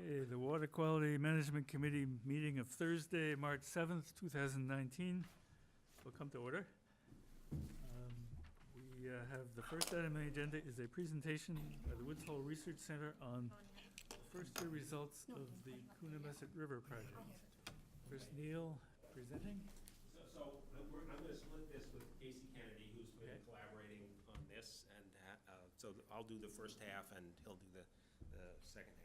Okay, the Water Quality Management Committee meeting of Thursday, March 7th, 2019 will come to order. We have the first item on the agenda is a presentation by the Woods Hole Research Center on first-year results of the Coonamessett River project. First, Neil presenting. I'm going to split this with Casey Kennedy, who's been collaborating on this, and so I'll do the first half and he'll do the second half.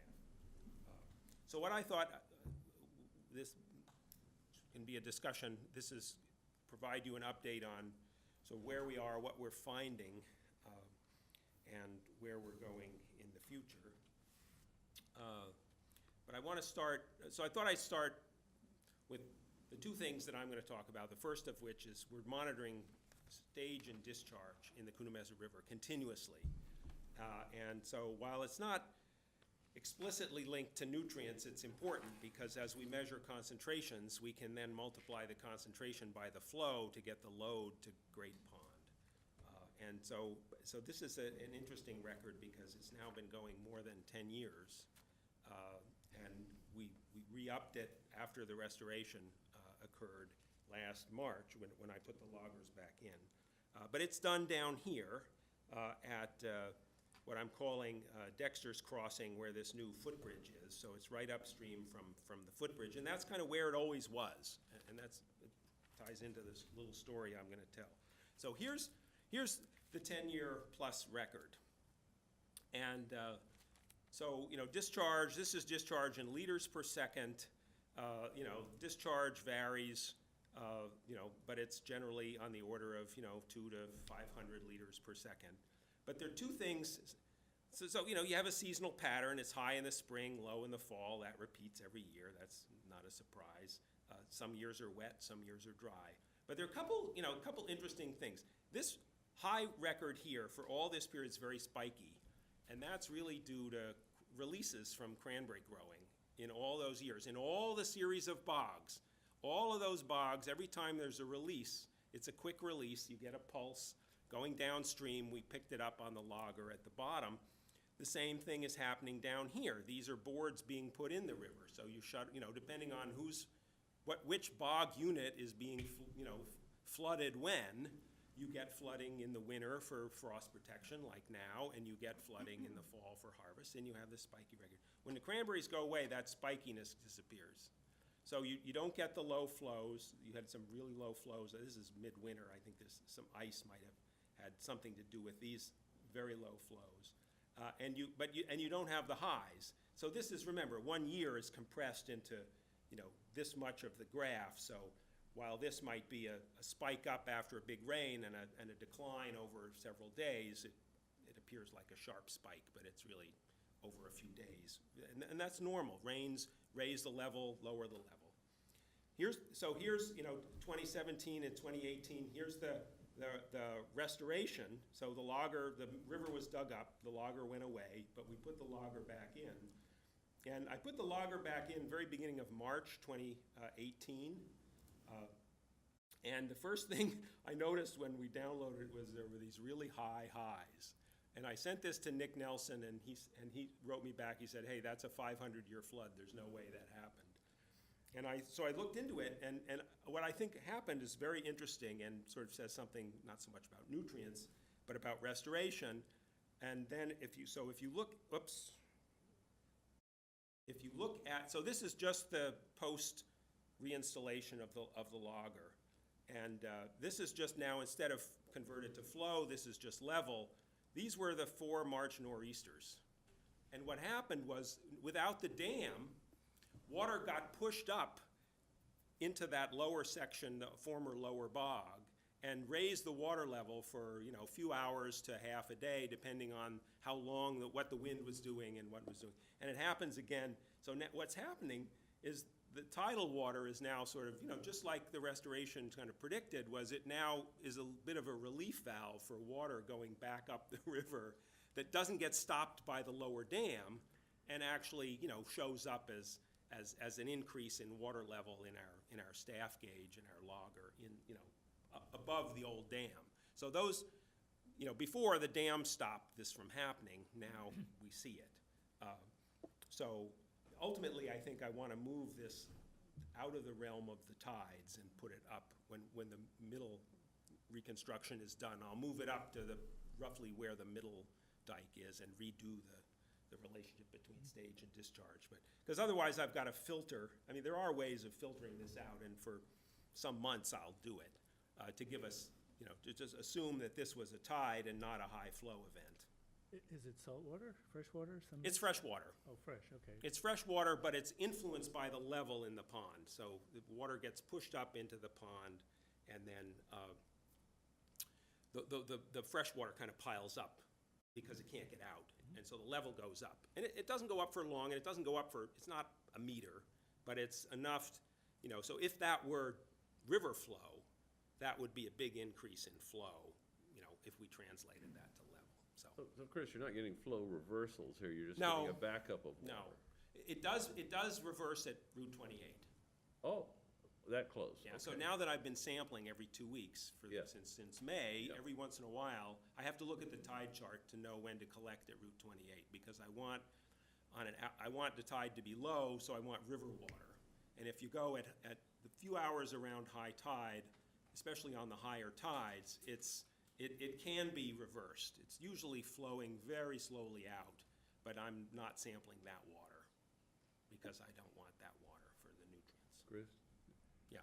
So what I thought, this can be a discussion. This is provide you an update on where we are, what we're finding, and where we're going in the future. But I want to start, so I thought I'd start with the two things that I'm going to talk about, the first of which is we're monitoring stage and discharge in the Coonamessett River continuously. And so while it's not explicitly linked to nutrients, it's important because as we measure concentrations, we can then multiply the concentration by the flow to get the load to Great Pond. And so this is an interesting record because it's now been going more than 10 years. And we re-upped it after the restoration occurred last March when I put the loggers back in. But it's done down here at what I'm calling Dexter's Crossing, where this new footbridge is. So it's right upstream from the footbridge, and that's kind of where it always was. And it ties into this little story I'm going to tell. So here's the 10-year plus record. And so, discharge, this is discharge in liters per second. Discharge varies, but it's generally on the order of, 2 to 500 liters per second. But there are two things. So you have a seasonal pattern. It's high in the spring, low in the fall. That repeats every year. That's not a surprise. Some years are wet, some years are dry. But there are a couple interesting things. This high record here for all this period is very spiky, and that's really due to releases from cranberry growing in all those years. In all the series of bogs, all of those bogs, every time there's a release, it's a quick release. You get a pulse. Going downstream, we picked it up on the logger at the bottom. The same thing is happening down here. These are boards being put in the river. So you shut, depending on which bog unit is being, flooded when, you get flooding in the winter for frost protection, like now, and you get flooding in the fall for harvest, and you have this spiky record. When the cranberries go away, that spikiness disappears. So you don't get the low flows. You had some really low flows. This is midwinter. I think some ice might have had something to do with these very low flows. And you don't have the highs. So this is, remember, 1 year is compressed into, this much of the graph. So while this might be a spike up after a big rain and a decline over several days, it appears like a sharp spike, but it's really over a few days. And that's normal. Rains raise the level, lower the level. Here's 2017 and 2018. Here's the restoration. So the river was dug up, the logger went away, but we put the logger back in. And I put the logger back in very beginning of March 2018. And the first thing I noticed when we downloaded it was there were these really high highs. And I sent this to Nick Nelson, and he wrote me back. He said, hey, that's a 500-year flood. There's no way that happened. And so I looked into it, and what I think happened is very interesting and sort of says something not so much about nutrients, but about restoration. And then if you look at, so this is just the post reinstallation of the logger. And this is just now, instead of converted to flow, this is just level. These were the 4 March nor'easters. And what happened was, without the dam, water got pushed up into that lower section, the former lower bog, and raised the water level for a few hours to half a day, depending on how long, what the wind was doing and what it was doing. And it happens again. So what's happening is the tidal water is now sort of, just like the restoration kind of predicted, was it now is a bit of a relief valve for water going back up the river that doesn't get stopped by the lower dam and actually, shows up as an increase in water level in our staff gauge and our logger above the old dam. So those, before the dam stopped this from happening, now we see it. So ultimately, I think I want to move this out of the realm of the tides and put it up when the middle reconstruction is done. I'll move it up to roughly where the middle dike is and redo the relationship between stage and discharge. But, because otherwise I've got to filter, I mean, there are ways of filtering this out, and for some months I'll do it to give us, to just assume that this was a tide and not a high flow event. Is it salt water, fresh water? It's fresh water. Oh, fresh, okay. It's fresh water, but it's influenced by the level in the pond. So the water gets pushed up into the pond, and then the fresh water kind of piles up because it can't get out. And so the level goes up. And it doesn't go up for long, and it doesn't go up for, it's not a meter, but it's enough, so if that were river flow, that would be a big increase in flow, if we translated that to level, so. So Chris, you're not getting flow reversals here, you're just No. getting a backup of water. No, it does reverse at Route 28. Oh, that close. Yeah, so okay. now that I've been sampling every 2 weeks Yeah. since May, Yeah. every once in a while, I have to look at the tide chart to know when to collect at Route 28, because I want the tide to be low, so I want river water. And if you go at the few hours around high tide, especially on the higher tides, it can be reversed. It's usually flowing very slowly out, but I'm not sampling that water because I don't want that water for the nutrients. Chris? Yeah.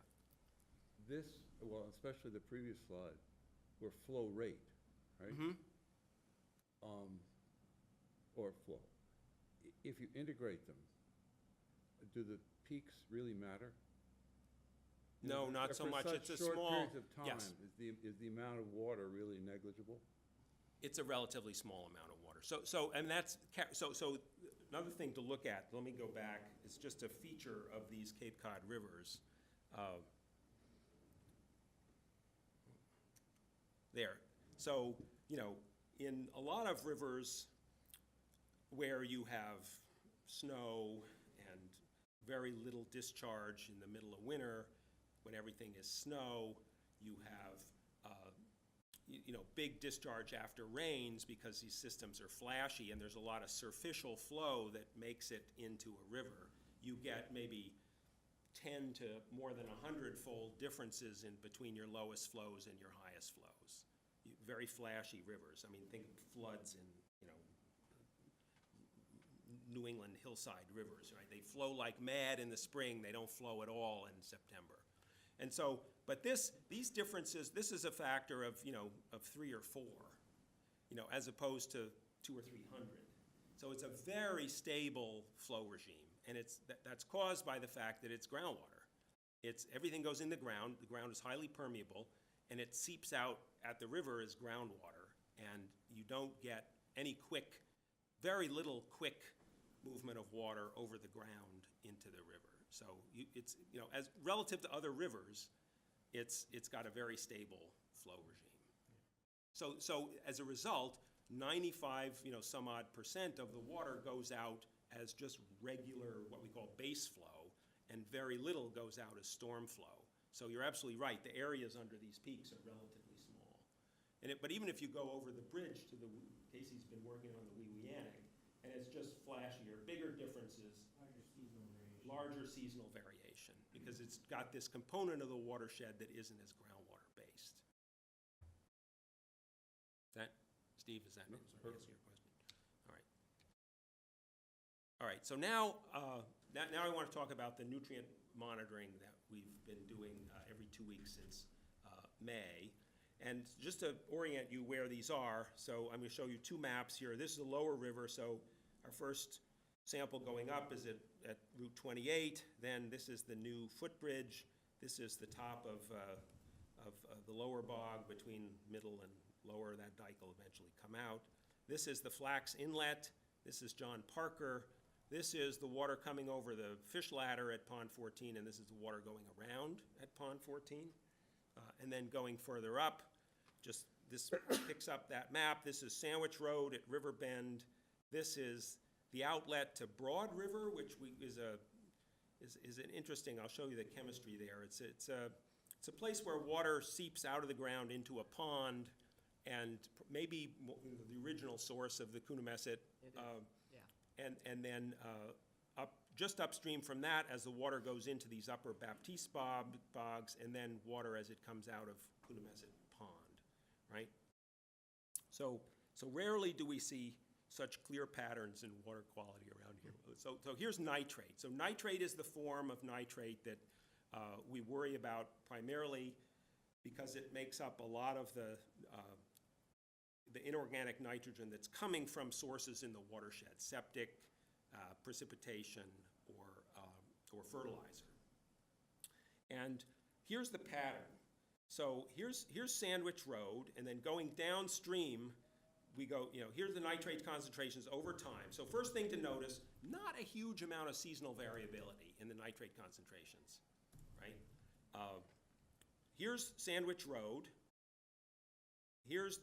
This, well, especially the previous slide, were flow rate, right? Mm-hmm. Or flow. If you integrate them, do the peaks really matter? No, not so much. It's a For such short small, periods of time, yes. is the amount of water really negligible? It's a relatively small amount of water. So another thing to look at, let me go back, it's just a feature of these Cape Cod rivers. There. So, in a lot of rivers where you have snow and very little discharge in the middle of winter, when everything is snow, you have big discharge after rains because these systems are flashy and there's a lot of surficial flow that makes it into a river. You get maybe 10 to more than 100-fold differences in between your lowest flows and your highest flows. Very flashy rivers. I mean, think of floods in, New England hillside rivers, right? They flow like mad in the spring. They don't flow at all in September. And so, but these differences, this is a factor of 3 or 4, as opposed to 200 or 300. So it's a very stable flow regime, and that's caused by the fact that it's groundwater. Everything goes in the ground is highly permeable, and it seeps out at the river as groundwater, and you don't get any very little quick movement of water over the ground into the river. So it's as relative to other rivers, it's got a very stable flow regime. So as a result, 95 some odd % of the water goes out as just regular what we call base flow, and very little goes out as storm flow. So you're absolutely right. The areas under these peaks are relatively small. But even if you go over the bridge to Casey's been working on the Weweanic, and it's just flashier, bigger differences, larger seasonal variation, because it's got this component of the watershed that isn't as groundwater based. Steve, is that answer your question? All right, so now I want to talk about the nutrient monitoring that we've been doing every 2 weeks since May. And just to orient you where these are, so I'm going to show you 2 maps here. This is the lower river, so our first sample going up is at Route 28. Then this is the new footbridge. This is the top of the lower bog between middle and lower. That dike will eventually come out. This is the Flax Inlet. This is John Parker. This is the water coming over the fish ladder at Pond 14, and this is the water going around at Pond 14. And then going further up, this picks up that map. This is Sandwich Road at River Bend. This is the outlet to Broad River, which is an interesting. I'll show you the chemistry there. It's a place where water seeps out of the ground into a pond, and maybe the original source of the Coonamessett. And then up just upstream from that, as the water goes into these upper Baptiste bogs, and then water as it comes out of Coonamessett Pond, right? So rarely do we see such clear patterns in water quality around here. So here's nitrate. So nitrate is the form of nitrate that we worry about primarily because it makes up a lot of the inorganic nitrogen that's coming from sources in the watershed, septic, precipitation, or fertilizer. And here's the pattern. So here's Sandwich Road, and then going downstream, we go, here's the nitrate concentrations over time. So first thing to notice, not a huge amount of seasonal variability in the nitrate concentrations, right? Here's Sandwich Road. Here's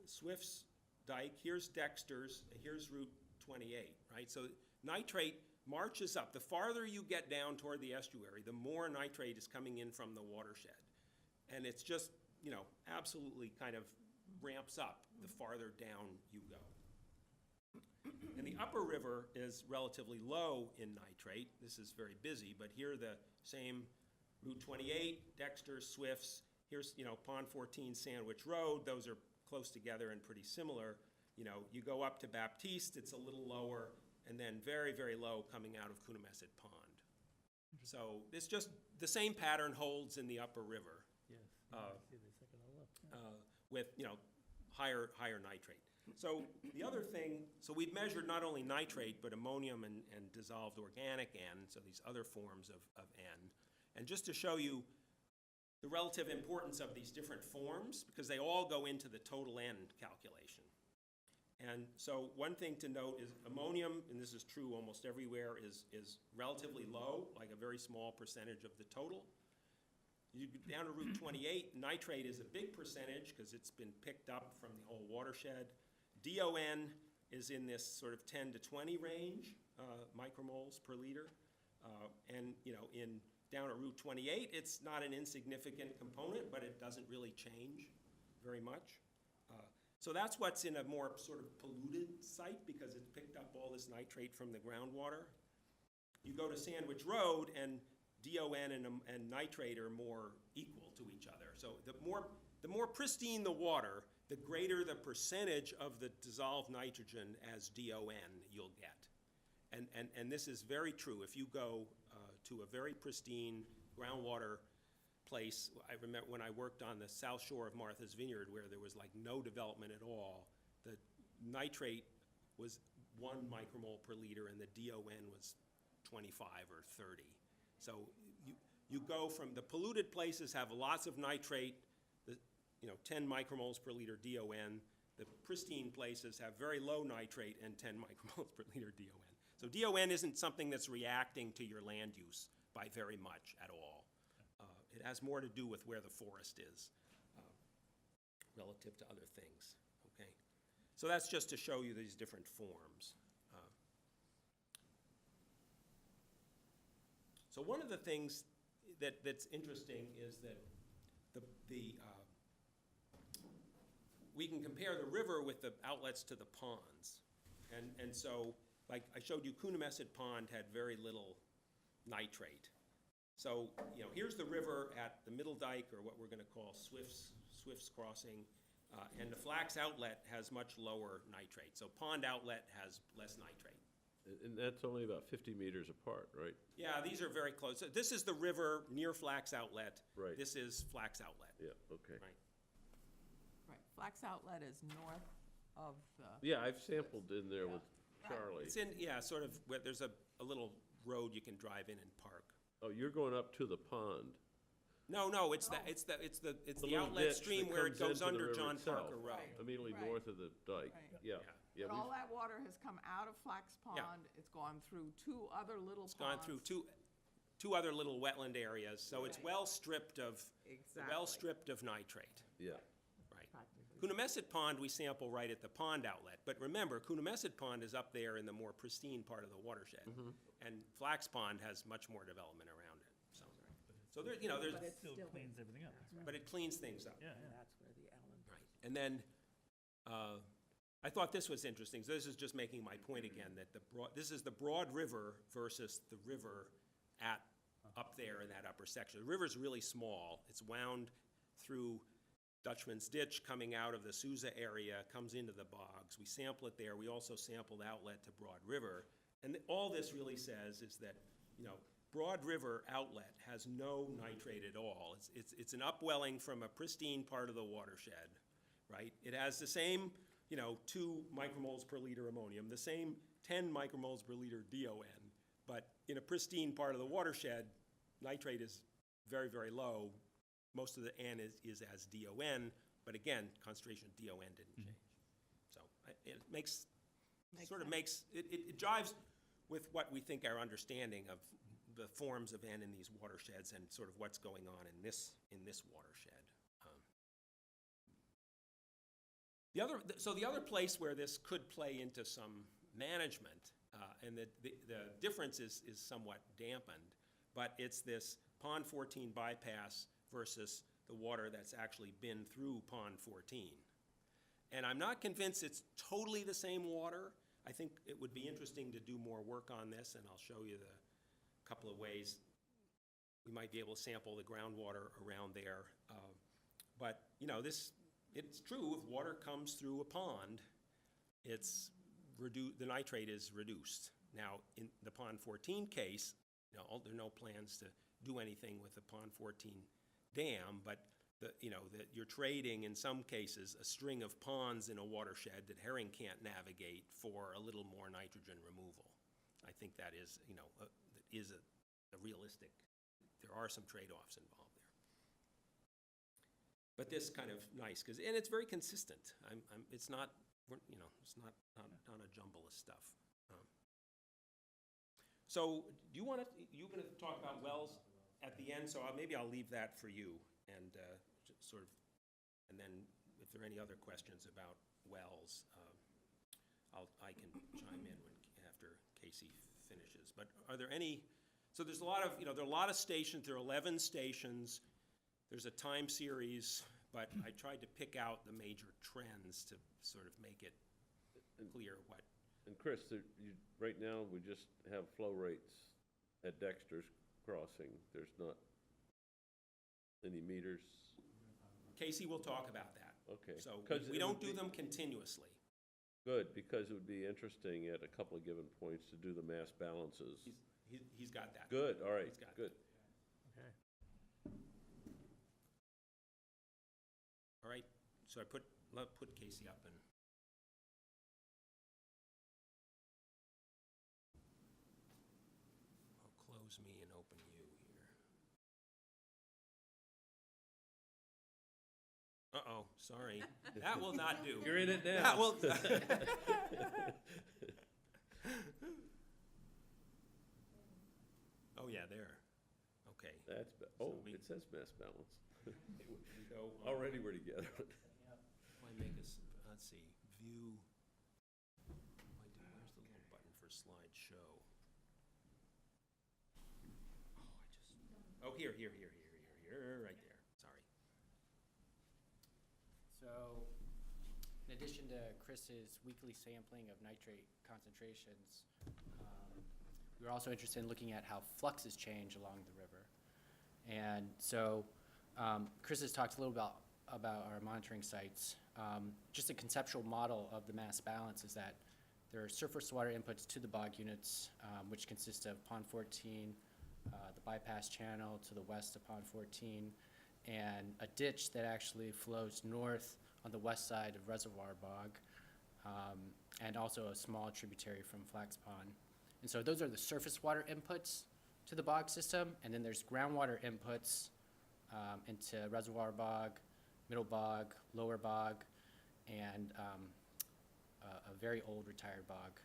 Swift's Dike. Here's Dexter's. Here's Route 28, right? So nitrate marches up. The farther you get down toward the estuary, the more nitrate is coming in from the watershed. And it's just, absolutely kind of ramps up the farther down you go. And the upper river is relatively low in nitrate. This is very busy, but here the same Route 28, Dexter, Swift's. Here's, Pond 14, Sandwich Road. Those are close together and pretty similar. You go up to Baptiste, it's a little lower, and then very, very low coming out of Coonamessett Pond. So it's just the same pattern holds in the upper river. Yes. See the second all up. With higher nitrate. So the other thing, so we've measured not only nitrate, but ammonium and dissolved organic N, so these other forms of N. And just to show you the relative importance of these different forms, because they all go into the total N calculation. And so one thing to note is ammonium, and this is true almost everywhere, is relatively low, like a very small percentage of the total. You go down to Route 28, nitrate is a big percentage because it's been picked up from the whole watershed. DON is in this sort of 10 to 20 range, micromoles per liter. And down at Route 28, it's not an insignificant component, but it doesn't really change very much. So that's what's in a more sort of polluted site because it's picked up all this nitrate from the groundwater. You go to Sandwich Road, and DON and nitrate are more equal to each other. So the more pristine the water, the greater the percentage of the dissolved nitrogen as DON you'll get. And this is very true. If you go to a very pristine groundwater place, I remember when I worked on the south shore of Martha's Vineyard where there was like no development at all, the nitrate was 1 micromole per liter and the DON was 25 or 30. So you go from the polluted places have lots of nitrate, 10 micromoles per liter DON. The pristine places have very low nitrate and 10 micromoles per liter DON. So DON isn't something that's reacting to your land use by very much at all. It has more to do with where the forest is relative to other things, okay? So that's just to show you these different forms. So one of the things that's interesting is that we can compare the river with the outlets to the ponds. And so, like I showed you, Coonamessett Pond had very little nitrate. So, here's the river at the Middle Dike, or what we're going to call Swift's Crossing, and the Flax Outlet has much lower nitrate. So Pond Outlet has less nitrate. And that's only about 50 meters apart, right? Yeah, these are very close. So this is the river near Flax Outlet. Right. This is Flax Outlet. Yeah, okay. Right. Right, Flax Outlet is north of the. Yeah, I've sampled in there with Right. Charlie. It's in, sort of, where there's a little road you can drive in and park. Oh, you're going up to the pond. No, it's the little outlet ditch stream that where it comes goes into the under river John itself. Parker Road. Right. Immediately Right. north of the dike, Right. yeah. But all that water has come out of Flax Yeah. Pond, it's gone through 2 other little ponds. It's gone through two other little wetland areas, so it's Right. well stripped of nitrate. Yeah. Right. Coonamessett Pond we sample right at the pond outlet, but remember, Coonamessett Pond is up there in the more pristine part of the watershed, and Flax Pond has much more development around it. So there, there's, But it's Still still. cleans everything up. but it cleans things up. Yeah, yeah. That's where the Allen. Right. And then I thought this was interesting. So this is just making my point again, that this is the Broad River versus the river up there in that upper section. The river's really small. It's wound through Dutchman's Ditch, coming out of the Sousa area, comes into the bogs. We sample it there. We also sampled outlet to Broad River. And all this really says is that, Broad River outlet has no nitrate at all. It's an upwelling from a pristine part of the watershed, right? It has the same, 2 micromoles per liter ammonium, the same 10 micromoles per liter DON, but in a pristine part of the watershed, nitrate is very, very low. Most of the N is as DON, but again, concentration of DON didn't change. So it it jives with what we think our understanding of the forms of N in these watersheds and sort of what's going on in this watershed. The other place where this could play into some management, and the difference is somewhat dampened, but it's this Pond 14 bypass versus the water that's actually been through Pond 14. And I'm not convinced it's totally the same water. I think it would be interesting to do more work on this, and I'll show you the couple of ways we might be able to sample the groundwater around there. But it's true, if water comes through a pond, the nitrate is reduced. Now, in the Pond 14 case, there are no plans to do anything with the Pond 14 dam, but you're trading, in some cases, a string of ponds in a watershed that herring can't navigate for a little more nitrogen removal. I think that is, a realistic, there are some trade-offs involved there. But this kind of nice, and it's very consistent. It's not, it's not a jumble of stuff. So you're going to talk about wells at the end, so maybe I'll leave that for you, and and then if there are any other questions about wells, I can chime in after Casey finishes. But are there any? So there's a lot of there are a lot of stations. There are 11 stations. There's a time series, but I tried to pick out the major trends to sort of make it clear what. And Chris, right now, we just have flow rates at Dexter's Crossing. There's not any meters. Casey will talk about that. Okay. So we don't do them continuously. Good, because it would be interesting at a couple of given points to do the mass balances. He's got that. Good, all right, He's got good. Okay. All right, so I put Casey up, and I'll close me and open you here. Uh-oh, sorry. That will not do. You're in it now. That will. Oh, yeah, there. Okay. That's, it says mass balance. So, Already we're together. if I make us, let's see, view. Where's the little button for slideshow? Oh, here, right there. Sorry. So, in addition to Chris's weekly sampling of nitrate concentrations, we were also interested in looking at how fluxes change along the river. And so, Chris has talked a little about our monitoring sites. Just a conceptual model of the mass balance is that there are surface water inputs to the bog units, which consist of Pond 14, the bypass channel to the west of Pond 14, and a ditch that actually flows north on the west side of Reservoir Bog, and also a small tributary from Flax Pond. And so those are the surface water inputs to the bog system, and then there's groundwater inputs into Reservoir Bog, Middle Bog, Lower Bog, and a very old retired bog.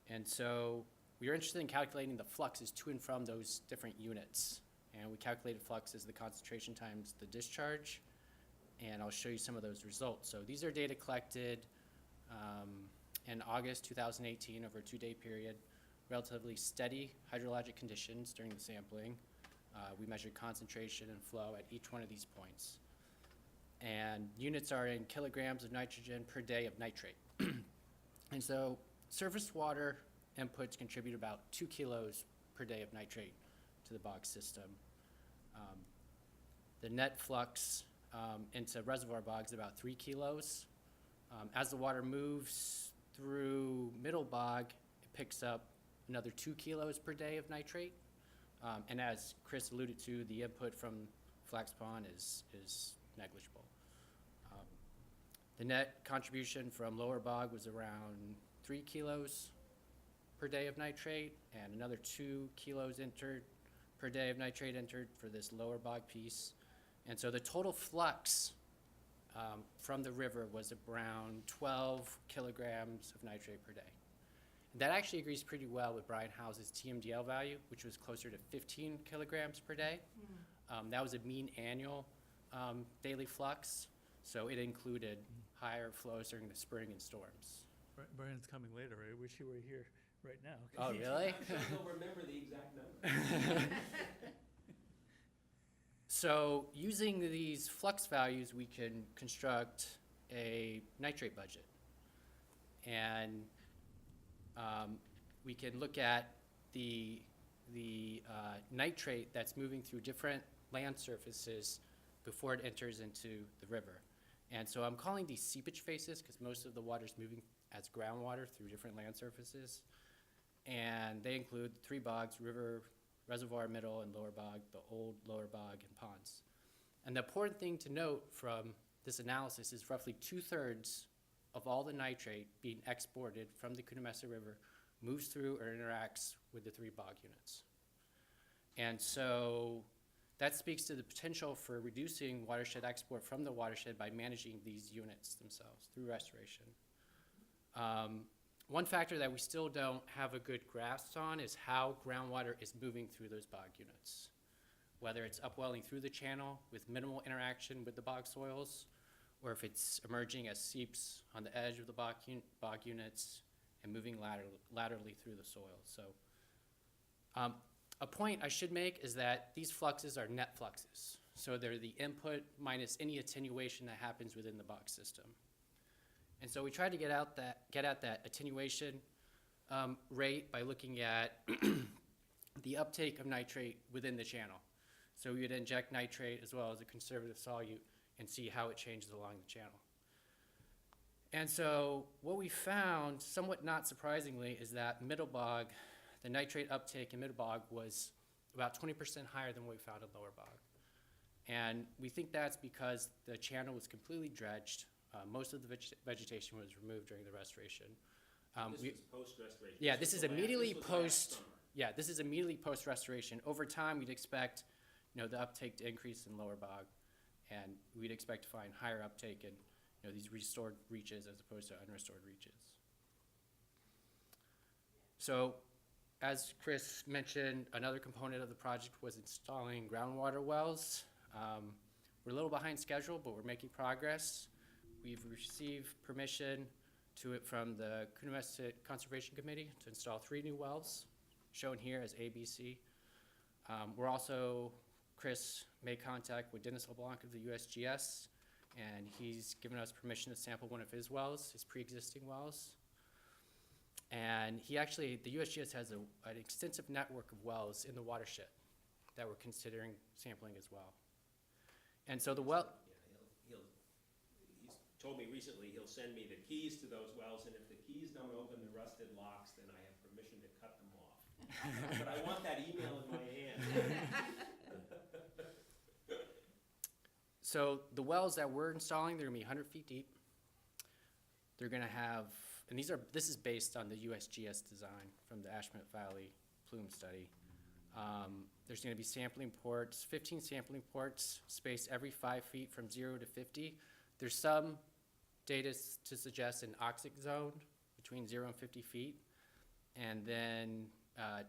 And so we were interested in calculating the fluxes to and from those different units. And we calculated flux as the concentration times the discharge, and I'll show you some of those results. So these are data collected in August 2018 over a 2-day period, relatively steady hydrologic conditions during the sampling. We measured concentration and flow at each one of these points. And units are in kilograms of nitrogen per day of nitrate. And so surface water inputs contribute about 2 kilos per day of nitrate to the bog system. The net flux into reservoir bogs is about 3 kilos. As the water moves through middle bog, it picks up another 2 kilos per day of nitrate. And as Chris alluded to, the input from Flax Pond is negligible. The net contribution from lower bog was around 3 kilos per day of nitrate, and another 2 kilos entered per day of nitrate entered for this lower bog piece. And so the total flux from the river was around 12 kilograms of nitrate per day. And that actually agrees pretty well with Brian House's TMDL value, which was closer to 15 kilograms per day. That was a mean annual daily flux, so it included higher flows during the spring and storms. Brian's coming later. I wish he were here right now. Oh, really? I'm sure he'll remember the exact number. So using these flux values, we can construct a nitrate budget. And we can look at the nitrate that's moving through different land surfaces before it enters into the river. And so I'm calling these seepage faces because most of the water is moving as groundwater through different land surfaces. And they include 3 bogs: river, reservoir, middle, and lower bog, the old lower bog, and ponds. And the important thing to note from this analysis is roughly 2/3 of all the nitrate being exported from the Coonamessett River moves through or interacts with the 3 bog units. And so that speaks to the potential for reducing watershed export from the watershed by managing these units themselves through restoration. One factor that we still don't have a good grasp on is how groundwater is moving through those bog units, whether it's upwelling through the channel with minimal interaction with the bog soils, or if it's emerging as seeps on the edge of the bog units and moving laterally through the soil. So a point I should make is that these fluxes are net fluxes. So they're the input minus any attenuation that happens within the bog system. And so we tried to get at that attenuation rate by looking at the uptake of nitrate within the channel. So we would inject nitrate as well as a conservative solute and see how it changes along the channel. And so what we found, somewhat not surprisingly, is that middle bog, the nitrate uptake in middle bog was about 20% higher than what we found in lower bog. And we think that's because the channel was completely dredged. Most of the vegetation was removed during the restoration. This was post-restoration. Yeah, this is immediately last post. summer. Yeah, this is immediately post-restoration. Over time, we'd expect, the uptake to increase in lower bog, and we'd expect to find higher uptake in, these restored reaches as opposed to unrestored reaches. So, as Chris mentioned, another component of the project was installing groundwater wells. We're a little behind schedule, but we're making progress. We've received permission from the Coonamessett Conservation Committee to install 3 new wells, shown here as A, B, C. We're also, Chris made contact with Dennis LeBlanc of the USGS, and he's given us permission to sample one of his wells, his pre-existing wells. And the USGS has an extensive network of wells in the watershed that we're considering sampling as well. And so the well, Yeah, he's told me recently he'll send me the keys to those wells, and if the keys don't open the rusted locks, then I have permission to cut them off. But I want that email in my hand. So the wells that we're installing, they're gonna be 100 feet deep. They're gonna have, and this is based on the USGS design from the Ashmont Valley plume study. There's gonna be sampling ports, 15 sampling ports, spaced every 5 feet from 0 to 50. There's some data to suggest an oxic zone between 0 and 50 feet, and then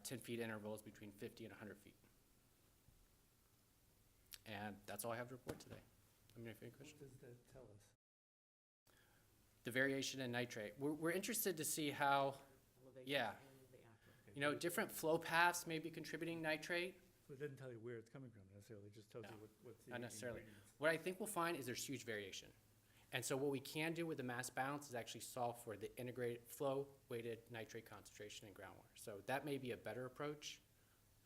10 feet intervals between 50 and 100 feet. And that's all I have to report today. Let me know if you have any questions. What does that tell us? The variation in nitrate. We're interested to see how, yeah, different flow paths may be contributing nitrate. So it doesn't tell you where it's coming from necessarily, it just tells No, you what's the not necessarily. ingredients. What I think we'll find is there's huge variation. And so what we can do with the mass balance is actually solve for the integrated flow-weighted nitrate concentration in groundwater. So that may be a better approach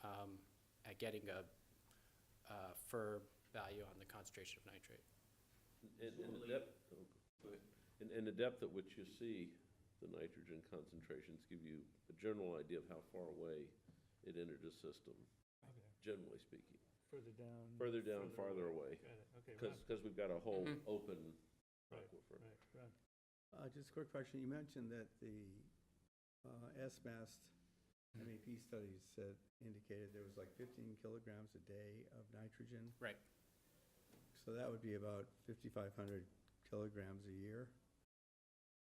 at getting a firm value on the concentration of nitrate. And the depth at which you see the nitrogen concentrations give you a general idea of how far away it entered the system, Okay. generally speaking. Further down. Further down, farther away, Got it, okay. because we've got a whole open Right, aquifer. right, right. Just a quick question. You mentioned that the SMAST MAP studies said, indicated there was like 15 kilograms a day of nitrogen. Right. So that would be about 5,500 kilograms a year,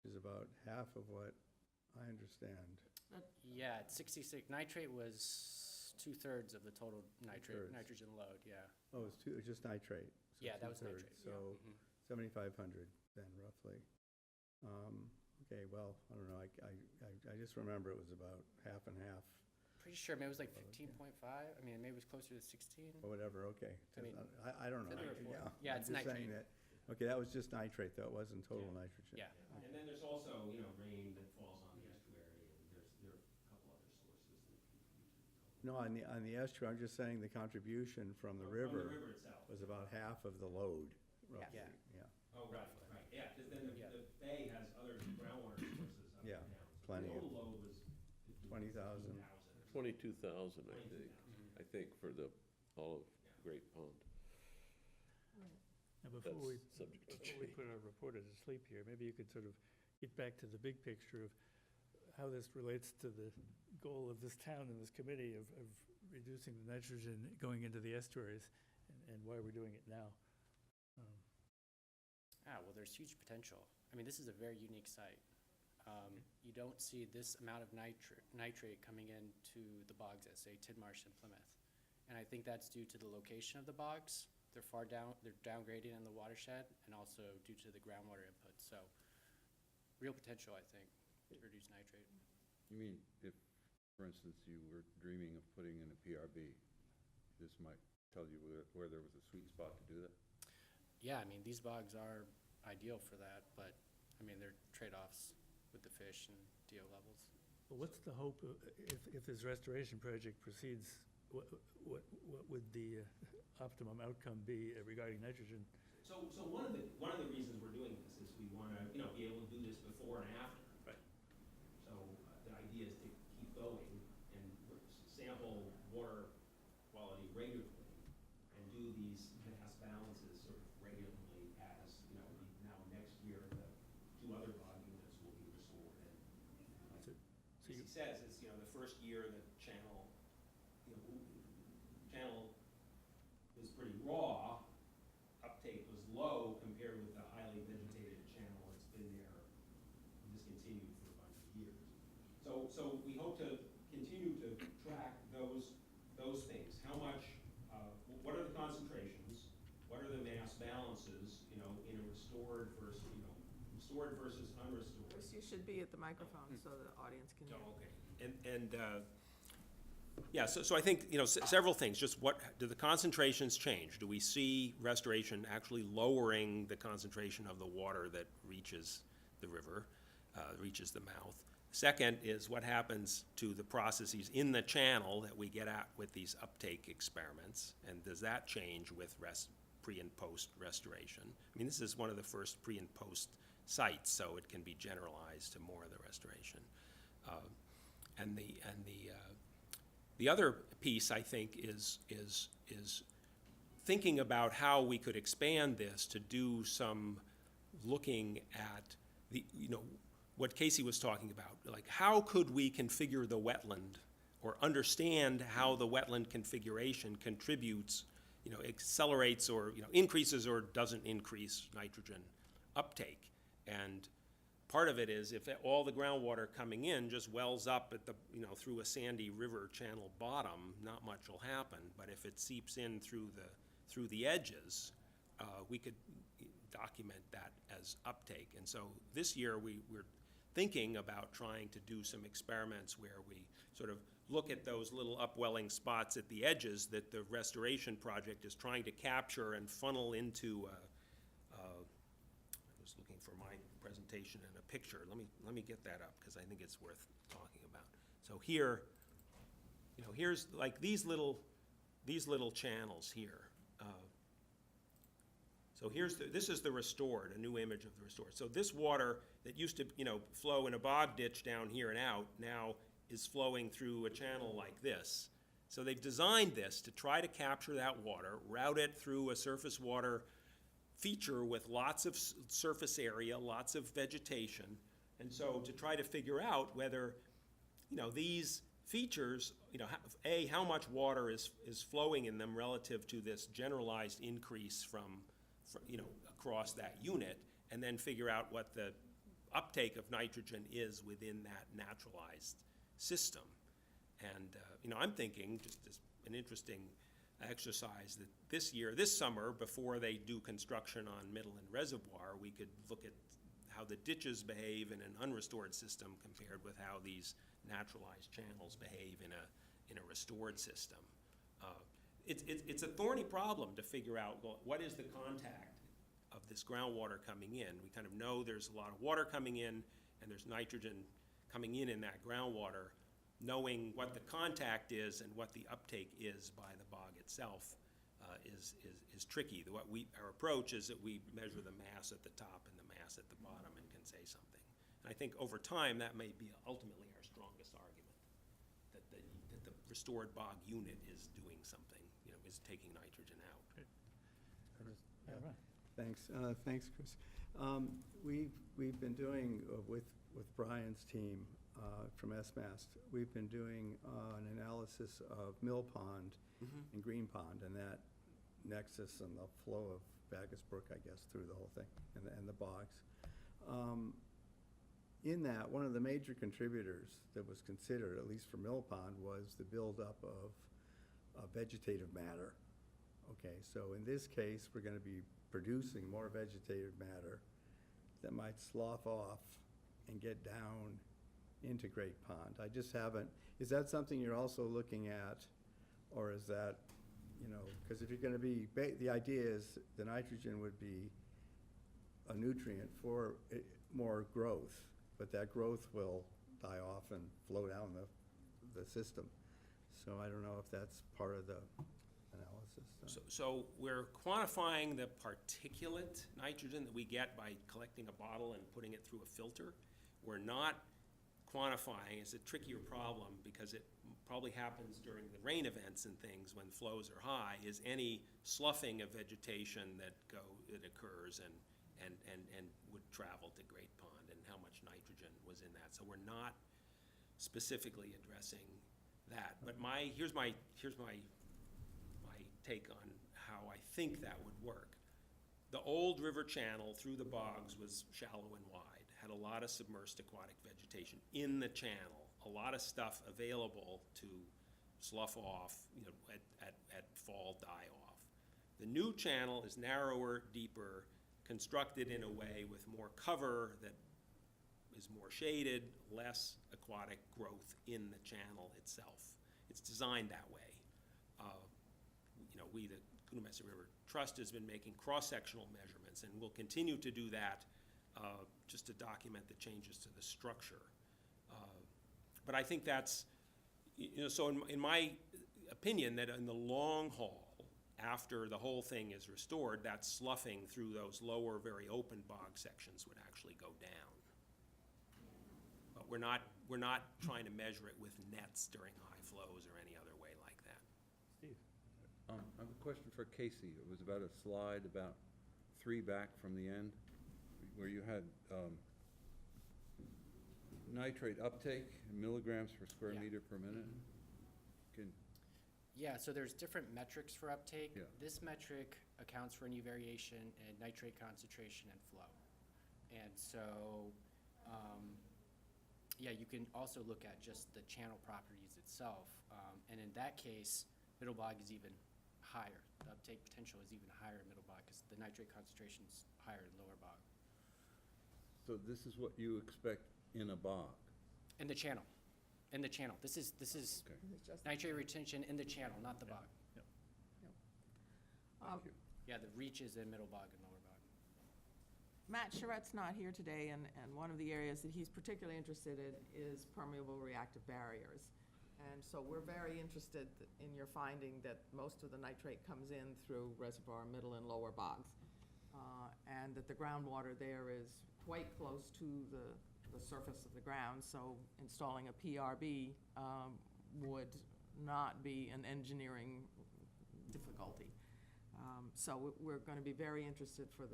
which is about half of what I understand. Yeah, at 66, nitrate was 2/3 of the total Two-thirds. nitrogen load, yeah. Oh, it was just nitrate. So Yeah, that was two-thirds. nitrate. So Mhm. 7,500 then roughly. Okay, well, I don't know. I just remember it was about half and half Pretty sure, maybe it was like Oh, okay. 15.5, I mean, maybe it was closer to 16. or whatever. Okay. I mean, I don't know. it's in the report. Yeah. Yeah, I'm it's just saying nitrate. that- Okay, that was just nitrate though. It wasn't total nitrogen. Yeah. And then there's also, you know, rain that falls on the estuary, and there are a couple other sources that contribute to the total. No, on the estuary, I'm just saying the contribution from the From river the river itself. was about half of the load, roughly. Yeah. Yeah, Oh, right, right, yeah, because then Yeah. the bay has other groundwater sources up Yeah, and down. So plenty The of- total load was 20,000. 22,000, I think, 20,000. I think, for the, all of Great Pond. Now, before we, That's subject to before we change. put our reporter to sleep here, maybe you could sort of get back to the big picture of how this relates to the goal of this town and this committee of reducing the nitrogen going into the estuaries and why we're doing it now. Well, there's huge potential. I mean, this is a very unique site. You don't see this amount of nitrate coming into the bogs at, say, Tidmarsh and Plymouth. And I think that's due to the location of the bogs. They're far down, they're downgraded in the watershed, and also due to the groundwater input. So, real potential, I think, to reduce nitrate. You mean if, for instance, you were dreaming of putting in a PRB, this might tell you where there was a sweet spot to do that? Yeah, I mean, these bogs are ideal for that, but, I mean, they're trade-offs with the fish and DO levels. But what's the hope, if this restoration project proceeds, what would the optimum outcome be regarding nitrogen? So one of the reasons we're doing this is we want to, you know, be able to do this before and after. Right. So the idea is to keep going and sample water quality regularly and do these mass balances sort of regularly as, you know, now next year, the two other bog units will be restored. And So as he says, it's, you know, the first year the channel, you know, channel was pretty raw, uptake was low compared with the highly vegetated channel that's been there, discontinued for a bunch of years. So we hope to continue to track those things. How much, what are the concentrations? What are the mass balances, you know, in a restored versus unrestored? Chris, you should be at the microphone so the audience can hear. Oh, okay. Yeah, so I think, you know, several things. Just what, do the concentrations change? Do we see restoration actually lowering the concentration of the water that reaches the river, reaches the mouth? Second is what happens to the processes in the channel that we get at with these uptake experiments, and does that change with pre and post restoration? I mean, this is one of the first pre and post sites, so it can be generalized to more of the restoration. And the other piece, I think, is thinking about how we could expand this to do some looking at the, you know, what Casey was talking about, like how could we configure the wetland or understand how the wetland configuration contributes, you know, accelerates or, you know, increases or doesn't increase nitrogen uptake. And part of it is if all the groundwater coming in just wells up at the, you know, through a sandy river channel bottom, not much will happen. But if it seeps in through the edges, we could document that as uptake. And so this year we're thinking about trying to do some experiments where we sort of look at those little upwelling spots at the edges that the restoration project is trying to capture and funnel into, I was looking for my presentation in a picture. Let me get that up, because I think it's worth talking about. So here, here's like these little channels here. So this is the restored, a new image of the restored. So this water that used to, flow in a bog ditch down here and out, now is flowing through a channel like this. So they've designed this to try to capture that water, route it through a surface water feature with lots of surface area, lots of vegetation, and so to try to figure out whether, these features, how much water is flowing in them relative to this generalized increase from across that unit, and then figure out what the uptake of nitrogen is within that naturalized system. And, I'm thinking, just as an interesting exercise, that this summer, before they do construction on Midland Reservoir, we could look at how the ditches behave in an unrestored system compared with how these naturalized channels behave in a restored system. It's a thorny problem to figure out, well, what is the contact of this groundwater coming in? We kind of know there's a lot of water coming in, and there's nitrogen coming in that groundwater. Knowing what the contact is and what the uptake is by the bog itself is tricky. Our approach is that we measure the mass at the top and the mass at the bottom and can say something. And I think over time that may be ultimately our strongest argument, that the restored bog unit is doing something, is taking nitrogen out. Yeah, right. Thanks, Chris. We've been doing, with Brian's team from SMAST, we've been doing an analysis of Mill Pond and Green Pond, and that nexus and the flow of Bacchus Brook, I guess, through the whole thing, and the bogs. In that, one of the major contributors that was considered, at least for Mill Pond, was the buildup of vegetative matter. Okay, so in this case, we're going to be producing more vegetative matter that might slough off and get down into Great Pond. I just haven't, is that something you're also looking at, or is that, because if you're going to be, the idea is the nitrogen would be a nutrient for more growth, but that growth will die off and flow down the system. So I don't know if that's part of the analysis. So we're quantifying the particulate nitrogen that we get by collecting a bottle and putting it through a filter. We're not quantifying. It's a trickier problem because it probably happens during the rain events and things when flows are high, is any sloughing of vegetation that occurs and would travel to Great Pond, and how much nitrogen was in that. So we're not specifically addressing that. But here's my take on how I think that would work. The old river channel through the bogs was shallow and wide, had a lot of submersed aquatic vegetation in the channel, a lot of stuff available to slough off, at fall die-off. The new channel is narrower, deeper, constructed in a way with more cover that is more shaded, less aquatic growth in the channel itself. It's designed that way. We, the Coonamessett River Trust, has been making cross-sectional measurements, and will continue to do that just to document the changes to the structure. But I think that's, so in my opinion, that in the long haul, after the whole thing is restored, that sloughing through those lower, very open bog sections would actually go down. But we're not trying to measure it with nets during high flows or any other way like that. Steve? I have a question for Casey. It was about a slide about 3 back from the end, where you had nitrate uptake in milligrams per square Yeah. meter per minute. Yeah, so there's different metrics for uptake. Yeah. This metric accounts for any variation in nitrate concentration and flow. And so, yeah, you can also look at just the channel properties itself. And in that case, middle bog is even higher. The uptake potential is even higher in middle bog because the nitrate concentration is higher in lower bog. So this is what you expect in a bog. In the channel, This is Is it just- nitrate retention in the channel, not the bog. Um, Thank you. Yeah, the reach is in middle bog and lower bog. Matt Charrette's not here today, and one of the areas that he's particularly interested in is permeable reactive barriers. And so we're very interested in your finding that most of the nitrate comes in through reservoir middle and lower bogs. And that the groundwater there is quite close to the surface of the ground, so installing a PRB would not be an engineering difficulty. So we're going to be very interested for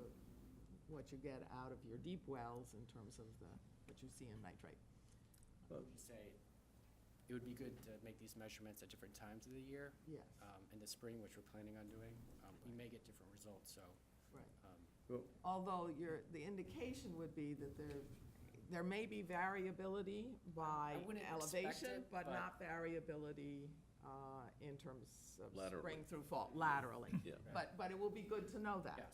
what you get out of your deep wells in terms of what you see in nitrate. We say it would be good to make these measurements at different times of the year. Yes, In the spring, which we're planning on doing, we may get different results, so. right. Well, Although the indication would be that there may be variability by I wouldn't expect elevation, it, but but- not variability in terms of Laterally. spring through fall, laterally. Yeah. But it will be good to know that. Yes.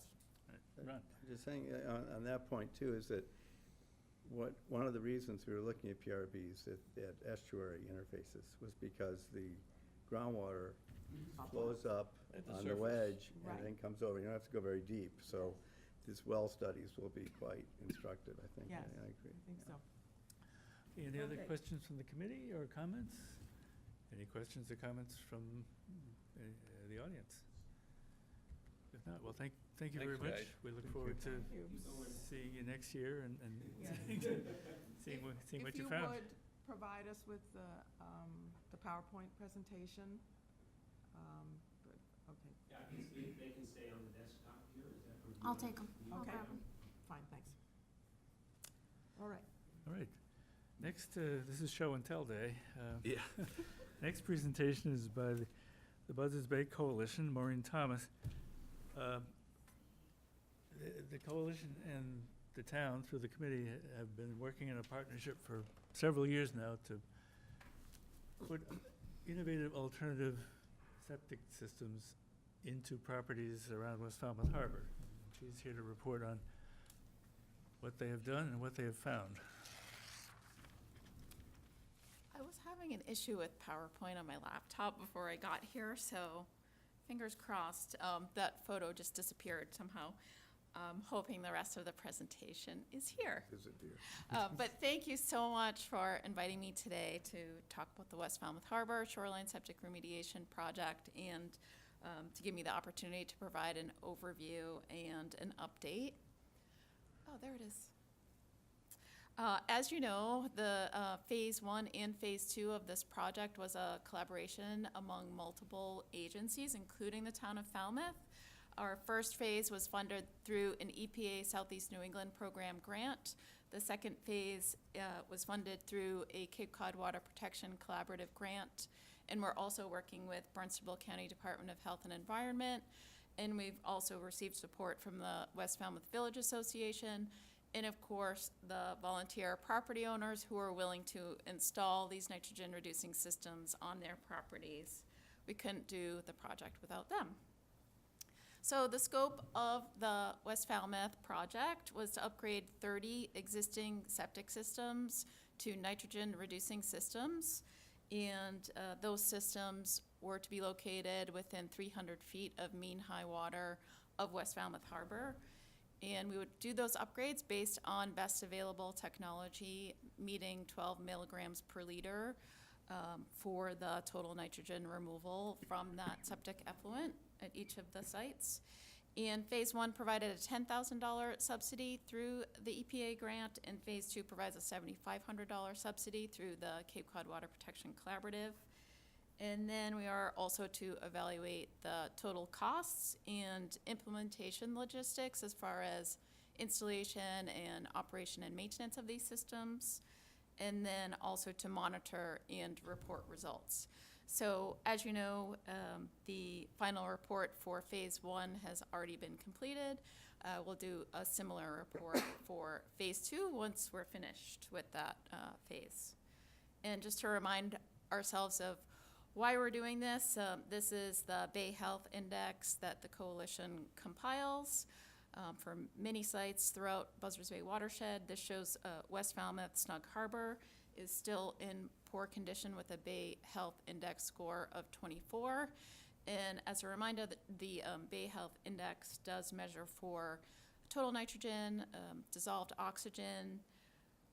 Ron? Just saying, on that point too, is that one of the reasons we were looking at PRBs at estuary interfaces was because the groundwater flows up At the on the surface. wedge and Right. then comes over. You don't have to go very deep, so these well studies will be quite instructive, I think. Yes. I agree. I think so. Any other Okay. questions from the committee or comments? Any questions or comments from the audience? If not, well, thank you very Thanks, much. guys. We look forward to Thank you. seeing you next year and Yeah. seeing what If you you found. would provide us with the PowerPoint presentation. Good, okay, Yeah, they can stay on the desktop here, is that? I'll take them. Okay. Fine, thanks. All right. All right. Next, this is Show and Tell Day. Yeah. Next presentation is by the Buzzards Bay Coalition, Maureen Thomas. The coalition and the town, through the committee, have been working in a partnership for several years now to put innovative alternative septic systems into properties around West Falmouth Harbor. She's here to report on what they have done and what they have found. I was having an issue with PowerPoint on my laptop before I got here, so fingers crossed. That photo just disappeared somehow. Hoping the rest of the presentation is here. But thank you so much for inviting me today to talk about the West Falmouth Harbor Shoreline Septic Remediation Project and to give me the opportunity to provide an overview and an update. Oh, there it is. As you know, the Phase 1 and Phase 2 of this project was a collaboration among multiple agencies, including the town of Falmouth. Our first phase was funded through an EPA Southeast New England program grant. The second phase was funded through a Cape Cod Water Protection Collaborative grant. And we're also working with Barnstable County Department of Health and Environment. And we've also received support from the West Falmouth Village Association. And of course, the volunteer property owners who are willing to install these nitrogen-reducing systems on their properties. We couldn't do the project without them. So the scope of the West Falmouth project was to upgrade 30 existing septic systems to nitrogen-reducing systems. And those systems were to be located within 300 feet of mean high water of West Falmouth Harbor. And we would do those upgrades based on best available technology, meeting 12 milligrams per liter for the total nitrogen removal from that septic effluent at each of the sites. And Phase 1 provided a $10,000 subsidy through the EPA grant, and Phase 2 provides a $7,500 subsidy through the Cape Cod Water Protection Collaborative. And then we are also to evaluate the total costs and implementation logistics as far as installation and operation and maintenance of these systems, and then also to monitor and report results. So as you know, the final report for Phase 1 has already been completed. We'll do a similar report for Phase 2 once we're finished with that phase. And just to remind ourselves of why we're doing this, this is the Bay Health Index that the coalition compiles. for many sites throughout Buzzards Bay watershed. This shows West Falmouth Snug Harbor is still in poor condition with a Bay Health Index score of 24. And as a reminder, the Bay Health Index does measure for total nitrogen, dissolved oxygen,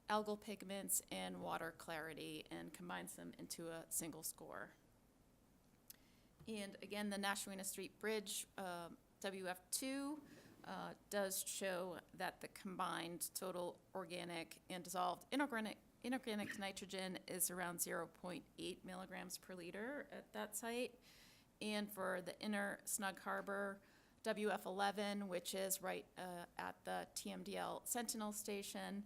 algal pigments, and water clarity, and combines them into a single score. And again, the Nashawena Street Bridge, WF2, does show that the combined total organic and dissolved inorganic nitrogen is around 0.8 milligrams per liter at that site. And for the inner Snug Harbor, WF11, which is right at the TMDL Sentinel Station,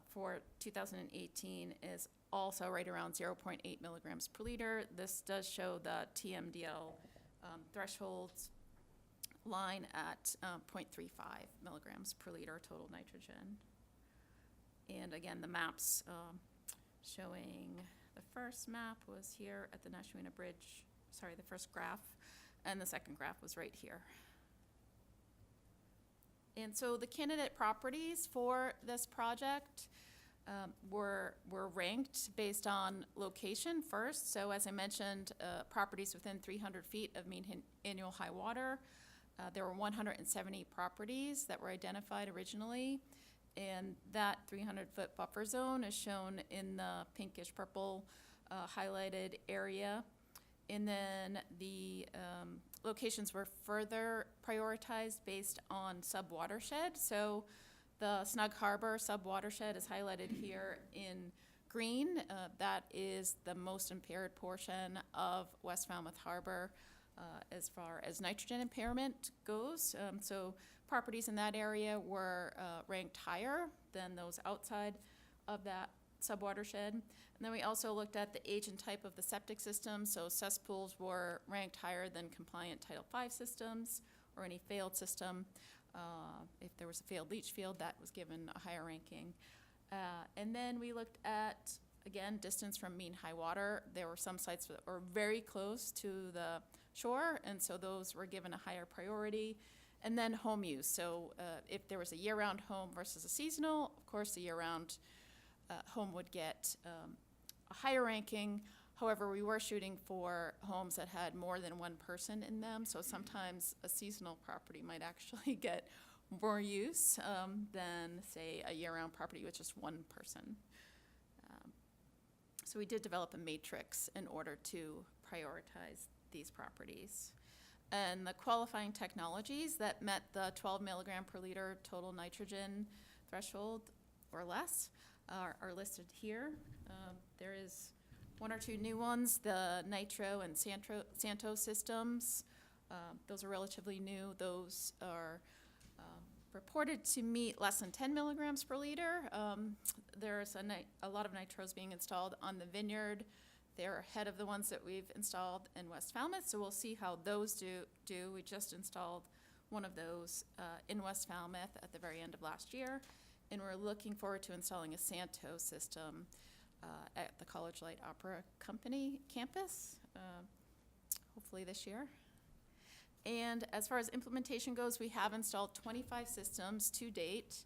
for 2018 is also right around 0.8 milligrams per liter. This does show the TMDL thresholds line at 0.35 milligrams per liter total nitrogen. And again, the maps showing, the first map was here at the Nashawena Bridge, sorry, the first graph, and the second graph was right here. And so the candidate properties for this project were ranked based on location first. So as I mentioned, properties within 300 feet of mean annual high water. There were 170 properties that were identified originally, and that 300-foot buffer zone is shown in the pinkish purple highlighted area. And then the locations were further prioritized based on sub-watershed. So the Snug Harbor sub-watershed is highlighted here in green. That is the most impaired portion of West Falmouth Harbor as far as nitrogen impairment goes. So properties in that area were ranked higher than those outside of that sub-watershed. And then we also looked at the age and type of the septic system. So cesspools were ranked higher than compliant Title V systems or any failed system. If there was a failed leach field, that was given a higher ranking. And then we looked at, again, distance from mean high water. There were some sites that were very close to the shore, and so those were given a higher priority. And then home use. So if there was a year-round home versus a seasonal, of course the year-round home would get a higher ranking. However, we were shooting for homes that had more than one person in them, so sometimes a seasonal property might actually get more use than, say, a year-round property with just one person. So we did develop a matrix in order to prioritize these properties. And the qualifying technologies that met the 12 milligram per liter total nitrogen threshold or less are listed here. There is one or two new ones, the Nitro and Santo systems. Those are relatively new. Those are reported to meet less than 10 milligrams per liter. There's a lot of nitros being installed on the vineyard. They're ahead of the ones that we've installed in West Falmouth, so we'll see how those do. We just installed one of those in West Falmouth at the very end of last year, and we're looking forward to installing a Santo system at the College Light Opera Company campus, hopefully this year. And as far as implementation goes, we have installed 25 systems to date.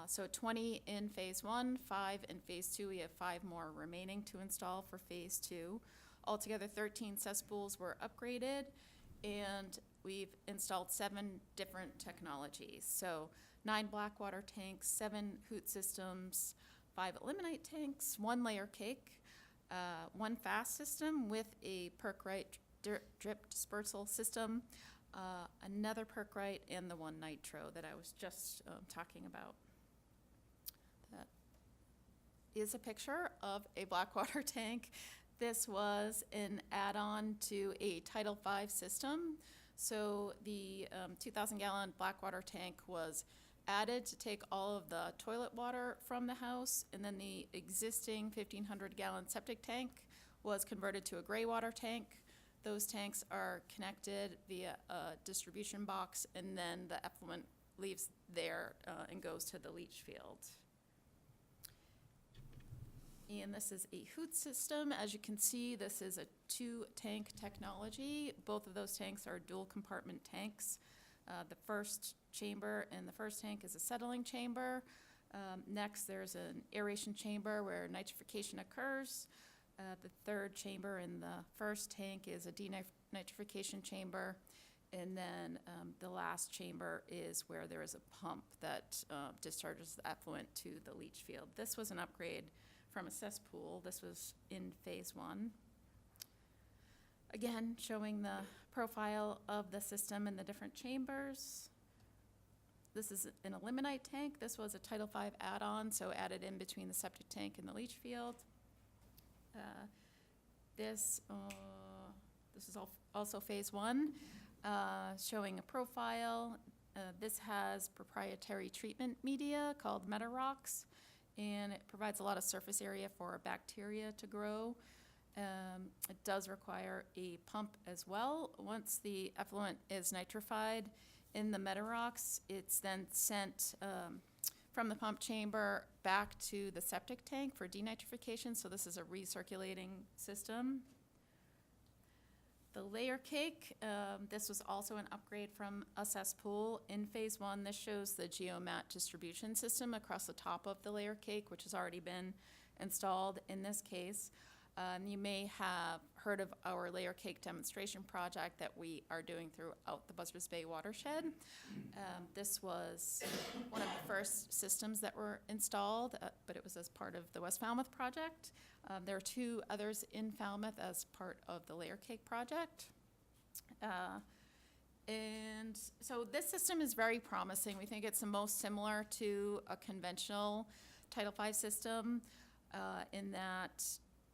So 20 in phase 1, 5 in phase 2. We have 5 more remaining to install for phase 2. Altogether, 13 cesspools were upgraded, and we've installed 7 different technologies. So 9 black water tanks, 7 hoot systems, 5 eliminate tanks, 1 layer cake, 1 fast system with a perk-right drip dispersal system, another perk-right, and the 1 nitro that I was just talking about. That is a picture of a black water tank. This was an add-on to a Title V system. So the 2,000-gallon black water tank was added to take all of the toilet water from the house, and then the existing 1,500-gallon septic tank was converted to a gray water tank. Those tanks are connected via a distribution box, and then the effluent leaves there and goes to the leach field. And this is a hoot system. As you can see, this is a 2-tank technology. Both of those tanks are dual compartment tanks. The first chamber in the first tank is a settling chamber. Next, there's an aeration chamber where nitrification occurs. The third chamber in the first tank is a denitrification chamber. And then the last chamber is where there is a pump that discharges the effluent to the leach field. This was an upgrade from a cesspool. This was in phase 1. Again, showing the profile of the system in the different chambers. This is an ilmenite tank. This was a Title V add-on, so added in between the septic tank and the leach field. This is also phase 1, showing a profile. This has proprietary treatment media called Meta-Rocks, and it provides a lot of surface area for bacteria to grow. It does require a pump as well. Once the effluent is nitrified in the Meta-Rocks, it's then sent from the pump chamber back to the septic tank for denitrification, so this is a recirculating system. The layer cake, this was also an upgrade from a cesspool. In phase 1, this shows the geomat distribution system across the top of the layer cake, which has already been installed in this case. You may have heard of our layer cake demonstration project that we are doing throughout the Buzzards Bay watershed. This was one of the first systems that were installed, but it was as part of the West Falmouth project. There are 2 others in Falmouth as part of the layer cake project. And so this system is very promising. We think it's the most similar to a conventional Title V system in that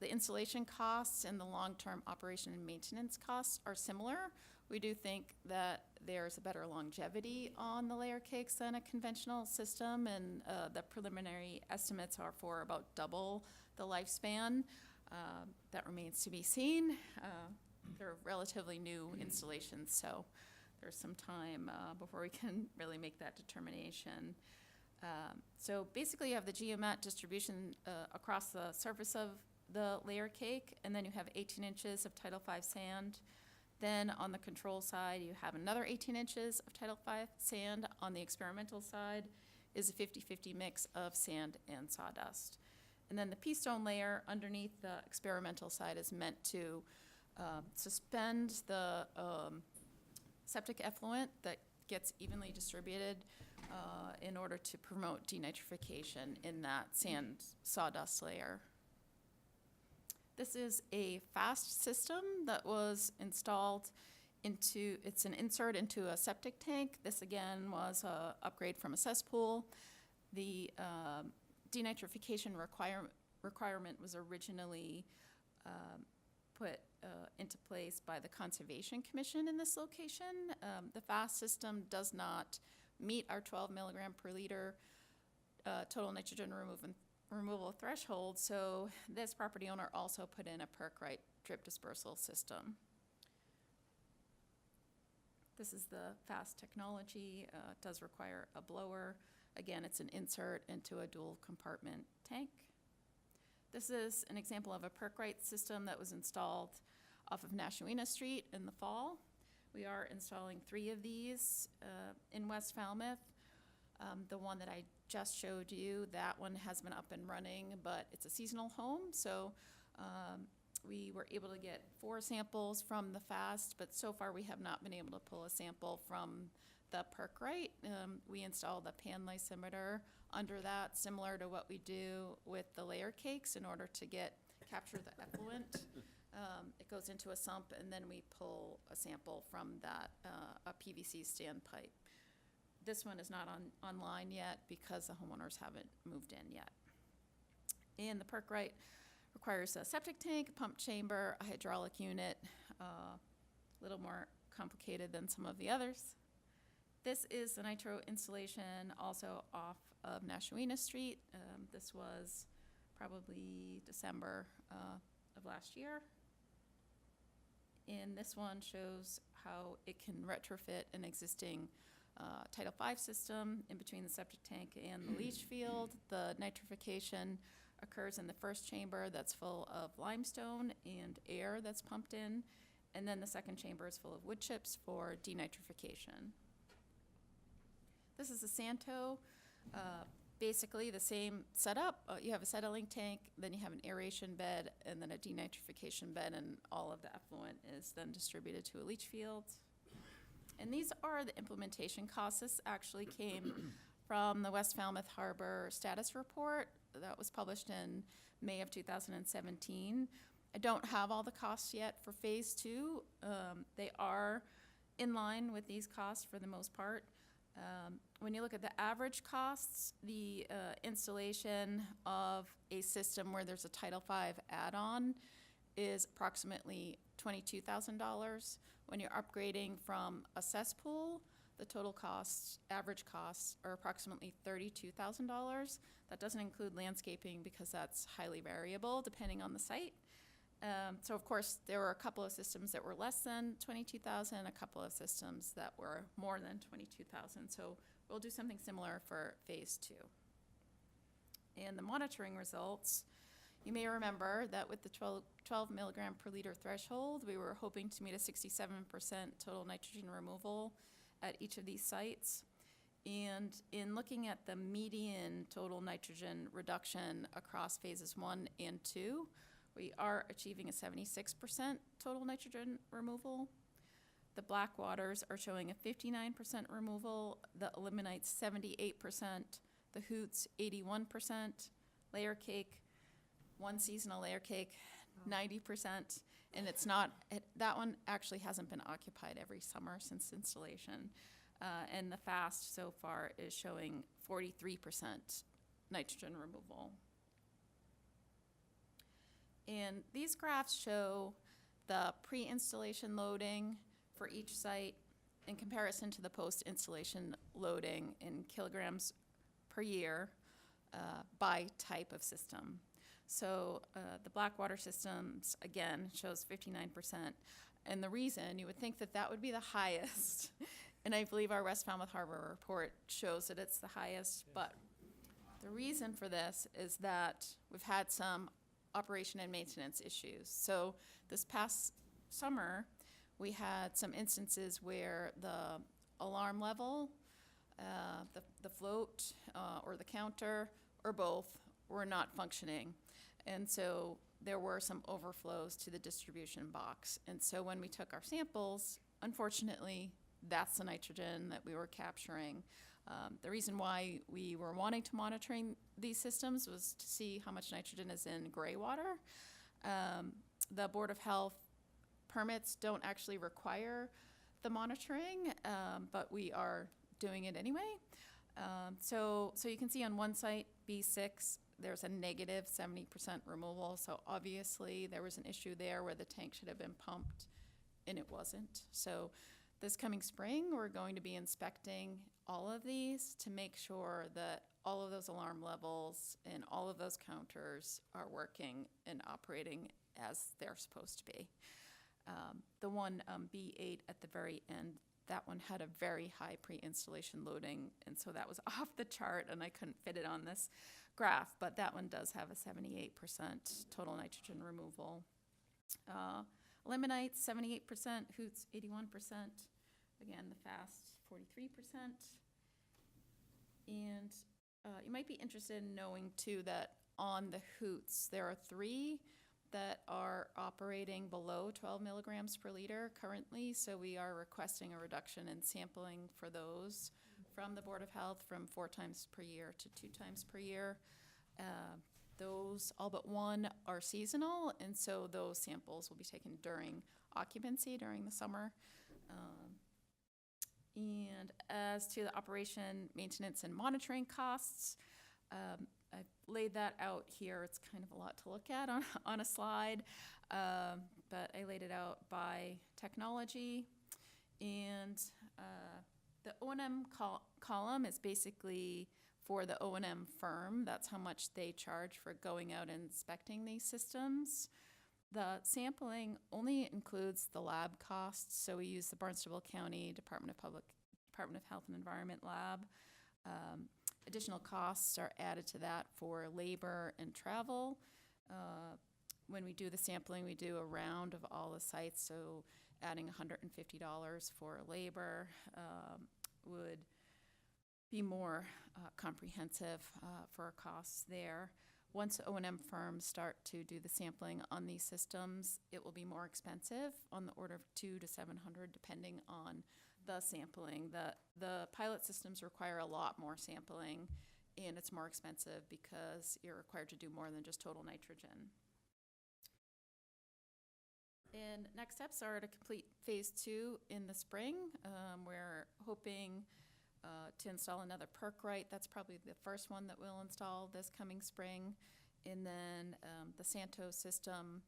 the installation costs and the long-term operation and maintenance costs are similar. We do think that there's a better longevity on the layer cakes than a conventional system, and the preliminary estimates are for about double the lifespan. That remains to be seen. They're relatively new installations, so there's some time before we can really make that determination. So basically you have the geomat distribution across the surface of the layer cake, and then you have 18 inches of Title V sand. Then on the control side, you have another 18 inches of Title V sand. On the experimental side is a 50-50 mix of sand and sawdust. And then the pea stone layer underneath the experimental side is meant to suspend the septic effluent that gets evenly distributed in order to promote denitrification in that sand sawdust layer. This is a fast system that was installed it's an insert into a septic tank. This again was an upgrade from a cesspool. The denitrification requirement was originally put into place by the Conservation Commission in this location. The fast system does not meet our 12 milligram per liter total nitrogen removal threshold, so this property owner also put in a perk-right drip dispersal system. This is the fast technology. It does require a blower. Again, it's an insert into a dual compartment tank. This is an example of a perk-right system that was installed off of Nashawena Street in the fall. We are installing 3 of these in West Falmouth. The one that I just showed you, that one has been up and running, but it's a seasonal home, so we were able to get 4 samples from the FAST, but so far we have not been able to pull a sample from the perk-right. We installed a pan lysimeter under that, similar to what we do with the layer cakes in order to capture the effluent. It goes into a sump, and then we pull a sample from that, a PVC standpipe. This one is not online yet because the homeowners haven't moved in yet. And the perk-right requires a septic tank, a pump chamber, a hydraulic unit, a little more complicated than some of the others. This is the nitro installation also off of Nashawena Street. This was probably December of last year. And this one shows how it can retrofit an existing Title V system in between the septic tank and the leach field. The nitrification occurs in the first chamber that's full of limestone and air that's pumped in, and then the second chamber is full of wood chips for denitrification. This is a Santo, basically the same setup. You have a settling tank, then you have an aeration bed, and then a denitrification bed, and all of the effluent is then distributed to a leach field. And these are the implementation costs. This actually came from the West Falmouth Harbor Status Report that was published in May of 2017. I don't have all the costs yet for phase 2. They are in line with these costs for the most part. When you look at the average costs, the installation of a system where there's a Title V add-on is approximately $22,000. When you're upgrading from a cesspool, the total costs, average costs, are approximately $32,000. That doesn't include landscaping because that's highly variable depending on the site. So of course, there were a couple of systems that were less than 22,000, a couple of systems that were more than 22,000. So we'll do something similar for phase 2. And the monitoring results, you may remember that with the 12 milligram per liter threshold, we were hoping to meet a 67% total nitrogen removal at each of these sites. And in looking at the median total nitrogen reduction across phases 1 and 2, we are achieving a 76% total nitrogen removal. The black waters are showing a 59% removal, the ilmenite's 78%, the hoots 81%, layer cake, one seasonal layer cake, 90%, and it's not, that one actually hasn't been occupied every summer since installation. And the fast so far is showing 43% nitrogen removal. And these graphs show the pre-installation loading for each site in comparison to the post-installation loading in kilograms per year by type of system. So the Blackwater systems, again, shows 59%. And the reason, you would think that that would be the highest. And I believe our West Falmouth Harbor report shows that it's the highest. But the reason for this is that we've had some operation and maintenance issues. So this past summer, we had some instances where the alarm level, the float, or the counter, or both, were not functioning. And so there were some overflows to the distribution box. And so when we took our samples, unfortunately, that's the nitrogen that we were capturing. The reason why we were wanting to monitoring these systems was to see how much nitrogen is in gray water. The Board of Health permits don't actually require the monitoring, but we are doing it anyway. So you can see on one site, B6, there's a negative 70% removal. So obviously there was an issue there where the tank should have been pumped and it wasn't. So this coming spring, we're going to be inspecting all of these to make sure that all of those alarm levels and all of those counters are working and operating as they're supposed to be. The one B8 at the very end, that one had a very high pre-installation loading, and so that was off the chart, and I couldn't fit it on this graph, but that one does have a 78% total nitrogen removal. Limonite, 78%, hoots, 81%. Again, the fast, 43%. And you might be interested in knowing, too, that on the hoots, there are 3 that are operating below 12 milligrams per liter currently, so we are requesting a reduction in sampling for those from the Board of Health from 4 times per year to 2 times per year. Those, all but one, are seasonal, and so those samples will be taken during occupancy during the summer. And as to the operation, maintenance, and monitoring costs, I've laid that out here. It's kind of a lot to look at on a slide, but I laid it out by technology. And the O&M column is basically for the O&M firm. That's how much they charge for going out and inspecting these systems. The sampling only includes the lab costs, so we use the Barnstable County Department of Health and Environment lab. Additional costs are added to that for labor and travel. When we do the sampling, we do a round of all the sites, so adding $150 for labor would be more comprehensive for our costs there. Once O&M firms start to do the sampling on these systems, it will be more expensive, on the order of $200 to $700, depending on the sampling. The pilot systems require a lot more sampling, and it's more expensive because you're required to do more than just total nitrogen. And next steps are to complete phase 2 in the spring. We're hoping to install another perk-right. That's probably the first one that we'll install this coming spring. And then the Santo system,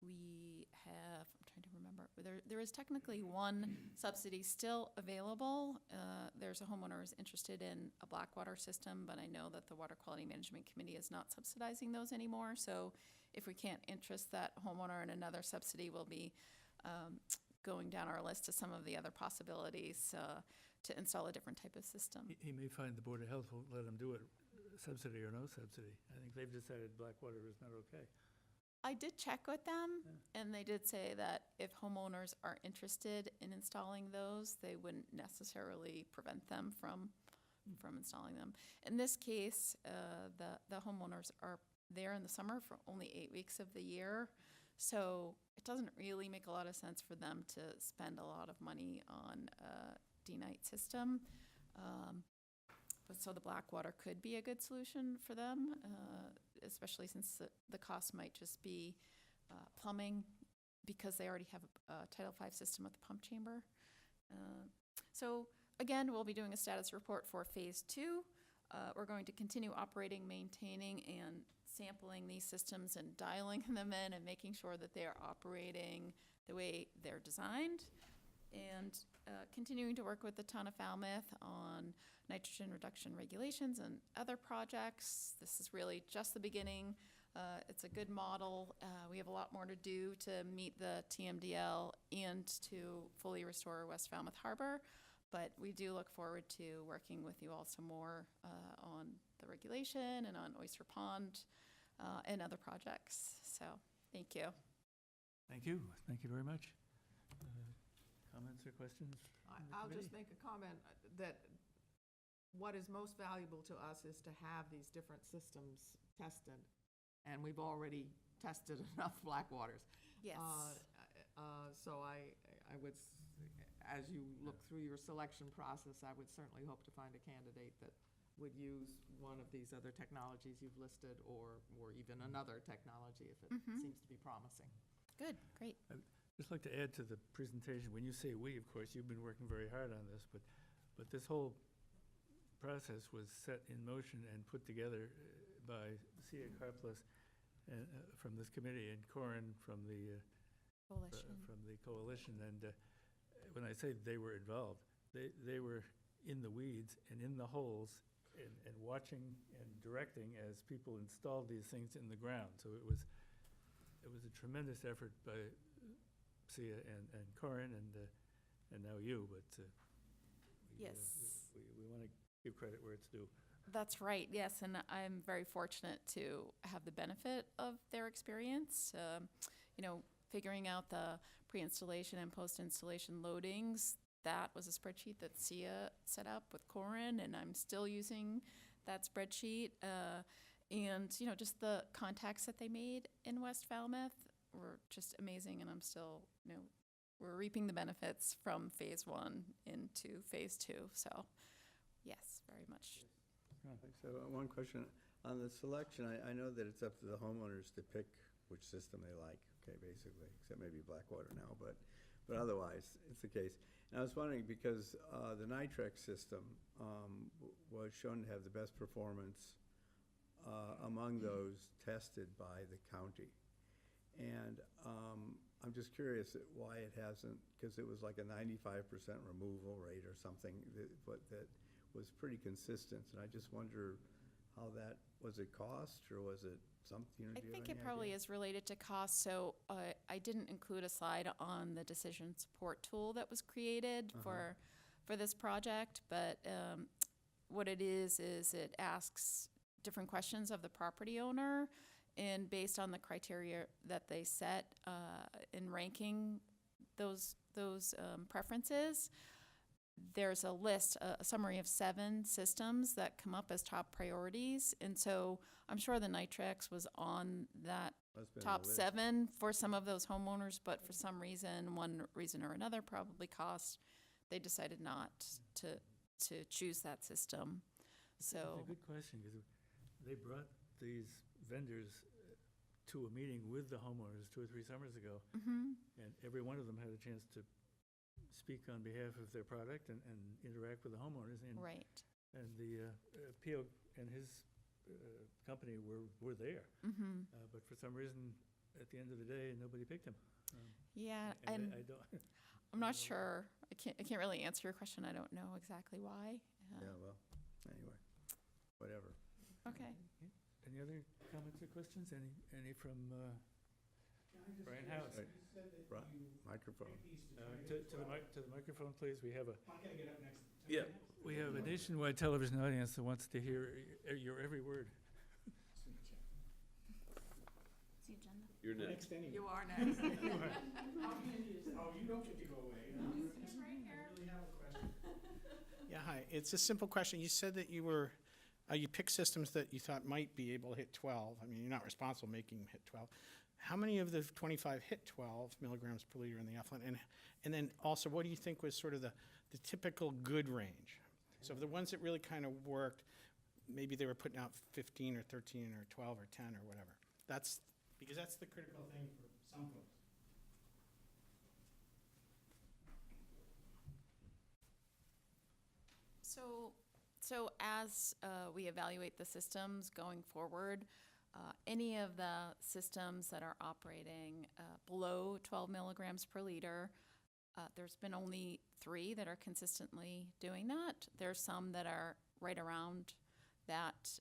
we have, I'm trying to remember, there is technically one subsidy still available. There's a homeowner who's interested in a Blackwater system, but I know that the Water Quality Management Committee is not subsidizing those anymore. So if we can't interest that homeowner in another subsidy, we'll be going down our list to some of the other possibilities to install a different type of system. He may find the Board of Health won't let him do it, subsidy or no subsidy. I think they've decided Blackwater is not okay. I did check with them, and they did say that if homeowners are interested in installing those, they wouldn't necessarily prevent them from installing them. In this case, the homeowners are there in the summer for only 8 weeks of the year, so it doesn't really make a lot of sense for them to spend a lot of money on a D-night system. But so the Blackwater could be a good solution for them, especially since the cost might just be plumbing, because they already have a Title V system with the pump chamber. So again, we'll be doing a status report for phase 2. We're going to continue operating, maintaining, and sampling these systems and dialing them in and making sure that they are operating the way they're designed, and continuing to work with the town of Falmouth on nitrogen reduction regulations and other projects. This is really just the beginning. It's a good model. We have a lot more to do to meet the TMDL and to fully restore West Falmouth Harbor, but we do look forward to working with you all some more on the regulation and on Oyster Pond and other projects. So thank you. Thank you. Thank you very much. Comments or questions? I'll just make a comment that what is most valuable to us is to have these different systems tested, and we've already tested enough Blackwaters. Yes. So I would, as you look through your selection process, I would certainly hope to find a candidate that would use one of these other technologies you've listed, or even another technology if it seems to be promising. Good, great. I'd just like to add to the presentation. When you say we, of course, you've been working very hard on this, but this whole process was set in motion and put together by Sia Karplus from this committee, and Corin from the coalition. And when I say they were involved, they were in the weeds and in the holes and watching and directing as people installed these things in the ground. So it was a tremendous effort by Sia and Corin and now you, but Yes. we want to give credit where it's due. That's right, yes, and I'm very fortunate to have the benefit of their experience. Figuring out the pre-installation and post-installation loadings, that was a spreadsheet that Sia set up with Corin, and I'm still using that spreadsheet. And just the contacts that they made in West Falmouth were just amazing, and I'm still, we're reaping the benefits from phase 1 into phase 2, so yes, very much. So one question, on the selection, I know that it's up to the homeowners to pick which system they like, okay, basically, except maybe Blackwater now, but otherwise, it's the case. And I was wondering, because the Nitrex system was shown to have the best performance among those tested by the county. And I'm just curious why it hasn't, because it was like a 95% removal rate or something, that was pretty consistent. And I just wonder how that, was it cost or was it something? I think it probably is related to cost. So I didn't include a slide on the decision support tool that was created for this project, but what it is it asks different questions of the property owner, and based on the criteria that they set in ranking those preferences, there's a list, a summary of 7 systems that come up as top priorities. And so I'm sure the Nitrex was on that Must've been on top the list. 7 for some of those homeowners, but for some reason, one reason or another, probably cost, they decided not to choose that system. It's So, a good question, because they brought these vendors to a meeting with the homeowners 2 or 3 summers ago, mhm, and every one of them had a chance to speak on behalf of their product and interact with the homeowners. right. And the Pio and his company were there. Mhm. But for some reason, at the end of the day, nobody picked him. Yeah, And and I don't, I'm not sure. I can't really answer your question. I don't know exactly why. Yeah, well, anyway, whatever. Okay. any other comments or questions? Any from Brian House? Right. Microphone. To the microphone, please. We have Yeah. we have a nationwide television audience that wants to hear your every word. The agenda. You're next. You are next. Yeah, hi. It's a simple question. You said that you picked systems that you thought might be able to hit 12. I mean, you're not responsible making them hit 12. How many of the 25 hit 12 milligrams per liter in the effluent? And then also, what do you think was sort of the typical good range? So of the ones that really kind of worked, maybe they were putting out 15 or 13 or 12 or 10 or whatever. Because that's the critical thing for some folks. So as we evaluate the systems going forward, any of the systems that are operating below 12 milligrams per liter, there's been only 3 that are consistently doing that. There's some that are right around that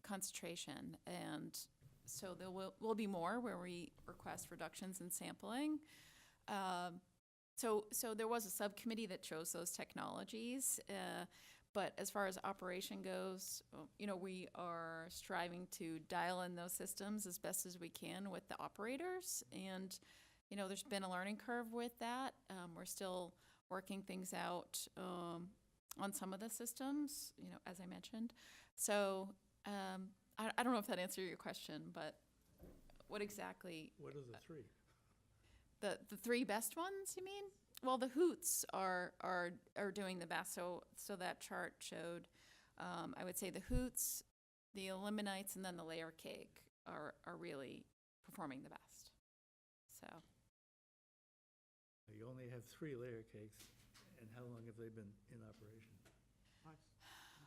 concentration. And so there will be more where we request reductions in sampling. So there was a subcommittee that chose those technologies, but as far as operation goes, we are striving to dial in those systems as best as we can with the operators, and there's been a learning curve with that. We're still working things out on some of the systems, as I mentioned. So I don't know if that answered your question, but what exactly? What are the 3? The 3 best ones, you mean? Well, the hoots are doing the best. So that chart showed, I would say the hoots, the aluminite, and then the layer cake are really performing the best. So You only have 3 layer cakes, and how long have they been in operation?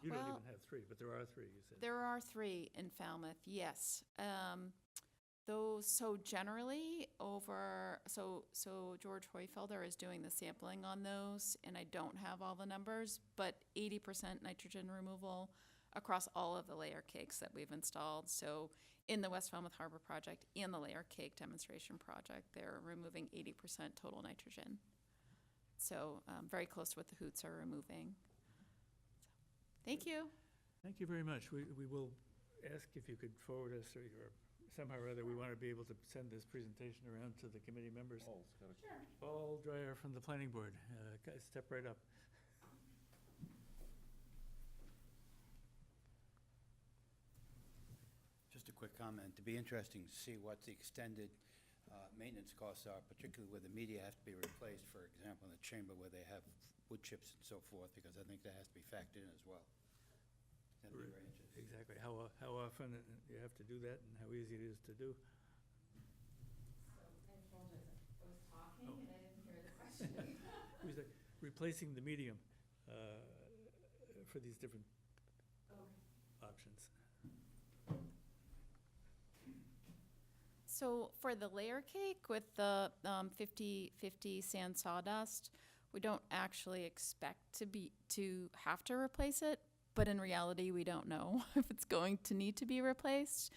You don't Well, even have 3, but there are 3, you said. there are 3 in Falmouth, yes. So generally so George Hoyfelder is doing the sampling on those, and I don't have all the numbers, but 80% nitrogen removal across all of the layer cakes that we've installed. So in the West Falmouth Harbor project and the layer cake demonstration project, they're removing 80% total nitrogen. So very close to what the hoots are removing. Thank you. Thank you very much. We will ask if you could forward us, or somehow or other, we want to be able to send this presentation around to the committee members. Paul Dreyer from the planning board, step right up. Just a quick comment. It'd be interesting to see what the extended maintenance costs are, particularly where the media has to be replaced, for example, in the chamber where they have wood chips and so forth, because I think that has to be factored in as well. That'd be very interesting. Exactly. How often you have to do that, and how easy it is to do. I apologize. I was talking and I didn't hear the question. It was like replacing the medium for these different options. So for the layer cake with the 50/50 sand sawdust, we don't actually expect to have to replace it, but in reality, we don't know if it's going to need to be replaced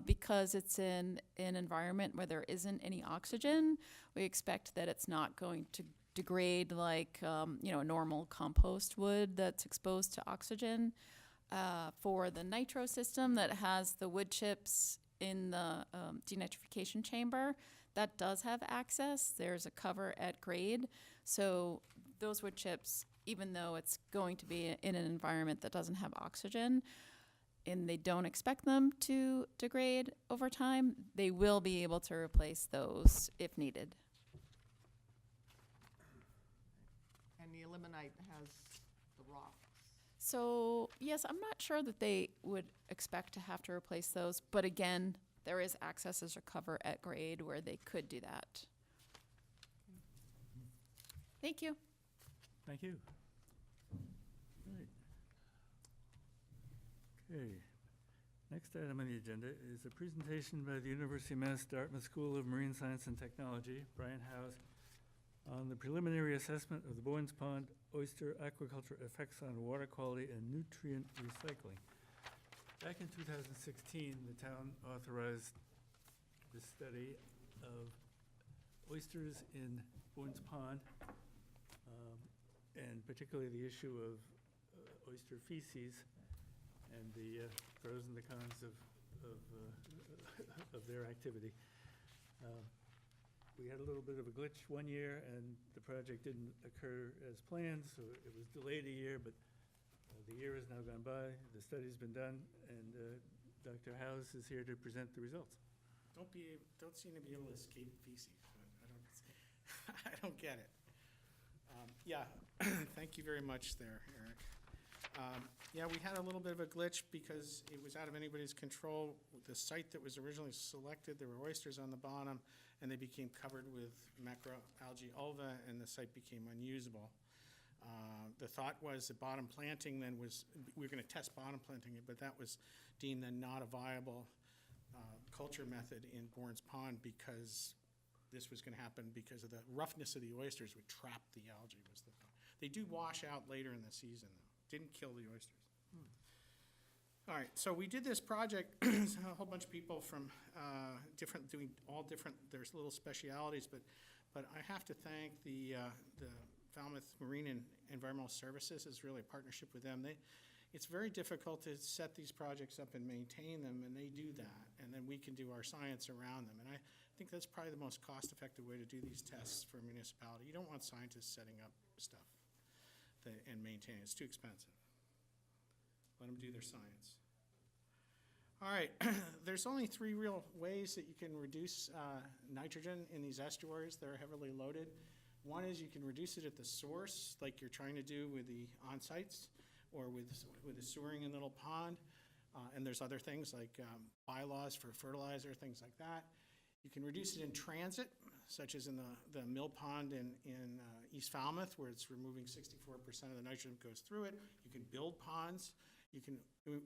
because it's in an environment where there isn't any oxygen. We expect that it's not going to degrade like a normal compost would that's exposed to oxygen. For the nitro system that has the wood chips in the denitrification chamber, that does have access. There's a cover at grade. So those wood chips, even though it's going to be in an environment that doesn't have oxygen, and they don't expect them to degrade over time, they will be able to replace those if needed. And the ilmenite has the rocks. So, yes, I'm not sure that they would expect to have to replace those, but again, there is access as a cover at grade where they could do that. Thank you. Thank you. Right. Okay. Next item on the agenda is a presentation by the University of Mass Dartmouth School of Marine Science and Technology, Brian Howes, on the preliminary assessment of the Boynes Pond oyster aquaculture effects on water quality and nutrient recycling. Back in 2016, the town authorized the study of oysters in Boynes Pond, and particularly the issue of oyster feces and the pros and the cons of their activity. We had a little bit of a glitch one year, and the project didn't occur as planned, so it was delayed a year, but the year has now gone by, the study's been done, and Dr. Howes is here to present the results. Don't seem to be able to escape feces. I don't get it. Yeah, thank you very much there, Eric. Yeah, we had a little bit of a glitch because it was out of anybody's control. The site that was originally selected, there were oysters on the bottom, and they became covered with macroalgae ulva, and the site became unusable. The thought was the bottom planting then was, we were going to test bottom planting it, but that was deemed then not a viable culture method in Boynes Pond because this was going to happen because of the roughness of the oysters would trap the algae was the thought. They do wash out later in the season, though. Didn't kill the oysters. All right, so we did this project, a whole bunch of people from doing all different, there's little specialities, but I have to thank the Falmouth Marine and Environmental Services is really a partnership with them. It's very difficult to set these projects up and maintain them, and they do that, and then we can do our science around them. And I think that's probably the most cost-effective way to do these tests for a municipality. You don't want scientists setting up stuff and maintaining it. It's too expensive. Let them do their science. All right, there's only 3 real ways that you can reduce nitrogen in these estuaries that are heavily loaded. One is you can reduce it at the source, like you're trying to do with the on-sites or with the sewering in Little Pond. And there's other things like bylaws for fertilizer, things like that. You can reduce it in transit, such as in the mill pond in East Falmouth, where it's removing 64% of the nitrogen that goes through it. You can build ponds. You can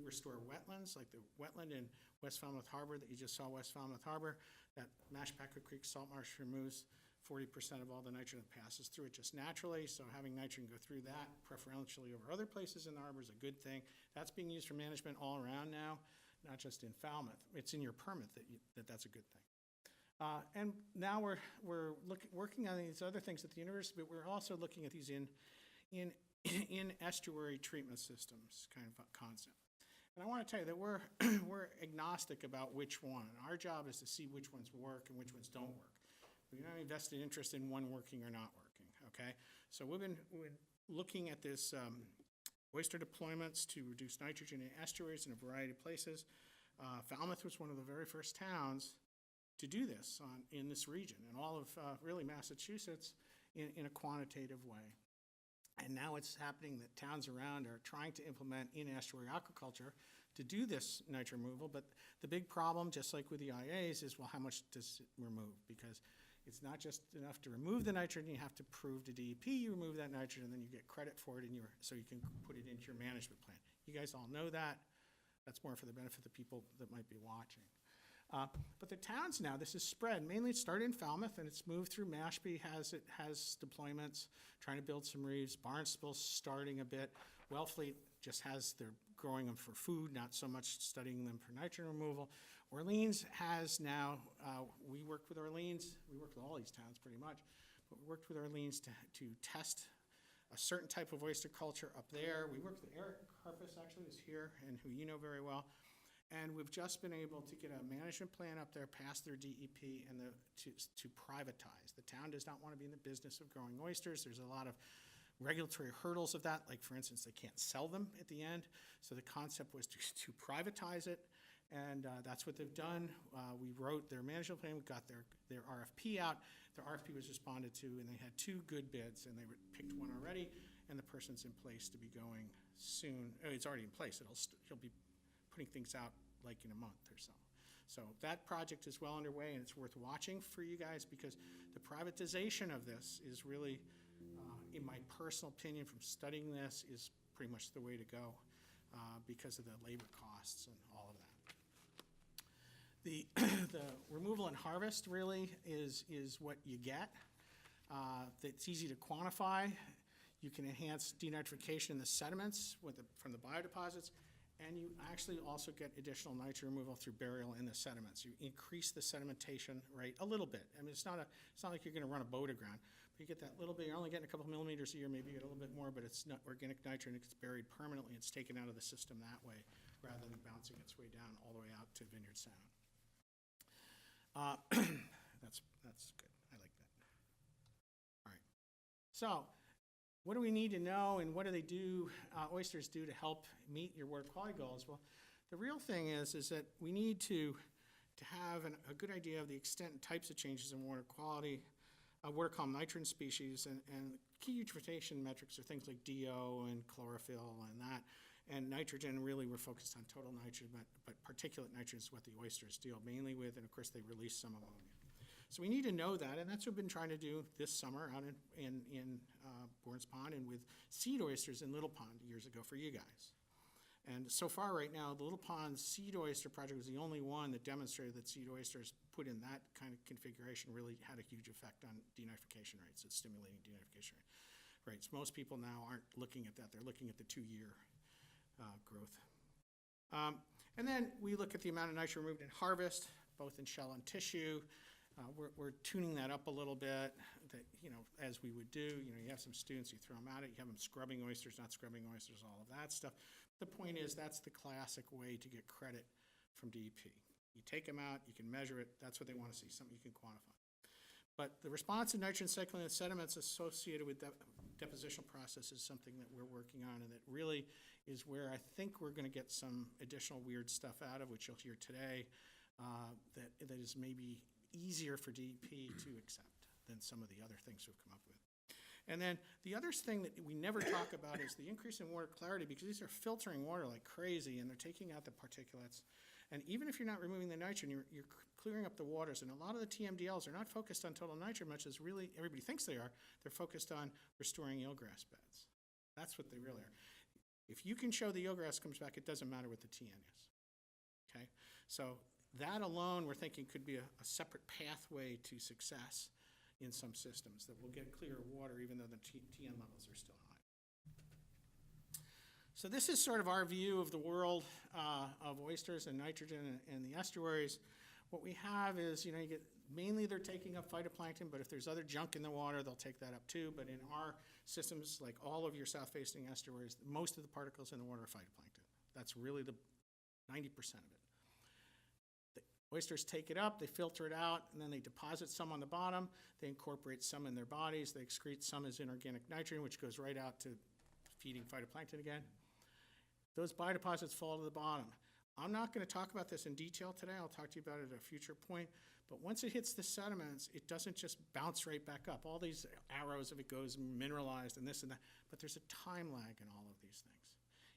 restore wetlands, like the wetland in West Falmouth Harbor that you just saw, West Falmouth Harbor. That Mashpaka Creek salt marsh removes 40% of all the nitrogen that passes through it just naturally. So having nitrogen go through that preferentially over other places in the harbor is a good thing. That's being used for management all around now, not just in Falmouth. It's in your permit that's a good thing. And now we're working on these other things at the university, but we're also looking at these in estuary treatment systems kind of concept. And I want to tell you that we're agnostic about which one. Our job is to see which ones work and which ones don't work. We don't have any vested interest in one working or not working, okay? So we've been looking at this oyster deployments to reduce nitrogen in estuaries in a variety of places. Falmouth was one of the very first towns to do this in this region, and all of really Massachusetts in a quantitative way. And now it's happening that towns around are trying to implement in estuary aquaculture to do this nitrogen removal, but the big problem, just like with the IAs, is, well, how much does it remove? Because it's not just enough to remove the nitrogen, you have to prove to DEP you remove that nitrogen, and then you get credit for it so you can put it into your management plan. You guys all know that. That's more for the benefit of the people that might be watching. But the towns now, this is spread. Mainly it started in Falmouth, and it's moved through Mashpee, has deployments, trying to build some reefs. Barnstable starting a bit. Wellfleet just they're growing them for food, not so much studying them for nitrogen removal. Orleans has now, we worked with Orleans, we worked with all these towns pretty much, but we worked with Orleans to test a certain type of oyster culture up there. We worked with Eric Harpus, actually, who's here, and who you know very well. And we've just been able to get a management plan up there past their DEP and to privatize. The town does not want to be in the business of growing oysters. There's a lot of regulatory hurdles of that, like for instance, they can't sell them at the end. So the concept was to privatize it, and that's what they've done. We wrote their management plan, we got their RFP out. Their RFP was responded to, and they had 2 good bids, and they picked one already, and the person's in place to be going soon. It's already in place. He'll be putting things out like in a month or so. So that project is well underway, and it's worth watching for you guys, because the privatization of this is really, in my personal opinion from studying this, is pretty much the way to go because of the labor costs and all of that. The removal and harvest really is what you get. It's easy to quantify. You can enhance denitrification in the sediments from the biodeposits, and you actually also get additional nitrogen removal through burial in the sediments. You increase the sedimentation rate a little bit. I mean, it's not like you're gonna run a boat aground, but you get that little bit. You're only getting a couple millimeters a year, maybe you get a little bit more, but it's not organic nitrogen. It gets buried permanently. It's taken out of the system that way, rather than bouncing its way down all the way out to vineyard sound. That's good. I like that. All right. So, what do we need to know, and what do they do, oysters do to help meet your water quality goals? Well, the real thing is that we need to have a good idea of the extent and types of changes in water quality, water column nitrogen species, and key eutrophication metrics are things like DO and chlorophyll and that. And nitrogen, really, we're focused on total nitrogen, but particulate nitrogen is what the oysters deal mainly with, and of course they release some ammonia. So we need to know that, and that's what we've been trying to do this summer out in Bourne's Pond and with seed oysters in Little Pond years ago for you guys. And so far right now, the Little Pond seed oyster project was the only one that demonstrated that seed oysters put in that kind of configuration really had a huge effect on denitrification rates. It's stimulating denitrification rates. Most people now aren't looking at that. They're looking at the 2-year growth. And then we look at the amount of nitrogen removed in harvest, both in shell and tissue. We're tuning that up a little bit, that, as we would do. You have some students, you throw them at it, you have them scrubbing oysters, not scrubbing oysters, all of that stuff. The point is, that's the classic way to get credit from DEP. You take them out, you can measure it, that's what they want to see, something you can quantify. But the response to nitrogen cycling in sediments associated with depositional process is something that we're working on, and that really is where I think we're going to get some additional weird stuff out of, which you'll hear today, that is maybe easier for DEP to accept than some of the other things we've come up with. And then the other thing that we never talk about is the increase in water clarity, because these are filtering water like crazy, and they're taking out the particulates. And even if you're not removing the nitrogen, you're clearing up the waters. And a lot of the TMDLs are not focused on total nitrogen much as really everybody thinks they are. They're focused on restoring eelgrass beds. That's what they really are. If you can show the eelgrass comes back, it doesn't matter what the TN is. Okay? So that alone, we're thinking, could be a separate pathway to success in some systems, that will get clearer water even though the TN levels are still high. So this is sort of our view of the world of oysters and nitrogen and the estuaries. What we have is, you get, mainly they're taking up phytoplankton, but if there's other junk in the water, they'll take that up too. But in our systems, like all of your south-facing estuaries, most of the particles in the water are phytoplankton. That's really the 90% of it. Oysters take it up, they filter it out, and then they deposit some on the bottom. They incorporate some in their bodies. They excrete some as inorganic nitrogen, which goes right out to feeding phytoplankton again. Those biodeposits fall to the bottom. I'm not going to talk about this in detail today. I'll talk to you about it at a future point. But once it hits the sediments, it doesn't just bounce right back up. All these arrows of it goes mineralized and this and that. But there's a time lag in all of these things.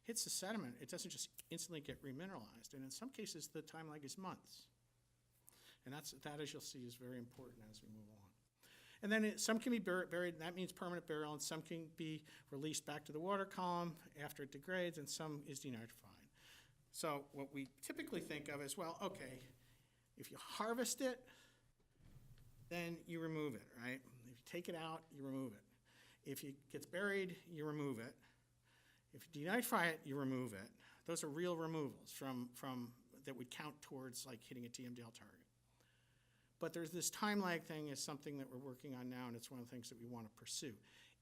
Hits the sediment, it doesn't just instantly get remineralized. And in some cases, the time lag is months. And that, as you'll see, is very important as we move on. And then some can be buried, and that means permanent burial, and some can be released back to the water column after it degrades, and some is denitrified. So what we typically think of is, well, okay, if you harvest it, then you remove it, right? If you take it out, you remove it. If it gets buried, you remove it. If you denitrify it, you remove it. Those are real removals from that would count towards like hitting a TMDL target. But there's this time lag thing is something that we're working on now, and it's one of the things that we want to pursue.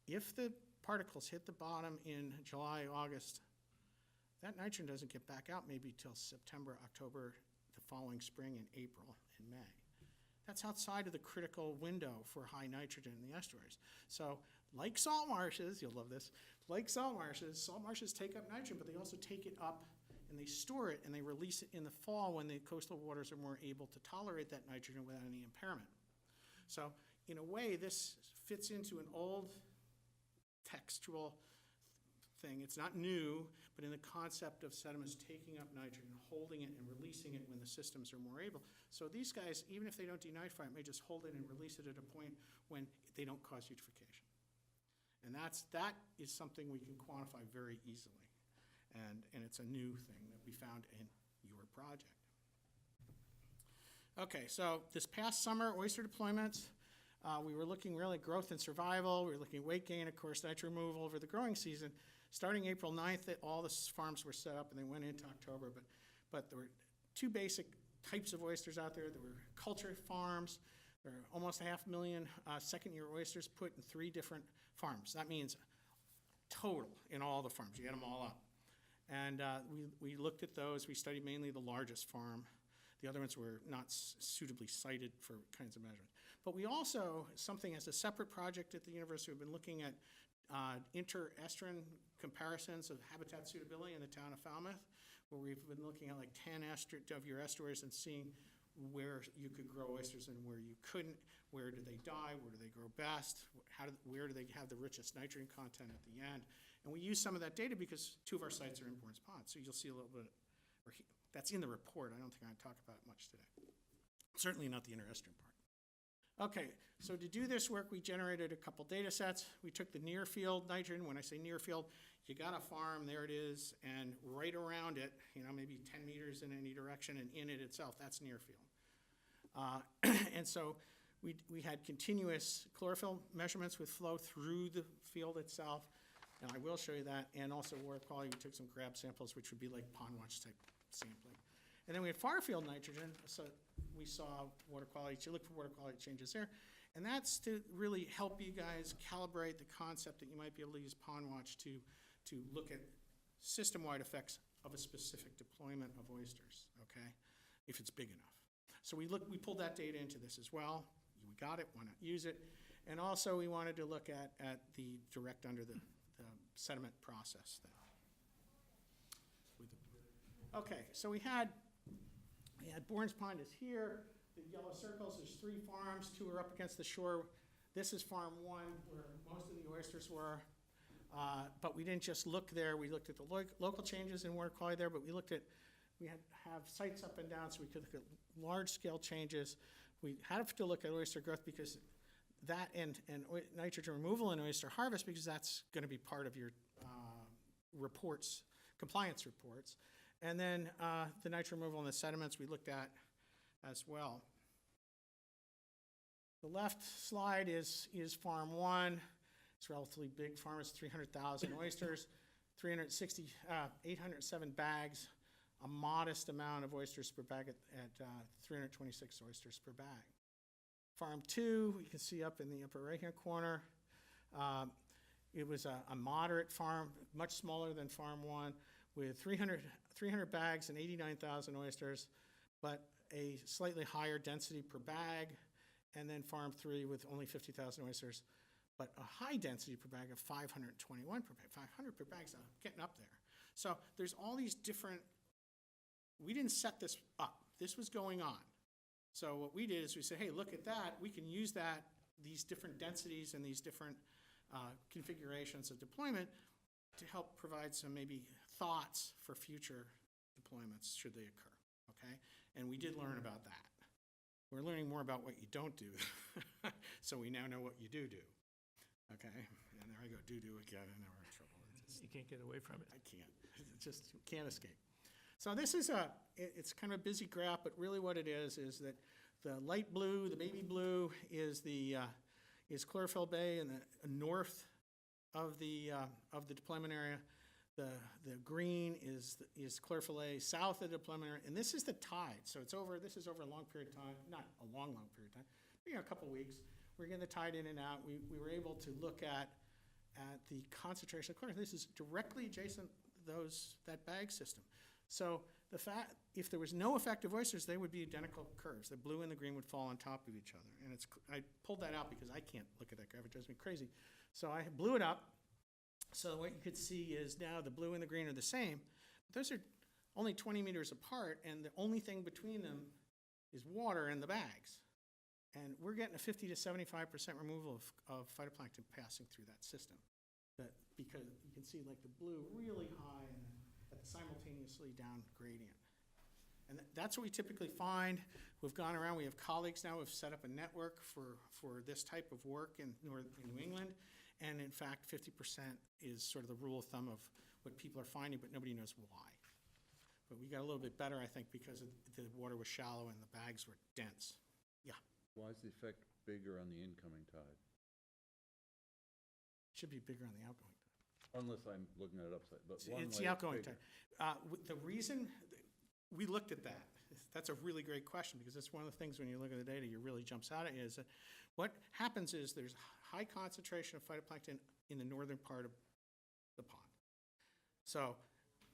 If the particles hit the bottom in July, August, that nitrogen doesn't get back out maybe till September, October, the following spring, and April and May. That's outside of the critical window for high nitrogen in the estuaries. So like salt marshes, you'll love this, like salt marshes take up nitrogen, but they also take it up and they store it and they release it in the fall when the coastal waters are more able to tolerate that nitrogen without any impairment. So in a way, this fits into an old textual thing. It's not new, but in the concept of sediments taking up nitrogen, holding it and releasing it when the systems are more able. So these guys, even if they don't denitrify it, may just hold it and release it at a point when they don't cause eutrophication. And that is something we can quantify very easily. And it's a new thing that we found in your project. Okay, so this past summer, oyster deployments, we were looking really at growth and survival. We were looking at weight gain, of course, nitrogen removal over the growing season. Starting April 9th, all the farms were set up and they went into October, but there were two basic types of oysters out there. There were culture farms. There are almost 500,000 second-year oysters put in 3 different farms. That means total in all the farms. You add them all up. And we looked at those. We studied mainly the largest farm. The other ones were not suitably sited for kinds of measurements. But we also, something as a separate project at the university, we've been looking at inter-estuarine comparisons of habitat suitability in the town of Falmouth, where we've been looking at like 10 of your estuaries and seeing where you could grow oysters and where you couldn't, where do they die, where do they grow best, where do they have the richest nitrogen content at the end. And we use some of that data because 2 of our sites are in Bourne's Pond, so you'll see a little bit, that's in the report. I don't think I'm gonna talk about it much today. Certainly not the inter-estuarine part. Okay, so to do this work, we generated a couple data sets. We took the near field nitrogen. When I say near field, you got a farm, there it is, and right around it, maybe 10 meters in any direction, and in it itself, that's near field. And so we had continuous chlorophyll measurements with flow through the field itself, and I will show you that, and also water quality. We took some grab samples, which would be like pond watch type sampling. And then we had far field nitrogen, so we saw water quality, you look for water quality changes there. And that's to really help you guys calibrate the concept that you might be able to use Pond Watch to look at system-wide effects of a specific deployment of oysters, okay, if it's big enough. So we pulled that data into this as well. We got it, why not use it? And also we wanted to look at the direct under the sediment process thing. Okay, so we had Bourne's Pond is here. The yellow circles, there's 3 farms, 2 are up against the shore. This is farm 1, where most of the oysters were. But we didn't just look there. We looked at the local changes in water quality there, but we have sites up and down, so we could look at large-scale changes. We had to look at oyster growth because that and nitrogen removal and oyster harvest, because that's going to be part of your reports, compliance reports. And then the nitrogen removal and the sediments we looked at as well. The left slide is farm 1. It's a relatively big farm. It's 300,000 oysters, 807 bags, a modest amount of oysters per bag at 326 oysters per bag. Farm 2, you can see up in the upper right-hand corner. It was a moderate farm, much smaller than farm 1, with 300 bags and 89,000 oysters, but a slightly higher density per bag. And then farm 3 with only 50,000 oysters, but a high density per bag of 521 per bag. 500 per bag's getting up there. So there's all these different, we didn't set this up. This was going on. So what we did is we said, hey, look at that. We can use that, these different densities and these different configurations of deployment to help provide some maybe thoughts for future deployments should they occur, okay? And we did learn about that. We're learning more about what you don't do, so we now know what you do, okay? And there I go, do again, and now we're in trouble. You can't get away from it. I can't, just can't escape. So this is it's kind of a busy graph, but really what it is that the light blue, the baby blue is Chlorophyll Bay in the north of the deployment area. The green is Chlorophyll A south of the deployment area, and this is the tide. So this is over a long period of time, not a long period of time, but a couple weeks. We're getting the tide in and out. We were able to look at the concentration of chlorophyll. This is directly adjacent to that bag system. So the fact, if there was no effective oysters, they would be identical curves. The blue and the green would fall on top of each other. And I pulled that out because I can't look at that graph, it drives me crazy. So I blew it up. So what you could see is now the blue and the green are the same. But those are only 20 meters apart, and the only thing between them is water in the bags. And we're getting a 50 to 75% removal of phytoplankton passing through that system. Because you can see like the blue really high and then simultaneously down gradient. And that's what we typically find. We've gone around, we have colleagues now who've set up a network for this type of work in New England. And in fact, 50% is sort of the rule of thumb of what people are finding, but nobody knows why. But we got a little bit better, I think, because the water was shallow and the bags were dense. Yeah, Why is the effect bigger on the incoming tide? should be bigger on the outgoing tide. Unless I'm looking at it upside, but one It's way the outgoing bigger. tide. The reason, we looked at that. That's a really great question, because that's one of the things when you look at the data, it really jumps out at you, is that what happens is there's high concentration of phytoplankton in the northern part of the pond. So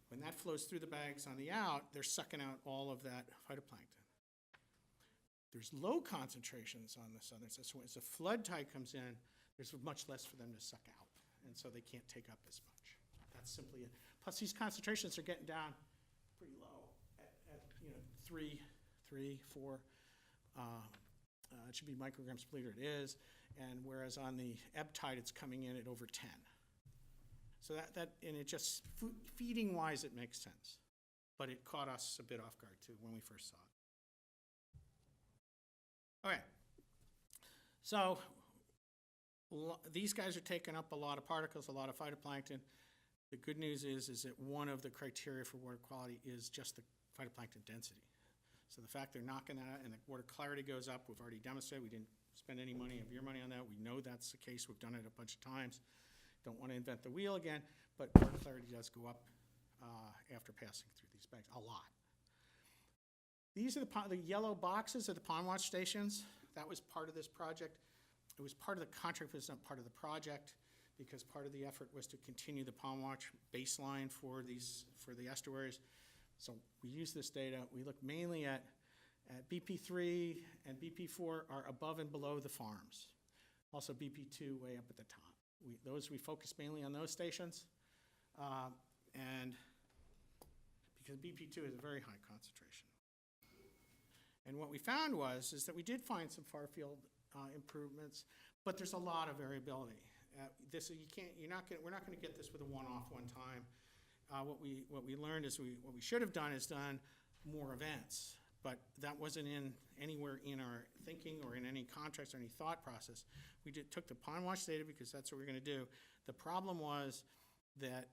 when that flows through the bags on the out, they're sucking out all of that phytoplankton. There's low concentrations on the southern side, so as the flood tide comes in, there's much less for them to suck out, and so they can't take up as much. That's simply it. Plus, these concentrations are getting down pretty low at 3, 4. It should be micrograms per liter. It is, and whereas on the ebb tide, it's coming in at over 10. So and it just feeding wise, it makes sense, but it caught us a bit off guard too when we first saw it. Okay, so these guys are taking up a lot of particles, a lot of phytoplankton. The good news is that one of the criteria for water quality is just the phytoplankton density. So the fact they're knocking that out and the water clarity goes up, we've already demonstrated, we didn't spend any money of your money on that. We know that's the case, we've done it a bunch of times. Don't want to invent the wheel again, but water clarity does go up after passing through these bags, a lot. These are the yellow boxes are the pond watch stations. That was part of this project. It was part of the contract, but it's not part of the project, because part of the effort was to continue the pond watch baseline for the estuaries. So we use this data. We look mainly at BP3 and BP4 are above and below the farms. Also BP2 way up at the top. We focus mainly on those stations, and because BP2 is a very high concentration. And what we found is that we did find some far field improvements, but there's a lot of variability. We're not going to get this with a one-off one time. What we learned is what we should have done is done more events, but that wasn't anywhere in our thinking or in any contracts or any thought process. We took the pond watch data because that's what we're going to do. The problem was that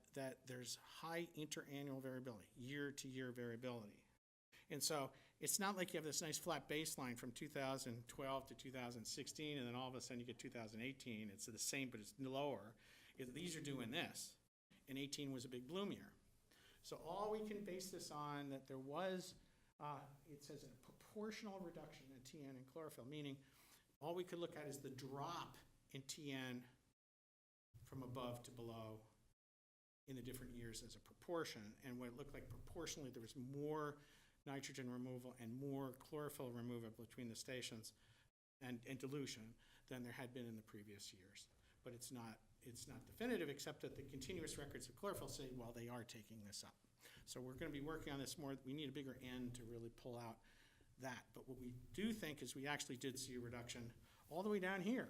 there's high interannual variability, year-to-year variability. And so it's not like you have this nice flat baseline from 2012 to 2016, and then all of a sudden you get 2018. It's the same, but it's lower. These are doing this, and 18 was a big bloom year. So all we can base this on that there was, it says a proportional reduction in TN and chlorophyll, meaning all we could look at is the drop in TN from above to below in the different years as a proportion. And what it looked like proportionally, there was more nitrogen removal and more chlorophyll removal between the stations and dilution than there had been in the previous years. But it's not definitive, except that the continuous records of chlorophyll say, well, they are taking this up. So we're going to be working on this more. We need a bigger N to really pull out that. But what we do think is we actually did see a reduction all the way down here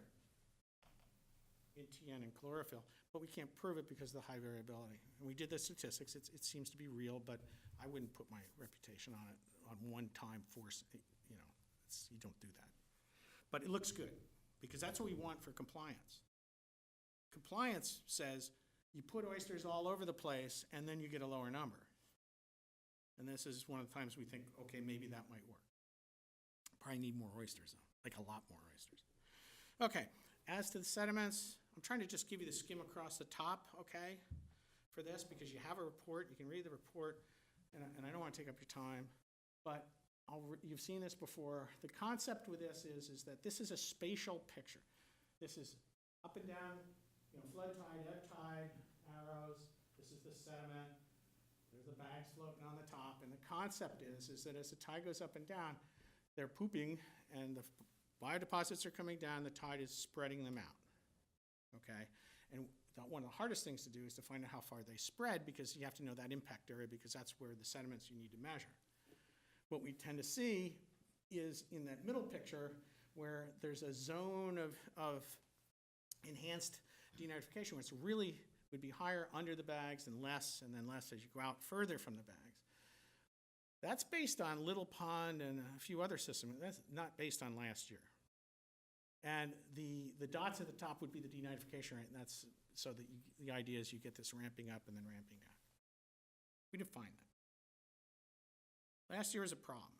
in TN and chlorophyll, but we can't prove it because of the high variability. And we did the statistics. It seems to be real, but I wouldn't put my reputation on it on one-time force. You don't do that. But it looks good, because that's what we want for compliance. Compliance says you put oysters all over the place, and then you get a lower number. And this is one of the times we think, okay, maybe that might work. Probably need more oysters, though, like a lot more oysters. Okay, as to the sediments, I'm trying to just give you the skim across the top, okay, for this, because you have a report, you can read the report, and I don't want to take up your time, but you've seen this before. The concept with this is that this is a spatial picture. This is up and down, flood tide, ebb tide, arrows. This is the sediment. There's the bags floating on the top, and the concept is that as the tide goes up and down, they're pooping, and the biodeposits are coming down, the tide is spreading them out, okay? And one of the hardest things to do is to find out how far they spread, because you have to know that impact area, because that's where the sediments you need to measure. What we tend to see is in that middle picture, where there's a zone of enhanced denitrification, which really would be higher under the bags and less as you go out further from the bags. That's based on Little Pond and a few other systems. That's not based on last year. And the dots at the top would be the denitrification rate, and that's so that the idea is you get this ramping up and then ramping down. We define that. Last year was a problem.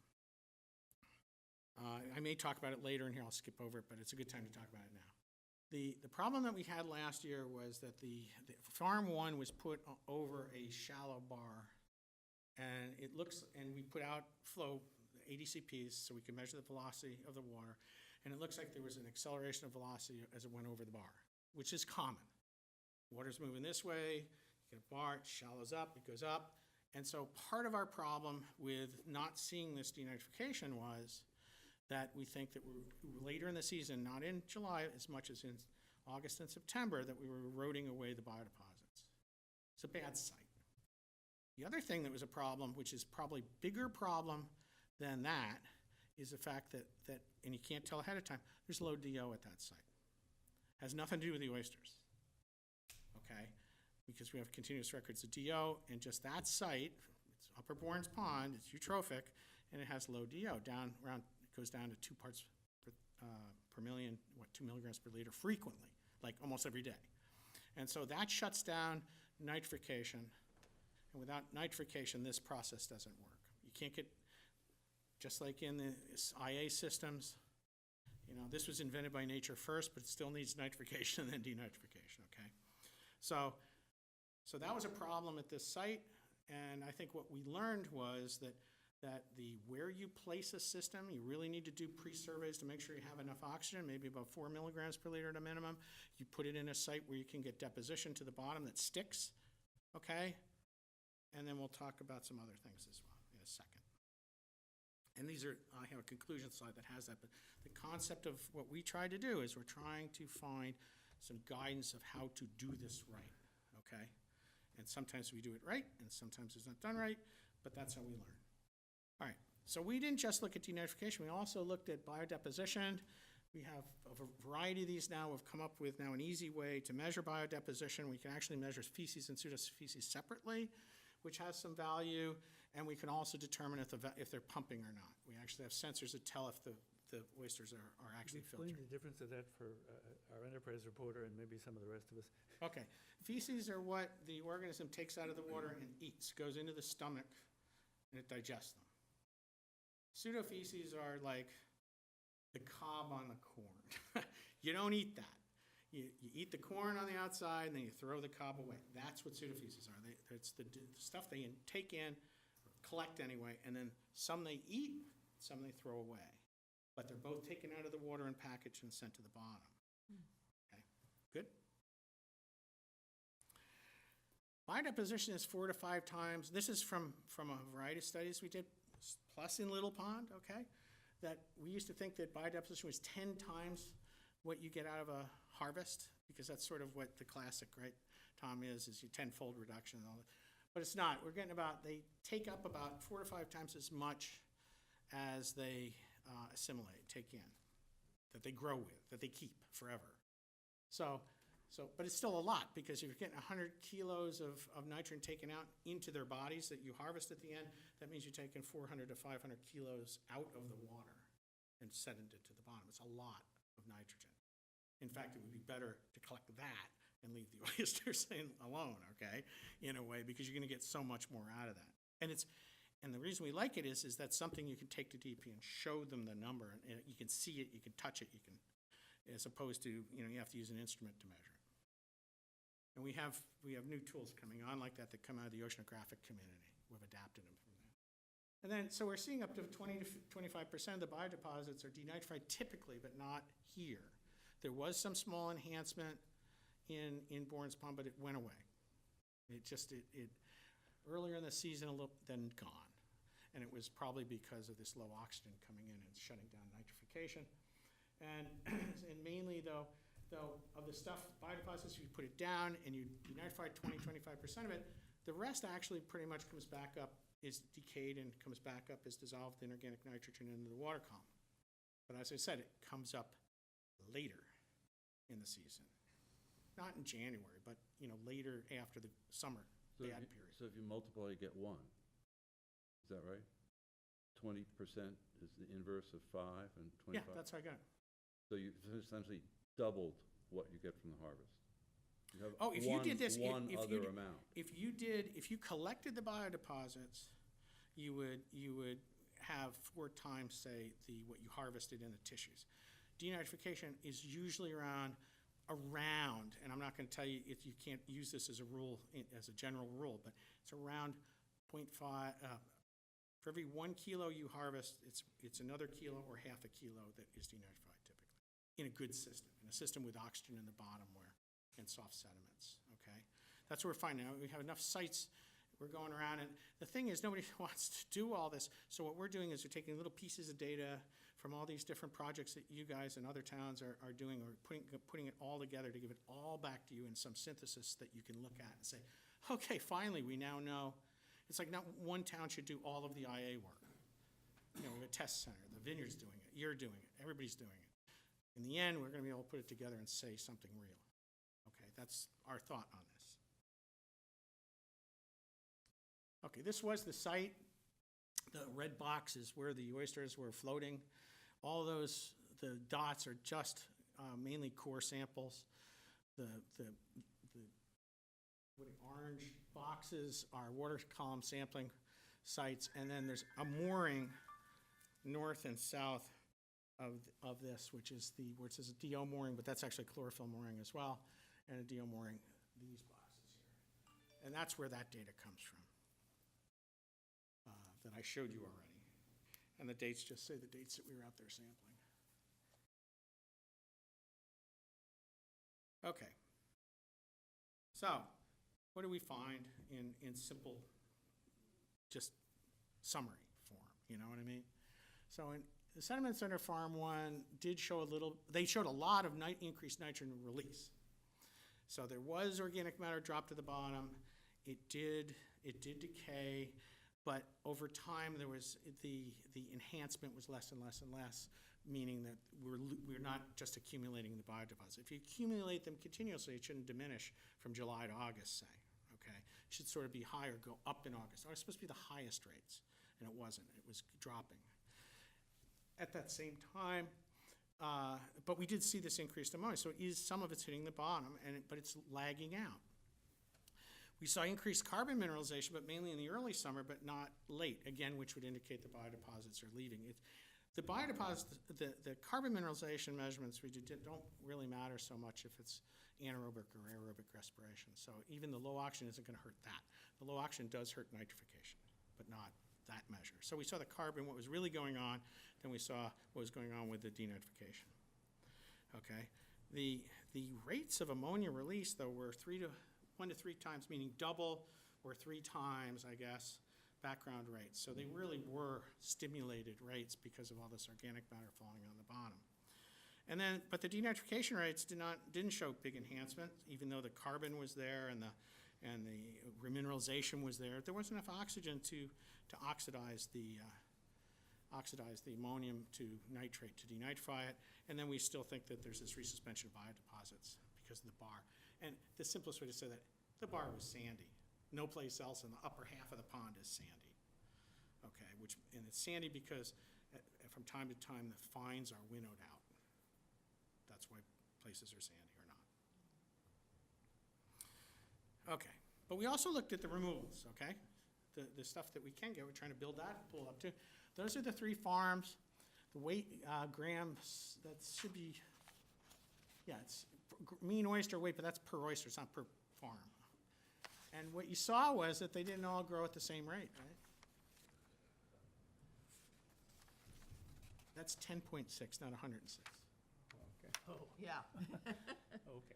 I may talk about it later in here, I'll skip over it, but it's a good time to talk about it now. The problem that we had last year was that the Farm 1 was put over a shallow bar, and we put out flow ADCPs so we could measure the velocity of the water, and it looks like there was an acceleration of velocity as it went over the bar, which is common. Water's moving this way, you get a bar, it shallows up, it goes up, and so part of our problem with not seeing this denitrification was that we think that we're later in the season, not in July as much as in August and September, that we were eroding away the biodeposits. It's a bad site. The other thing that was a problem, which is probably bigger problem than that, is the fact that and you can't tell ahead of time, there's low DO at that site. Has nothing to do with the oysters, okay? Because we have continuous records of DO, and just that site, it's Upper Bournes Pond, it's eutrophic, and it has low DO down around. Goes down to 2 parts per million, 2 milligrams per liter frequently, like almost every day. And so that shuts down nitrification, and without nitrification, this process doesn't work. You can't get, just like in the IA systems, this was invented by nature first, but it still needs nitrification and then denitrification, okay? So that was a problem at this site, and I think what we learned was that where you place a system, you really need to do pre-surveys to make sure you have enough oxygen, maybe about 4 milligrams per liter at a minimum. You put it in a site where you can get deposition to the bottom that sticks, okay? And then we'll talk about some other things as well in a second. And I have a conclusion slide that has that, but the concept of what we try to do is we're trying to find some guidance of how to do this right, okay? And sometimes we do it right, and sometimes it's not done right, but that's how we learn. All right, so we didn't just look at denitrification, we also looked at biodeposition. We have a variety of these now. We've come up with now an easy way to measure biodeposition. We can actually measure feces and pseudofeces separately, which has some value, and we can also determine if they're pumping or not. We actually have sensors that tell if the oysters are actually filtered. Explain the difference of that for our enterprise reporter and maybe some of the rest of us. Okay, feces are what the organism takes out of the water and eats, goes into the stomach, and it digests them. Pseudofeces are like the cob on the corn. You don't eat that. You eat the corn on the outside, and then you throw the cob away. That's what pseudofeces are. It's the stuff they take in, or collect anyway, and then some they eat, some they throw away. But they're both taken out of the water and packaged and sent to the bottom. Okay, good? Biodeposition is 4 to 5 times. This is from a variety of studies we did, plus in Little Pond, okay? That we used to think that biodeposition was 10 times what you get out of a harvest, because that's sort of what the classic, right, Tom, is your tenfold reduction and all that. But it's not. We're getting they take up about 4 to 5 times as much as they assimilate, take in, that they grow with, that they keep forever. But it's still a lot, because if you're getting 100 kilos of nitrogen taken out into their bodies that you harvest at the end, that means you're taking 400 to 500 kilos out of the water and sending it to the bottom. It's a lot of nitrogen. In fact, it would be better to collect that and leave the oysters alone, okay, in a way, because you're going to get so much more out of that. And the reason we like it is that's something you can take to DP and show them the number, and you can see it, you can touch it, as opposed to, you have to use an instrument to measure it. And we have new tools coming on like that come out of the oceanographic community. We've adapted them from that. And then, so we're seeing up to 20 to 25% of the biodeposits are denitrified typically, but not here. There was some small enhancement in Bournes Pond, but it went away. earlier in the season, then gone. And it was probably because of this low oxygen coming in and shutting down nitrification. And, and mainly though, of the stuff, biodeposits, you put it down and you denitrify 25% of it, the rest actually pretty much comes back up, is decayed and comes back up as dissolved in organic nitrogen into the water column. But as I said, it comes up later in the season. Not in January, but, later after the summer So bad if you- period. So if you multiply, you get 1. Is that right? 20% is the inverse of 5 and 25? Yeah, that's how I got it. So you've essentially doubled what you get from the harvest. You have Oh, if you did this, one if other you, amount. if you collected the biodeposits, you would have 4 times, say, what you harvested in the tissues. Denitrification is usually around, and I'm not gonna tell you if you can't use this as a rule, as a general rule, but it's around 0.5, for every 1 kilo you harvest, it's another kilo or half a kilo that is denitrified typically, in a good system, in a system with oxygen in the bottom and soft sediments, okay? That's what we're finding out. We have enough sites, we're going around, and the thing is, nobody wants to do all this, so what we're doing is we're taking little pieces of data from all these different projects that you guys and other towns are doing, or putting it all together to give it all back to you in some synthesis that you can look at and say, okay, finally, we now know. It's like not one town should do all of the IA work. We have a test center, the vineyard's doing it, you're doing it, everybody's doing it. In the end, we're gonna be able to put it together and say something real. Okay, that's our thought on this. Okay, this was the site. The red box is where the oysters were floating. All those, the dots are just mainly core samples. The orange boxes are water column sampling sites, and then there's a mooring north and south of this, which is where it says a DO mooring, but that's actually chlorophyll mooring as well, and a DO mooring, these boxes here. And that's where that data comes from, that I showed you already. And the dates just say the dates that we were out there sampling. Okay. So, what do we find in simple, just summary form, you know what I mean? So in the sediments under Farm 1 did show they showed a lot of increased nitrogen release. So there was organic matter drop to the bottom. It did decay, but over time there was the enhancement was less and less and less, meaning that we're not just accumulating the biodeposits. If you accumulate them continuously, it shouldn't diminish from July to August, say, okay? It should sort of be higher, go up in August. It's supposed to be the highest rates, and it wasn't. It was dropping. At that same time, but we did see this increased ammonia, so some of it's hitting the bottom, but it's lagging out. We saw increased carbon mineralization, but mainly in the early summer, but not late, again, which would indicate the biodeposits are leaving. The biodeposits, the carbon mineralization measurements we don't really matter so much if it's anaerobic or aerobic respiration. So even the low oxygen isn't going to hurt that. The low oxygen does hurt nitrification, but not that measure. So we saw the carbon, what was really going on, then we saw what was going on with the denitrification. Okay, the rates of ammonia release, though, were 1 to 3 times, meaning double or 3 times, I guess, background rates. So they really were stimulated rates because of all this organic matter falling on the bottom. And then, but the denitrification rates didn't show big enhancement, even though the carbon was there and the remineralization was there. There wasn't enough oxygen to oxidize the ammonium to nitrate to denitrify it. And then we still think that there's this resuspension of biodeposits because of the bar. And the simplest way to say that, the bar was sandy. No place else in the upper half of the pond is sandy. Okay, and it's sandy because from time to time the fines are winnowed out. That's why places are sandy or not. Okay, but we also looked at the removals, okay? The stuff that we can get, we're trying to build that pool up too. Those are the 3 farms. The weight grams, that should be, yeah, it's mean oyster weight, but that's per oyster, it's not per farm. And what you saw was that they didn't all grow at the same rate, right? That's 10.6, not 106. Okay, Oh, yeah. okay.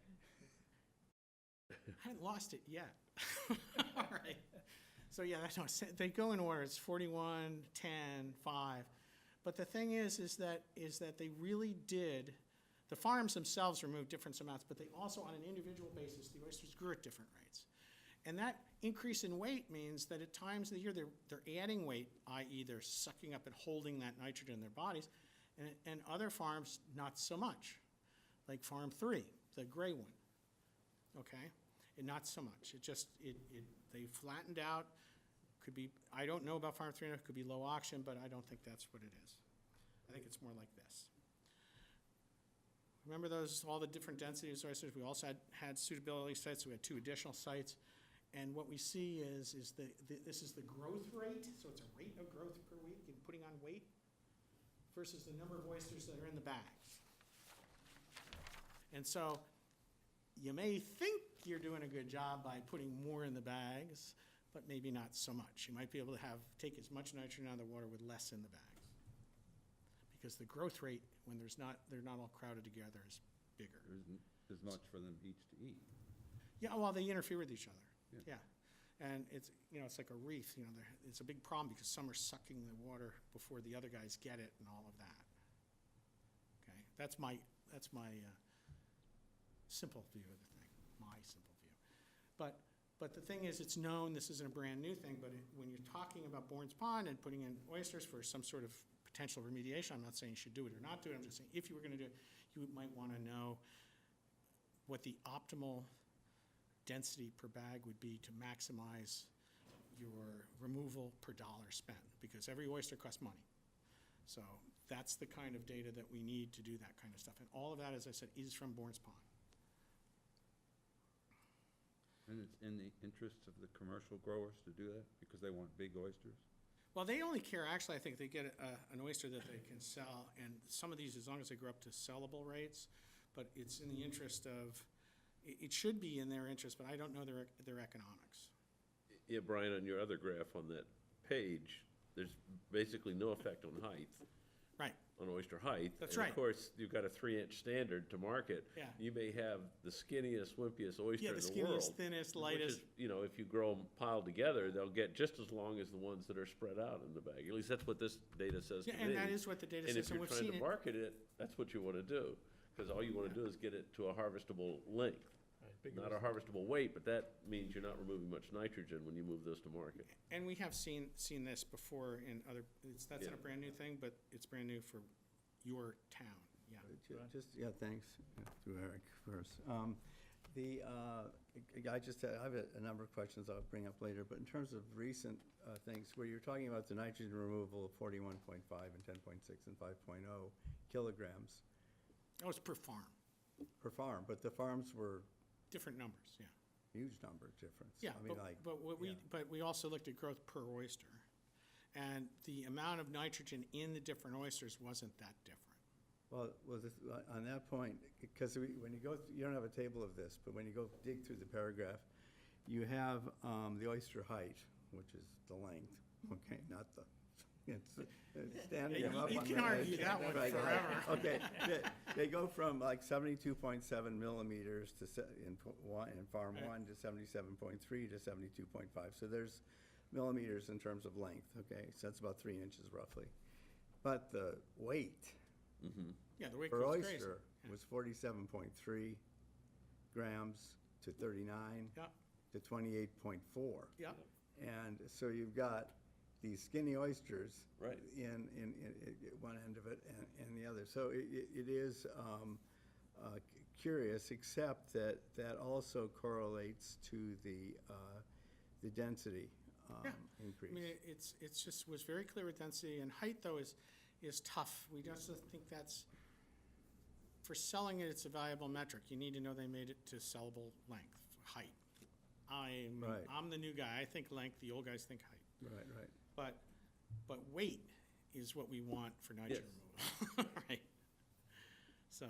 I haven't lost it yet. All right. So, yeah, they go in order. It's 41, 10, 5. But the thing is that they really did, the farms themselves removed different amounts, but they also, on an individual basis, the oysters grew at different rates. And that increase in weight means that at times of the year, they're adding weight, i.e. they're sucking up and holding that nitrogen in their bodies, and other farms, not so much, like Farm 3, the gray one, okay? And not so much. They flattened out. Could be, I don't know about Farm 3, it could be low auction, but I don't think that's what it is. I think it's more like this. Remember all the different densities of oysters? We also had suitability sites, so we had 2 additional sites. And what we see is this is the growth rate, so it's a rate of growth per week in putting on weight versus the number of oysters that are in the bags. And so you may think you're doing a good job by putting more in the bags, but maybe not so much. You might be able to take as much nitrogen out of the water with less in the bags. Because the growth rate, when they're not all crowded together, is bigger. There isn't as much for them each to eat. Yeah, well, they interfere with each other. Yeah. Yeah. And it's like a reef, it's a big problem because some are sucking the water before the other guys get it and all of that. Okay, that's my simple view of the thing, my simple view. But the thing is, it's known, this isn't a brand new thing, but when you're talking about Bourne's Pond and putting in oysters for some sort of potential remediation, I'm not saying you should do it or not do it, I'm just saying if you were gonna do it, you might wanna know what the optimal density per bag would be to maximize your removal per dollar spent, because every oyster costs money. So that's the kind of data that we need to do that kind of stuff. And all of that, as I said, is from Bourne's Pond. And it's in the interest of the commercial growers to do that because they want big oysters? Well, they only care, actually, I think they get an oyster that they can sell, and some of these, as long as they grow up to sellable rates, but it's in the interest of, it should be in their interest, but I don't know their economics. Yeah, Brian, on your other graph on that page, there's basically no effect on height. Right. On oyster height. That's And right. of course, you've got a 3-inch standard to market. Yeah. You may have the skinniest, wimpiest oyster Yeah, in the the world. skinniest, thinnest, which lightest. is, if you grow them piled together, they'll get just as long as the ones that are spread out in the bag. At least that's what this data says to Yeah, me. and that is what the data And says, if and you're we've trying seen to it. market it, that's what you want to do. Because all you want to do is get it to a harvestable length. Big Not a harvestable weight, but that means you're not removing much nitrogen when you move those to market. And we have seen this before in other, that's not Yeah. a brand new thing, but it's brand new for your town, yeah. Yeah, thanks, through Eric first. I have a number of questions I'll bring up later, but in terms of recent things, where you're talking about the nitrogen removal of 41.5 and 10.6 and 5.0 kilograms That was per farm, per farm, but the farms were different numbers, yeah. huge number difference. Yeah, I mean, like, but we also looked at growth per oyster. And the amount of nitrogen in the different oysters wasn't that different. well, on that point, because when you go, you don't have a table of this, but when you go dig through the paragraph, you have the oyster height, which is the length, okay, not the, it's standing Yeah, them up you on can the argue edge. that one Right, forever. Okay, they go from like 72.7 millimeters in farm Right. 1 to 77.3 to 72.5. So there's millimeters in terms of length, okay? So that's about 3 inches roughly. But the weight Yeah, the weight per goes crazy. oyster was 47.3 grams to 39 Yeah, to 28.4. yeah. And so you've got these skinny oysters Right. in one end of it and the other. So it is curious, except that also correlates to the density Yeah. increase. I mean, it's just, was very clear with density, and height, though, is tough. We just think that's, for selling it, it's a valuable metric. You need to know they made it to sellable length, height. Right. I'm the new guy, I think length, the old guys think height. Right. But weight is what we want for nitrogen removal, right? So,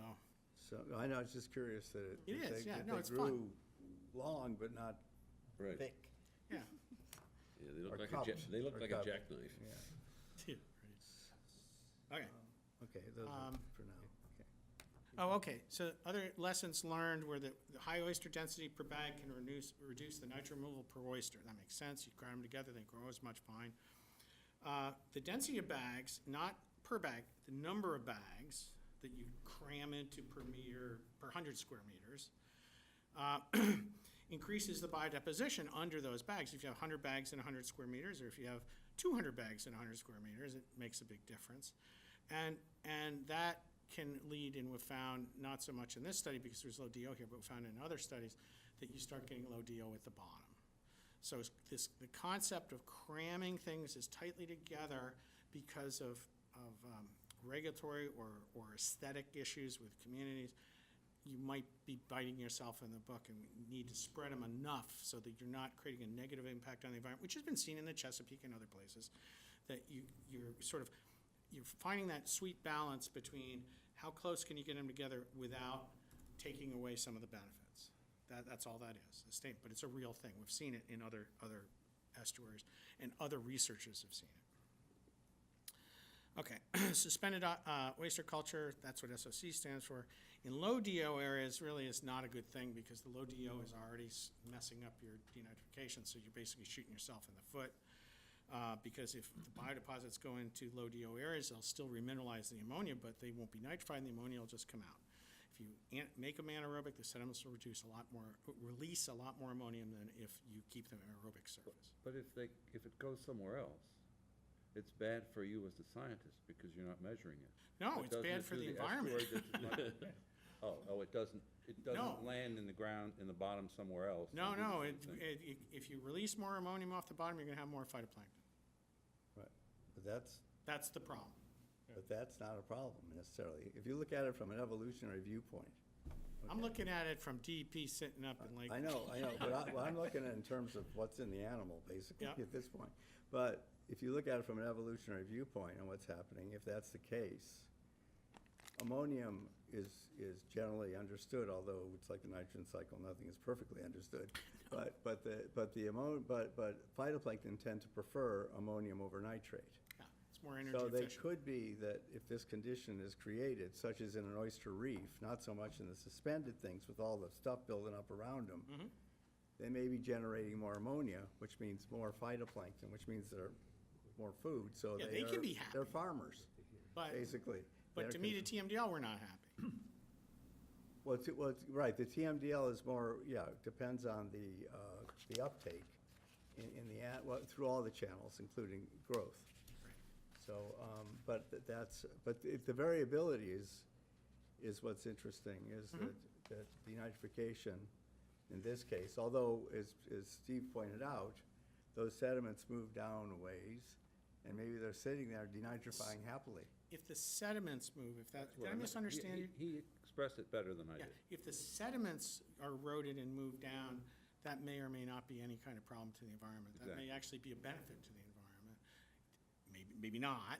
So I know, I was just curious that It is, that yeah, they no, it's grew fun. long but not Right. thick. yeah. Yeah, they Or look like cupped, they look or like a cupped. jackknife. Yeah. Okay, Okay, those are Um, for now. Okay. Oh, okay, so other lessons learned were that the high oyster density per bag can reduce the nitrogen removal per oyster. That makes sense, you cram them together, they grow as much fine. The density of bags, not per bag, the number of bags that you cram into per meter, per 100 square meters, increases the biodeposition under those bags. If you have 100 bags in 100 square meters, or if you have 200 bags in 100 square meters, it makes a big difference. And that can lead, and we've found, not so much in this study because there's low DO here, but we found in other studies that you start getting low DO at the bottom. So the concept of cramming things as tightly together because of regulatory or aesthetic issues with communities, you might be biting yourself in the butt, and we need to spread them enough so that you're not creating a negative impact on the environment, which has been seen in the Chesapeake and other places, that you're finding that sweet balance between how close can you get them together without taking away some of the benefits. That's all that is, a statement, but it's a real thing. We've seen it in other estuaries, and other researchers have seen it. Okay, suspended oyster culture, that's what SOC stands for. In low DO areas really is not a good thing because the low DO is already messing up your denitrification, so you're basically shooting yourself in the foot. Because if the biodeposits go into low DO areas, they'll still remineralize the ammonia, but they won't be nitrified, and the ammonia will just come out. If you make them anaerobic, the sediments will release a lot more ammonium than if you keep them aerobic surface. But if it goes somewhere else, it's bad for you as the scientist because you're not measuring it. No, But it's doesn't bad it for do the environment. estuary that's not- Oh, it doesn't No. land in the ground, in the bottom somewhere else. No, and do no, the same thing. if you release more ammonium off the bottom, you're gonna have more phytoplankton. Right, but that's That's the problem. not a problem necessarily. If you look at it from an evolutionary viewpoint. I'm okay, looking at it from DEP sitting up in Lake. I know, but I'm looking at it in terms of what's in the animal, basically, Yeah. at this point. But if you look at it from an evolutionary viewpoint and what's happening, if that's the case, ammonium is generally understood, although it's like the nitrogen cycle, nothing is perfectly understood. But phytoplankton tend to prefer ammonium over nitrate. Yeah, it's more energy So they efficient. could be that if this condition is created, such as in an oyster reef, not so much in the suspended things with all the stuff building up around them, Mhm. they may be generating more ammonia, which means more phytoplankton, which means they're more food, so Yeah, they can be they're happy. farmers, But, basically. but They're to meet a cons- TMDL, we're not happy. right, the TMDL is more, depends on the uptake in through all the channels, including growth. So, but the variability is what's interesting, is that denitrification in this case, although, as Steve pointed out, those sediments move down a ways, and maybe they're sitting there denitrifying happily. If the sediments move, did I Well, misunderstand you? He expressed it better than I Yeah, did. if the sediments are eroded and moved down, that may or may not be any kind of problem to the environment. That may Exactly. actually be a benefit to the environment. Maybe not,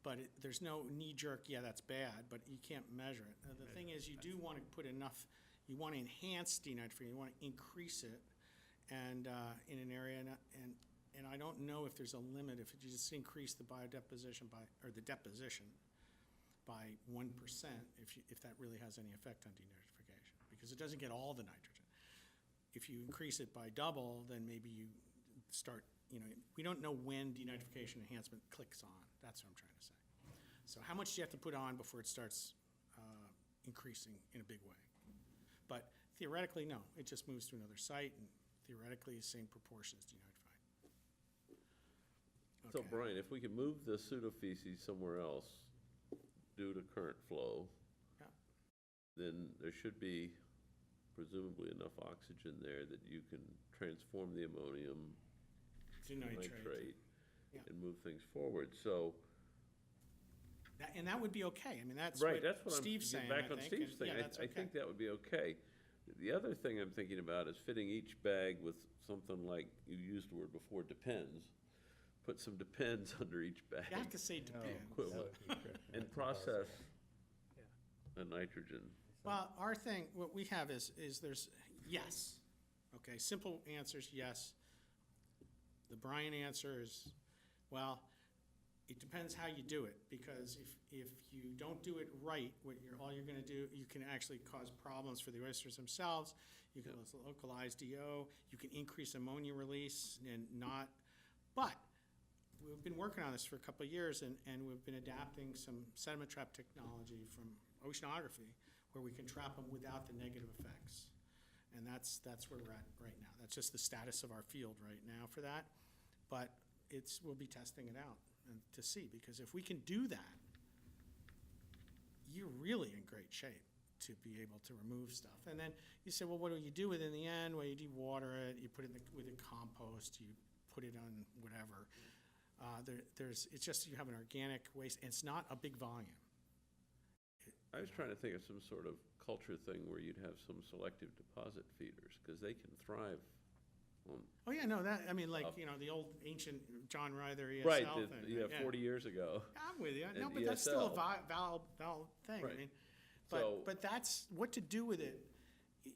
but there's no knee-jerk, yeah, that's bad, but you can't measure it. The thing is, you do want to put enough, you want to enhance denitrification, you want to increase it, and in an area, and I don't know if there's a limit, if you just increase the biodeposition or the deposition by 1%, if that really has any effect on denitrification, because it doesn't get all the nitrogen. If you increase it by double, then maybe you start, we don't know when denitrification enhancement clicks on. That's what I'm trying to say. So how much do you have to put on before it starts increasing in a big way? But theoretically, no. It just moves to another site, and theoretically, same proportion is denitrified. So Okay. Brian, if we could move the pseudofeces somewhere else due to current flow, Yeah. then there should be presumably enough oxygen there that you can transform the ammonium To to nitrate. nitrate Yeah. and move things forward. So, And that would be okay. I mean, that's right, what that's what I'm, Steve's getting saying, back I on think, Steve's and thing. yeah, that's I okay. think that would be okay. The other thing I'm thinking about is fitting each bag with something like, you used the word before, depends. Put some depends under each bag. You have to say No, depends. that Equivalent. would be correct. And process the nitrogen. Well, our thing, what we have is there's, yes. Okay, simple answer is yes. The Brian answer is, well, it depends how you do it, because if you don't do it right, all you're gonna do, you can actually cause problems for the oysters themselves. You can localize DO, you can increase ammonia release and not, but we've been working on this for a couple of years, and we've been adapting some sediment trap technology from oceanography, where we can trap them without the negative effects. And that's where we're at right now. That's just the status of our field right now for that. But we'll be testing it out and to see, because if we can do that, you're really in great shape to be able to remove stuff. And then you say, well, what do you do with it in the end? Well, you dewater it, you put it with a compost, you put it on whatever. It's just you have an organic waste, and it's not a big volume. I was trying to think of some sort of culture thing where you'd have some selective deposit feeders, because they can thrive on. Oh, yeah, no, the old ancient John Ryther ESL Right, thing. yeah, 40 years ago. I'm with you. No, And but that's still a ESL. valid thing. I Right. mean, So- but that's, what to do with it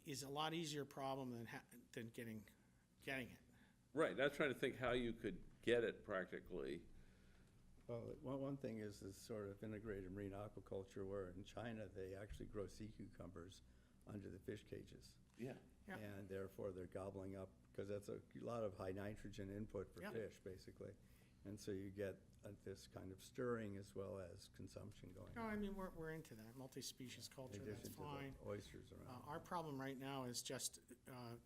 is a lot easier problem than getting it. Right, and I was trying to think how you could get it practically. Well, one thing is this sort of integrated marine aquaculture, where in China, they actually grow sea cucumbers under the fish cages. Yeah. Yeah. And therefore, they're gobbling up, because that's a lot of high nitrogen input for Yeah. fish, basically. And so you get this kind of stirring as well as consumption going No, on. I mean, we're into that, multi-species In culture, addition that's to fine. the oysters around. Our problem right now is just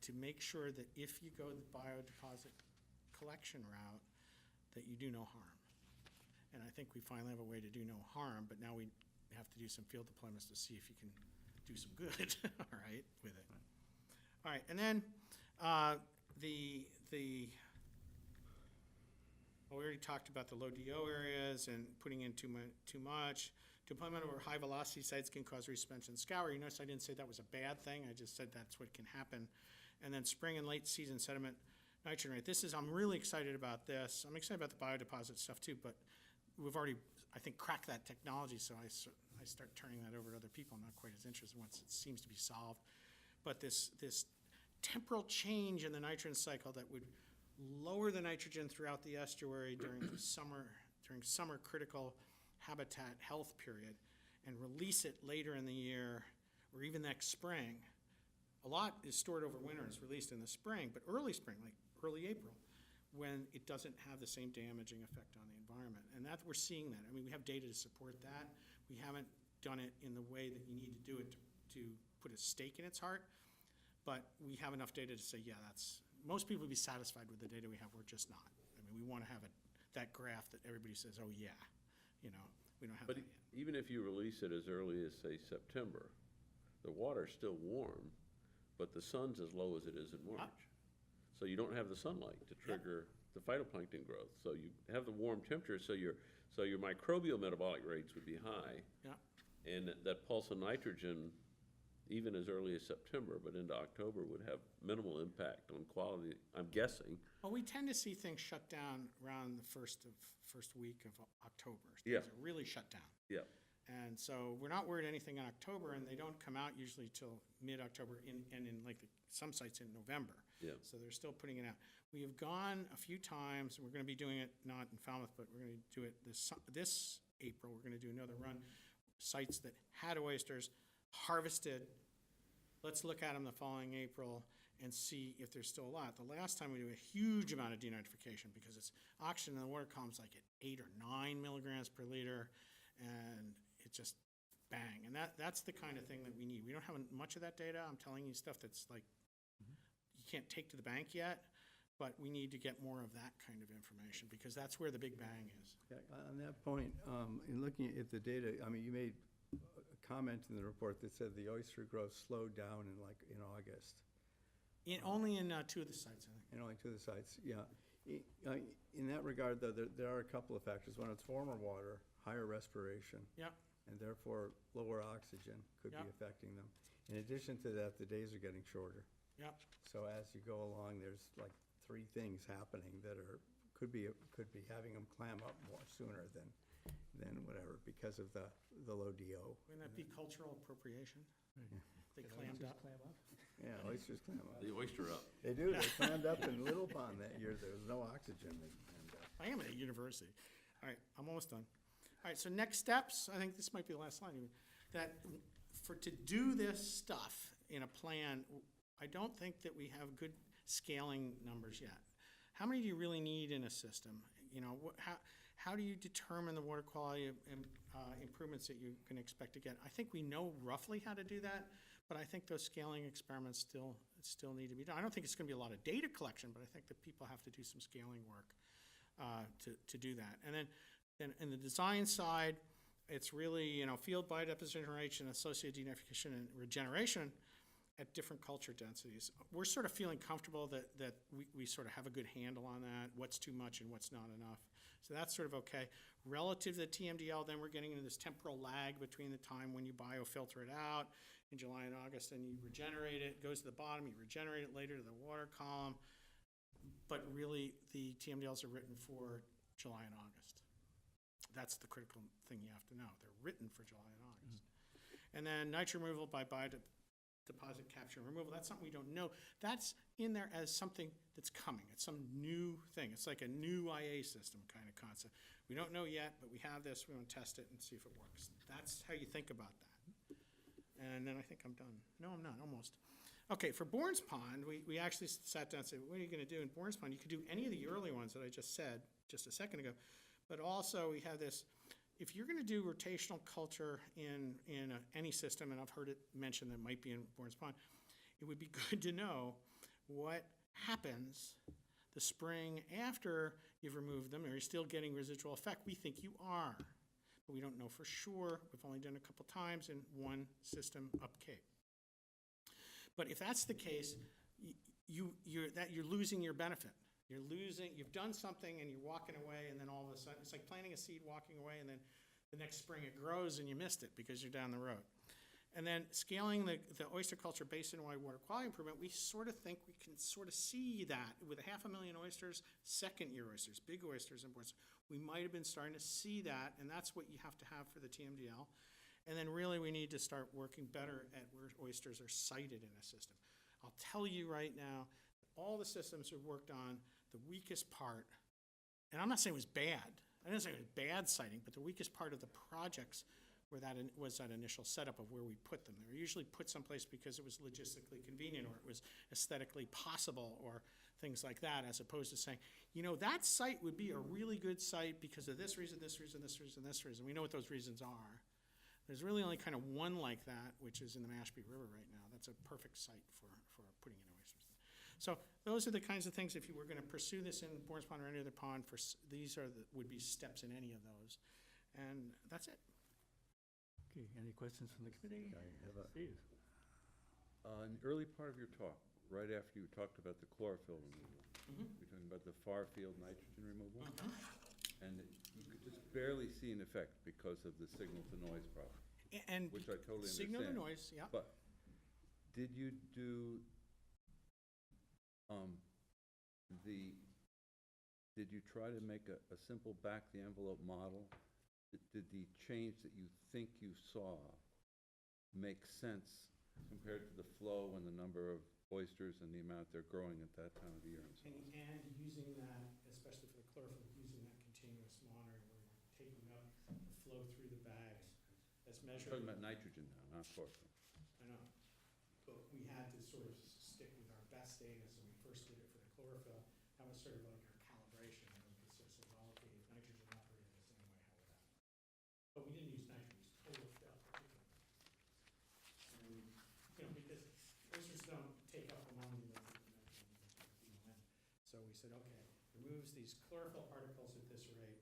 to make sure that if you go the biodeposit collection route, that you do no harm. And I think we finally have a way to do no harm, but now we have to do some field deployments to see if you can do some good, all right, with it. All right, and then we already talked about the low DO areas and putting in too much. Deployment over high-velocity sites can cause resuspension scour. You notice I didn't say that was a bad thing. I just said that's what can happen. And then spring and late season sediment nitrogen rate. I'm really excited about this. I'm excited about the biodeposit stuff too, but we've already, I think, cracked that technology, so I start turning that over to other people. I'm not quite as interested once it seems to be solved. But this temporal change in the nitrogen cycle that would lower the nitrogen throughout the estuary during summer critical habitat health period, and release it later in the year or even next spring. A lot is stored over winter and is released in the spring, but early spring, like early April, when it doesn't have the same damaging effect on the environment. And we're seeing that. I mean, we have data to support that. We haven't done it in the way that you need to do it to put a stake in its heart, but we have enough data to say, yeah, most people would be satisfied with the data we have. We're just not. I mean, we want to have that graph that everybody says, oh, yeah, we don't have But that yet. even if you release it as early as, say, September, the water's still warm, but the sun's as low as it is in March. So you don't have the sunlight to trigger the phytoplankton growth. So you have the warm temperature, so your microbial metabolic rates would be high. Yeah. And that pulse of nitrogen, even as early as September, but into October, would have minimal impact on quality, I'm guessing. Well, we tend to see things shut down around the first week of October. Yeah. Things are really shut down. Yeah. And so we're not worried anything in October, and they don't come out usually till mid-October and in some sites in November. Yeah. So they're still putting it out. We have gone a few times, and we're going to be doing it not in Falmouth, but we're going to do it this April. We're going to do another run. Sites that had oysters, harvested. Let's look at them the following April and see if there's still a lot. The last time we do a huge amount of denitrification because it's oxygen in the water column's like at 8 or 9 milligrams per liter, and it just bang. And that's the kind of thing that we need. We don't have much of that data. I'm telling you stuff that's like you can't take to the bank yet, but we need to get more of that kind of information because that's where the big bang is. Yeah, on that point, in looking at the data, I mean, you made a comment in the report that said the oyster growth slowed down in August. Only in 2 of the sites, I think. In only 2 of the sites, yeah. In that regard, though, there are a couple of factors. One, it's warmer water, higher respiration. Yep. And therefore, lower oxygen could be Yep. affecting them. In addition to that, the days are getting shorter. Yep. So as you go along, there's like 3 things happening that could be having them clam up more sooner than whatever because of the low DO. Wouldn't that be cultural appropriation? They clammed up. Yeah, oysters clam up. The oyster up. They do. They clammed up in Little Pond that year. There was no oxygen. I am at a university. All right, I'm almost done. All right, so next steps, I think this might be the last line, even, that to do this stuff in a plan, I don't think that we have good scaling numbers yet. How many do you really need in a system? You know, how do you determine the water quality improvements that you can expect to get? I think we know roughly how to do that, but I think those scaling experiments still need to be done. I don't think it's going to be a lot of data collection, but I think that people have to do some scaling work to do that. And then in the design side, it's really, you know, field biodeposition rates and associated denitrification and regeneration at different culture densities. We're sort of feeling comfortable that we sort of have a good handle on that, what's too much and what's not enough. So that's sort of okay. Relative to the TMDL, then we're getting into this temporal lag between the time when you biofilter it out in July and August, and you regenerate it, goes to the bottom, you regenerate it later to the water column. But really, the TMDLs are written for July and August. That's the critical thing you have to know. They're written for July and August. And then nitrogen removal by deposit capture and removal, that's something we don't know. That's in there as something that's coming. It's some new thing. It's like a new IA system kind of concept. We don't know yet, but we have this. We want to test it and see if it works. That's how you think about that. And then I think I'm done. No, I'm not, almost. Okay, for Bourne's Pond, we actually sat down and said, what are you going to do in Bourne's Pond? You could do any of the early ones that I just said just a second ago. But also we have this, if you're going to do rotational culture in any system, and I've heard it mentioned that might be in Bourne's Pond, it would be good to know what happens the spring after you've removed them. Are you still getting residual effect? We think you are, but we don't know for sure. We've only done a couple times in one system up Cape. But if that's the case, you're losing your benefit. You've done something and you're walking away, and then all of a sudden, it's like planting a seed, walking away, and then the next spring it grows and you missed it because you're down the road. And then scaling the oyster culture basin-wide water quality improvement, we sort of think we can sort of see that with 500,000 oysters, second-year oysters, big oysters and boards. We might have been starting to see that, and that's what you have to have for the TMDL. And then really we need to start working better at where oysters are sited in a system. I'll tell you right now, all the systems we've worked on, the weakest part, and I'm not saying it was bad, I didn't say it was bad siting, but the weakest part of the projects was that initial setup of where we put them. They were usually put someplace because it was logistically convenient or it was aesthetically possible or things like that, as opposed to saying, you know, that site would be a really good site because of this reason, this reason, this reason, this reason. We know what those reasons are. There's really only kind of one like that, which is in the Mashpee River right now. That's a perfect site for putting in oysters. So those are the kinds of things, if you were going to pursue this in Bourne's Pond or any other pond, these would be steps in any of those. And that's it. Okay, any questions from the committee? I have a- Steve? In the early part of your talk, right after you talked about the chlorophyll removal, Mhm. you're talking about the far field nitrogen removal, and you could just barely see an effect because of the signal to noise problem, And which I totally understand. signal to noise, yeah. But did you do did you try to make a simple back-the-envelope model? Did the change that you think you saw make sense compared to the flow and the number of oysters and the amount they're growing at that time of year and so on? And using that, especially for the chlorophyll, using that continuous monitoring where you're taking up the flow through the bags as I'm measured. talking about nitrogen now, not chlorophyll. I know, but we had to sort of stick with our best data, so we first did it for the chlorophyll. That was sort of like our calibration, and we could sort of say, well, okay, if nitrogen operated the same way, how would that? But we didn't use nitrogen, we used chlorophyll. And, you know, because oysters don't take up ammonia like the nitrogen uses for PLN. So we said, okay, removes these chlorophyll particles at this rate.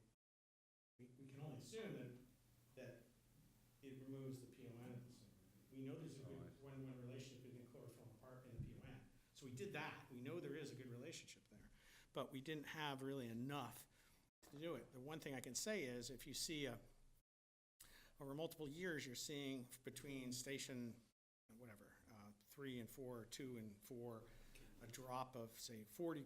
We can only assume that it removes the PLN at the same rate. We know there's a good one-to-one relationship between chlorophyll and the PLN. So we did that. We know there is a good relationship there. But we didn't have really enough to do it. The one thing I can say is if you see over multiple years, you're seeing between station, 3 and 4, or 2 and 4, a drop of, say, 40%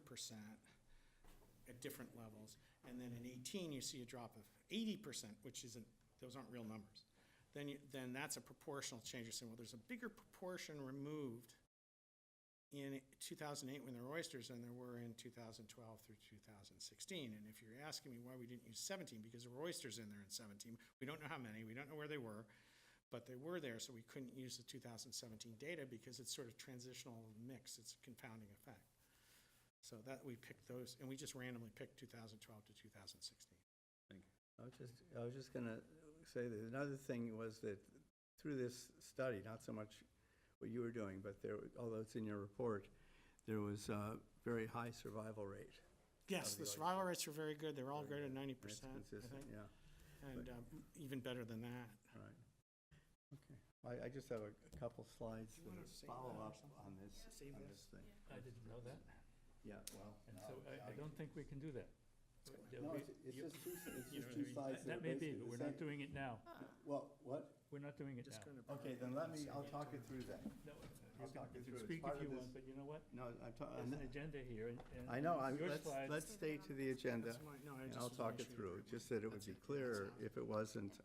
at different levels. And then in 18, you see a drop of 80%, which isn't, those aren't real numbers. Then that's a proportional change. You're saying, well, there's a bigger proportion removed in 2008 when there were oysters than there were in 2012 through 2016. And if you're asking me why we didn't use 17, because there were oysters in there in 17. We don't know how many, we don't know where they were, but they were there, so we couldn't use the 2017 data because it's sort of transitional mix, it's a confounding effect. So that, we picked those, and we just randomly picked 2012 to 2016. I was just gonna say that another thing was that through this study, not so much what you were doing, but there, although it's in your report, there was a very high survival rate. Yes, the survival rates were very good, they were all greater than 90%, That's I consistent, think, yeah, and even better than that. right. Okay, I just have a couple slides You wanna that save follow that or up something? on this Save this. thing. I didn't know that, Yeah, well. and so I don't think we can do that. There'll No, be- it's you- just two, it's you just know, two slides that That are may be, basically but the we're not same. doing it now. Well, what? We're not doing it Just now. gonna- Okay, then let me, I'll talk you through that. No, I'll talk you you through it. can It's speak part if of you this- want, but you know what? No, There's an agenda here, and. I know, your let's slides- stay to the agenda, That's my- no, I and just I'll was talk making it sure through, that- just that it would that's be it. clear That's if it wasn't,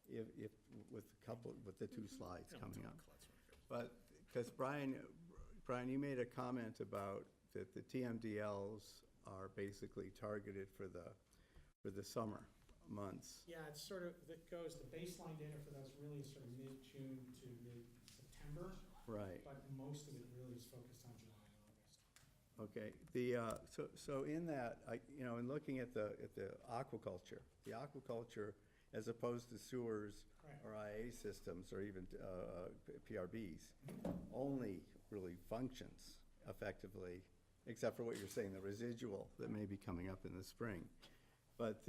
Yep, if, with a couple, with the two slides Yeah, coming that's up. all, that's what it is. But, because Brian, you made a comment about that the TMDLs are basically targeted for the summer months. Yeah, it's sort of, that goes, the baseline data for those really is sort of mid-June to mid-September, Right. but most of it really is focused on July and August. Okay, so in that, in looking at the aquaculture, as opposed to sewers Correct. or IA systems, or even PRBs, only really functions effectively, except for what you're saying, the residual that may be coming up in the spring. But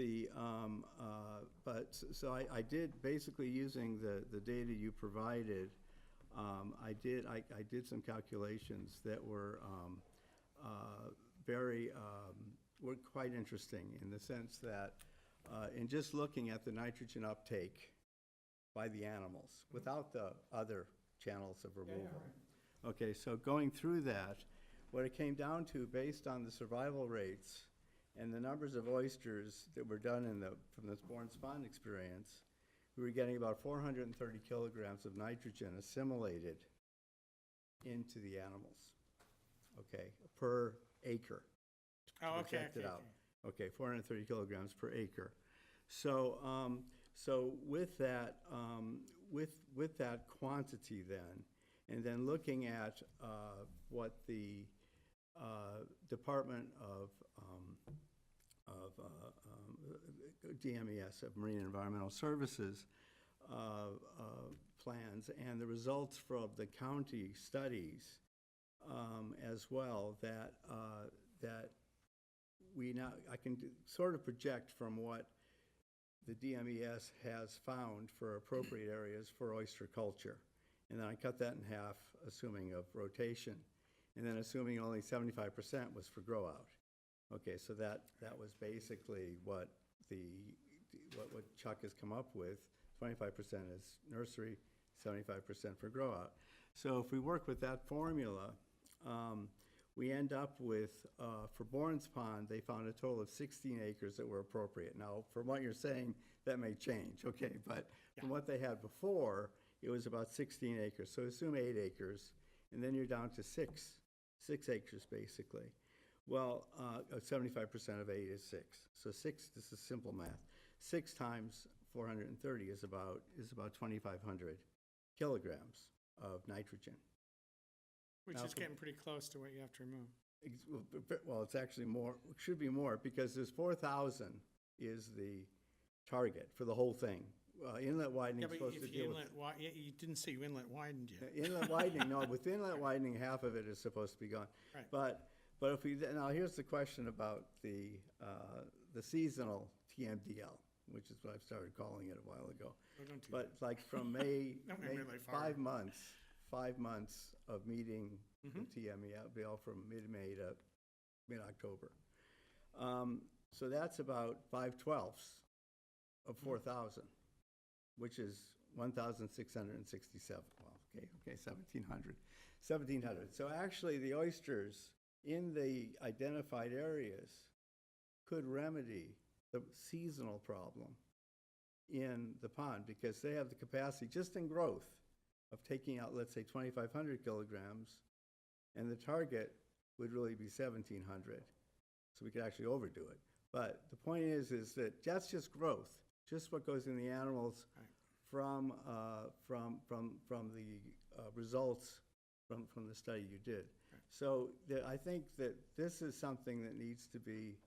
so I did, basically using the data you provided, I did some calculations that were were quite interesting, in the sense that in just looking at the nitrogen uptake by the animals, without the other channels of removal. Okay, so going through that, what it came down to, based on the survival rates and the numbers of oysters that were done from this Bourne Pond experience, we were getting about 430 kilograms of nitrogen assimilated into the animals, okay, per acre. Oh, okay, Projected okay, out. okay. Okay, 430 kilograms per acre. So, so with that, with that quantity then, and then looking at what the Department of DMES, of Marine Environmental Services, plans, and the results from the county studies as well, that I can sort of project from what the DMES has found for appropriate areas for oyster culture. And then I cut that in half, assuming of rotation, and then assuming only 75% was for grow out. Okay, so that was basically what what Chuck has come up with. 25% is nursery, 75% for grow out. So if we work with that formula, we end up with, for Bourne's Pond, they found a total of 16 acres that were appropriate. Now, from what you're saying, that may change, okay? But from what they had before, it was about 16 acres. So assume 8 acres, and then you're down to 6 acres, basically. Well, 75% of 8 is 6. So 6, this is simple math. 6 times 430 is about 2,500 kilograms of nitrogen. Which Now, is getting pretty close to what you have to remove. Well, it's actually more, it should be more, because there's 4,000 is the target for the whole thing. Inlet widening Yeah, is but supposed to if you deal with. inlet, you didn't say you inlet widened yet. Inlet widening, no, with inlet widening, half of it is supposed to be gone. Right. But if we, now here's the question about the seasonal TMDL, which is what I've started calling it a while ago. Oh, don't do But like from May, Don't make me really far. 5 months of meeting the Mhm. TMDL from mid-May to mid-October. So that's about 5/12 of 4,000, which is 1,667. Well, okay, 1,700. So actually, the oysters in the identified areas could remedy the seasonal problem in the pond, because they have the capacity, just in growth, of taking out, let's say, 2,500 kilograms And the target would really be 1,700, so we could actually overdo it. But the point is that that's just growth, just what goes in the animals from the results from the study you did. So I think that this is something that needs to be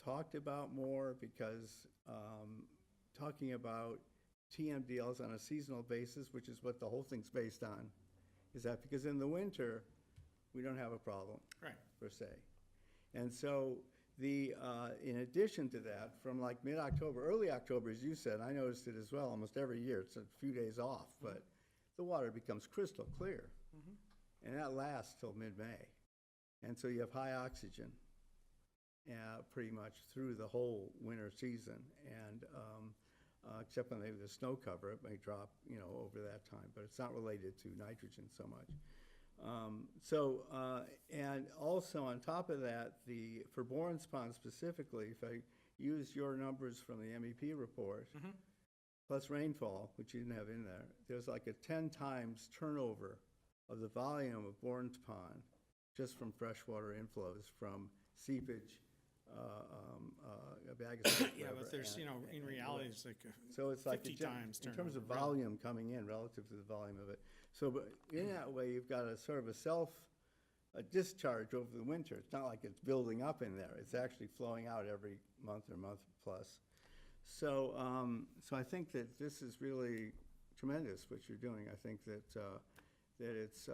talked about more, because talking about TMDLs on a seasonal basis, which is what the whole thing's based on, is that because in the winter, we don't have a problem. Right. Per se. And so in addition to that, from like mid-October, early October, as you said, I noticed it as well, almost every year, it's a few days off, but the water becomes crystal clear. And that lasts till mid-May. And so you have high oxygen pretty much through the whole winter season. And except when maybe the snow cover, it may drop, over that time, but it's not related to nitrogen so much. And also on top of that, for Bourne's Pond specifically, if I use your numbers from the MEP report, plus rainfall, which you didn't have in there, there's like a 10 times turnover of the volume of Bourne's Pond just from freshwater inflows from seepage, Yeah, but there's, in reality, it's like so it's like 50 times in terms of turnover, volume coming in relative to the volume of it. So, but in that way, you've got a sort of a discharge over the winter. It's not like it's building up in there. It's actually flowing out every month or month plus. So, so I think that this is really tremendous what you're doing. I think that it's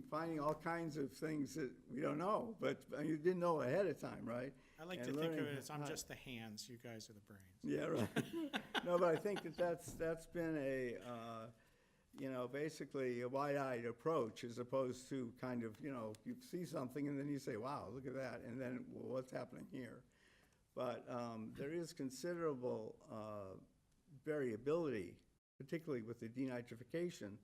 finding all kinds of things that we don't know, but you didn't know ahead of time, right? I like And to think of learning it as I'm how- just the hands, you guys are the brains. Yeah, right. No, but I think that's been a, basically a wide-eyed approach, as opposed to kind of, you see something and then you say, wow, look at that, and then, well, what's happening here? But there is considerable variability, particularly with the denitrification,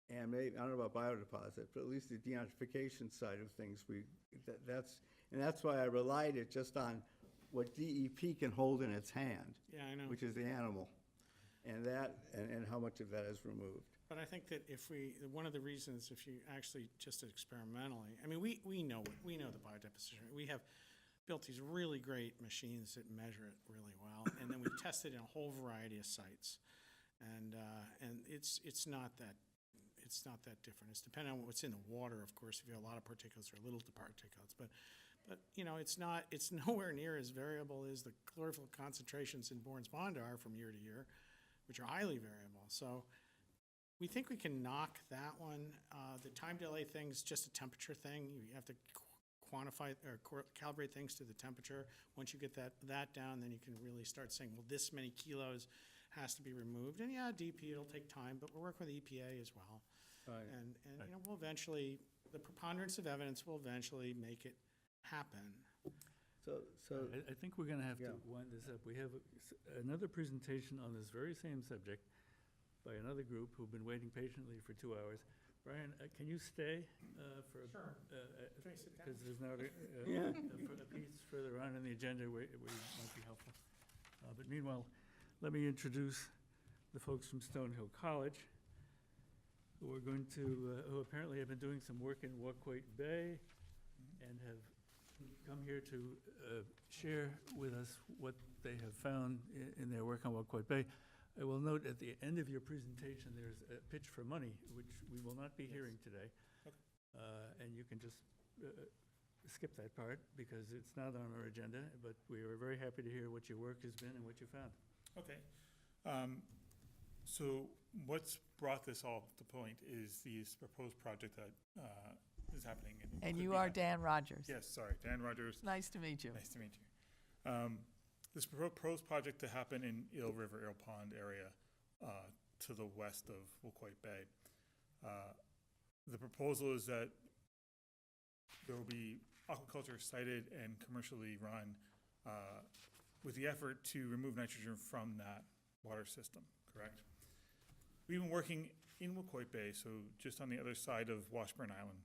and maybe, I don't know about biodeposit, but at least the denitrification side of things, that's why I relied it just on what DEP can hold in its hand. Yeah, I know. Which is the animal, and how much of that is removed. But I think that one of the reasons, if you actually just experimentally, I mean, we know the biodeposition. We have built these really great machines that measure it really well, and then we've tested in a whole variety of sites, and it's not that different. It's depending on what's in the water, of course. If you have a lot of particulates or little particulates, but it's nowhere near as variable as the chlorophyll concentrations in Bourne's Pond are from year to year, which are highly variable. So we think we can knock that one. The time delay thing's just a temperature thing. You have to quantify or calibrate things to the temperature. Once you get that down, then you can really start saying, well, this many kilos has to be removed. And yeah, DP, it'll take time, but we're working with EPA as well. Right. And we'll eventually, the preponderance of evidence will eventually make it happen. So I think we're gonna have to Yeah. wind this up. We have another presentation on this very same subject by another group who've been waiting patiently for 2 hours. Brian, can you stay for? Sure. Can I sit down? Because there's now Yeah. a piece further on in the agenda where it might be helpful. But meanwhile, let me introduce the folks from Stonehill College, who are going to, who apparently have been doing some work in Waquoit Bay and have come here to share with us what they have found in their work on Waquoit Bay. I will note at the end of your presentation, there's a pitch for money, which we will not be hearing today. And you can just skip that part because it's not on our agenda, but we are very happy to hear what your work has been and what you found. Okay. So what's brought this all to point is this proposed project that is happening. And you are Dan Rogers. Yes, sorry, Dan Rogers. Nice to meet you. Nice to meet you. This proposed project to happen in Eel River, Eel Pond area to the west of Waquoit Bay. The proposal is that there will be aquaculture sited and commercially run with the effort to remove nitrogen from that water system, correct? We've been working in Waquoit Bay, so just on the other side of Washburn Island,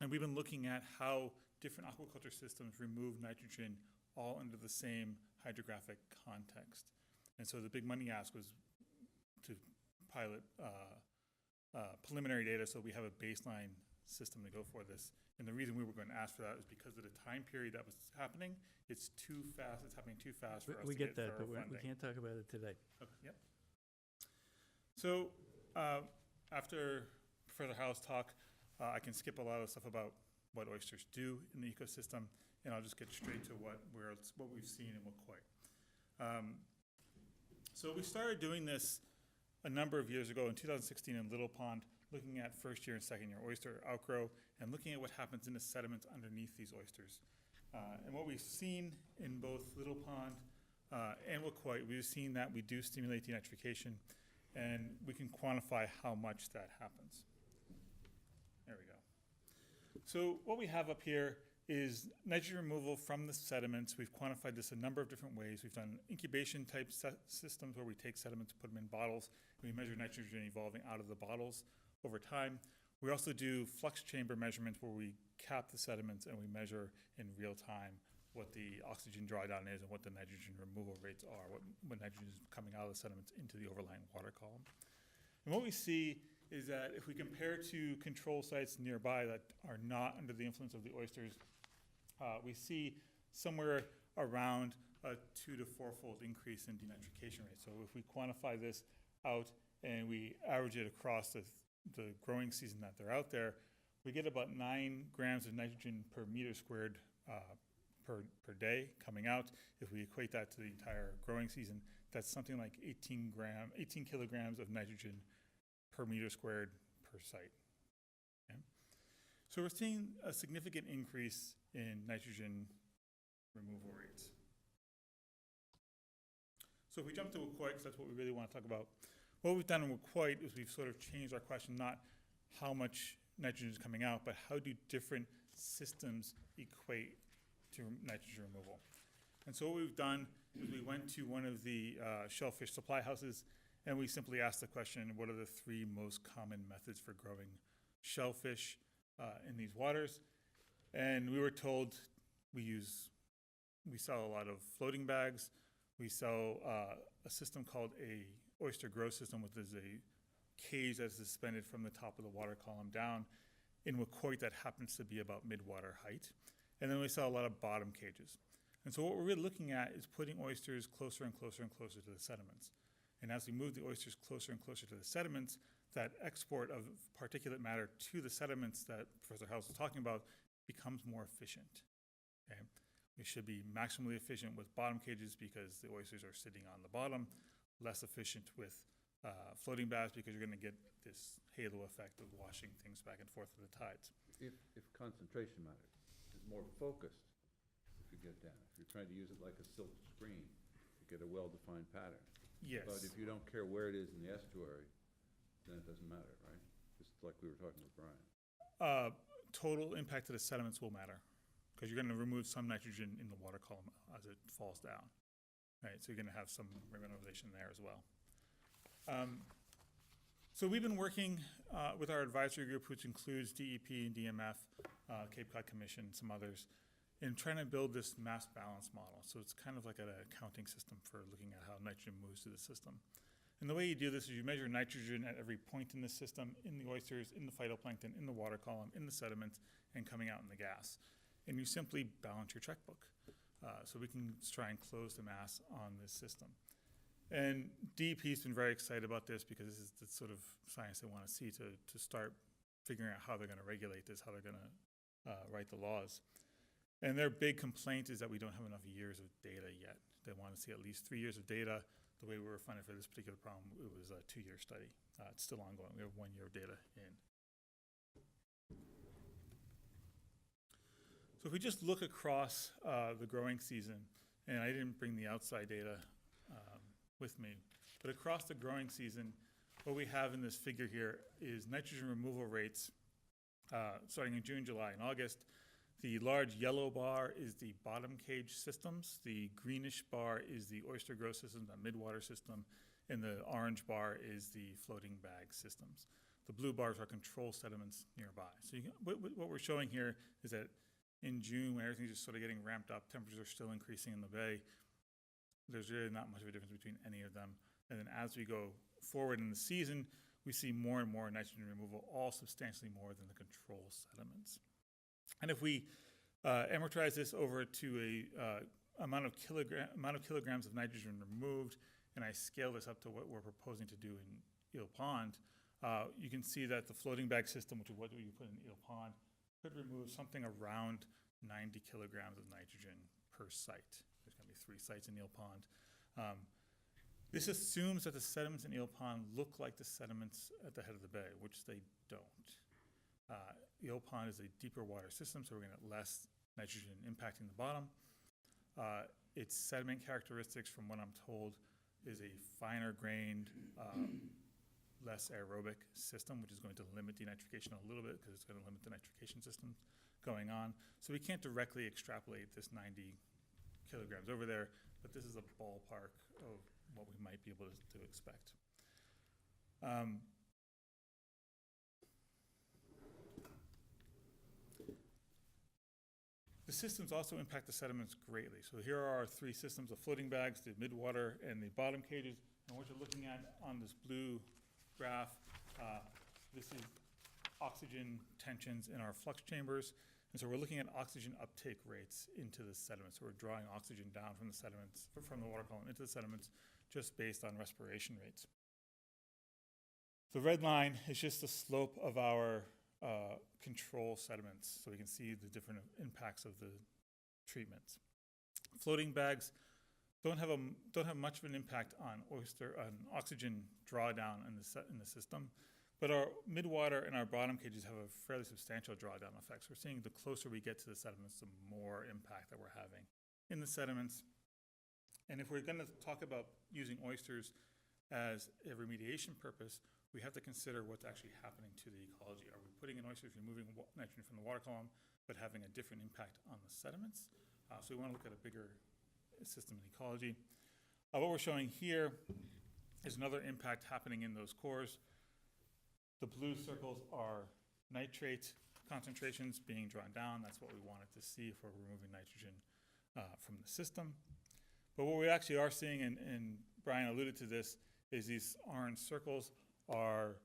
and we've been looking at how different aquaculture systems remove nitrogen all under the same hydrographic context. And so the big money ask was to pilot preliminary data so we have a baseline system to go for this. And the reason we were going to ask for that is because of the time period that was happening. It's too fast, it's happening too fast for us We to get get that, thorough but we funding. can't talk about it today. Okay, yep. So, after Professor Howe's talk, I can skip a lot of stuff about what oysters do in the ecosystem, and I'll just get straight to what we've seen and what quite. So we started doing this a number of years ago in 2016 in Little Pond, looking at first year and second year oyster outgrow, and looking at what happens in the sediments underneath these oysters. And what we've seen in both Little Pond and Wacoit, we've seen that we do stimulate denitrification, and we can quantify how much that happens. There we go. So what we have up here is nitrogen removal from the sediments. We've quantified this a number of different ways. We've done incubation type systems where we take sediments, put them in bottles, and we measure nitrogen evolving out of the bottles over time. We also do flux chamber measurements where we cap the sediments and we measure in real time what the oxygen drawdown is and what the nitrogen removal rates are, what nitrogen is coming out of the sediments into the overlying water column. And what we see is that if we compare to control sites nearby that are not under the influence of the oysters, we see somewhere around a 2 to 4-fold increase in denitrification rate. So if we quantify this out and we average it across the growing season that they're out there, we get about 9 grams of nitrogen per meter squared per day coming out. If we equate that to the entire growing season, that's something like 18 kilograms of nitrogen per meter squared per site. Okay? So we're seeing a significant increase in nitrogen removal rates. So if we jump to Wacoit, because that's what we really want to talk about, what we've done in Wacoit is we've sort of changed our question, not how much nitrogen is coming out, but how do different systems equate to nitrogen removal. And so what we've done is we went to one of the shellfish supply houses and we simply asked the question, what are the 3 most common methods for growing shellfish in these waters? And we were told we sell a lot of floating bags. We sell a system called a oyster grow system, which is a cage that's suspended from the top of the water column down in Wacoit that happens to be about mid-water height. And then we sell a lot of bottom cages. And so what we're really looking at is putting oysters closer and closer and closer to the sediments. And as we move the oysters closer and closer to the sediments, that export of particulate matter to the sediments that Professor House was talking about becomes more efficient. Okay? We should be maximally efficient with bottom cages because the oysters are sitting on the bottom, less efficient with floating baths because you're going to get this halo effect of washing things back and forth with the tides. If concentration matters, it's more focused if you get down. If you're trying to use it like a silk screen, you get a well-defined pattern. Yes. But if you don't care where it is in the estuary, then it doesn't matter, right? Just like we were talking with Brian. Total impact to the sediments will matter because you're going to remove some nitrogen in the water column as it falls down. Right, so you're going to have some remineralization there as well. So we've been working with our advisory group, which includes DEP and DMF, Cape Cod Commission, some others, in trying to build this mass balance model. So it's kind of like an accounting system for looking at how nitrogen moves through the system. And the way you do this is you measure nitrogen at every point in the system, in the oysters, in the phytoplankton, in the water column, in the sediments, and coming out in the gas. And you simply balance your checkbook. So we can try and close the mass on this system. And DEP's been very excited about this because this is the sort of science they want to see to start figuring out how they're going to regulate this, how they're going to write the laws. And their big complaint is that we don't have enough years of data yet. They want to see at least 3 years of data. The way we were funded for this particular problem, it was a 2-year study. It's still ongoing. We have 1 year of data in. So if we just look across the growing season, and I didn't bring the outside data with me, but across the growing season, what we have in this figure here is nitrogen removal rates starting in June, July, and August. The large yellow bar is the bottom cage systems. The greenish bar is the oyster grow system, the midwater system, and the orange bar is the floating bag systems. The blue bars are control sediments nearby. So what we're showing here is that in June, when everything's just sort of getting ramped up, temperatures are still increasing in the bay, there's really not much of a difference between any of them. And then as we go forward in the season, we see more and more nitrogen removal, all substantially more than the control sediments. And if we amortize this over to a amount of kilograms of nitrogen removed, and I scale this up to what we're proposing to do in Eel Pond, you can see that the floating bag system, which is what you put in Eel Pond, could remove something around 90 kilograms of nitrogen per site. There's going to be 3 sites in Eel Pond. This assumes that the sediments in Eel Pond look like the sediments at the head of the bay, which they don't. Eel Pond is a deeper water system, so we're going to get less nitrogen impacting the bottom. Its sediment characteristics, from what I'm told, is a finer grained, less aerobic system, which is going to limit denitrification a little bit because it's going to limit the nitrification system going on. So we can't directly extrapolate this 90 kilograms over there, but this is a ballpark of what we might be able to expect. The systems also impact the sediments greatly. So here are our 3 systems, the floating bags, the midwater, and the bottom cages. And what you're looking at on this blue graph, this is oxygen tensions in our flux chambers. And so we're looking at oxygen uptake rates into the sediments. So we're drawing oxygen down from the sediments, from the water column into the sediments, just based on respiration rates. The red line is just the slope of our control sediments, so we can see the different impacts of the treatments. Floating bags don't have much of an impact on oxygen drawdown in the system, but our midwater and our bottom cages have a fairly substantial drawdown effect. So we're seeing the closer we get to the sediments, the more impact that we're having in the sediments. And if we're going to talk about using oysters as a remediation purpose, we have to consider what's actually happening to the ecology. Are we putting in oysters, removing nitrogen from the water column, but having a different impact on the sediments? So we want to look at a bigger system in ecology. What we're showing here is another impact happening in those cores. The blue circles are nitrate concentrations being drawn down. That's what we wanted to see if we're removing nitrogen from the system. But what we actually are seeing, and Brian alluded to this, is these orange circles are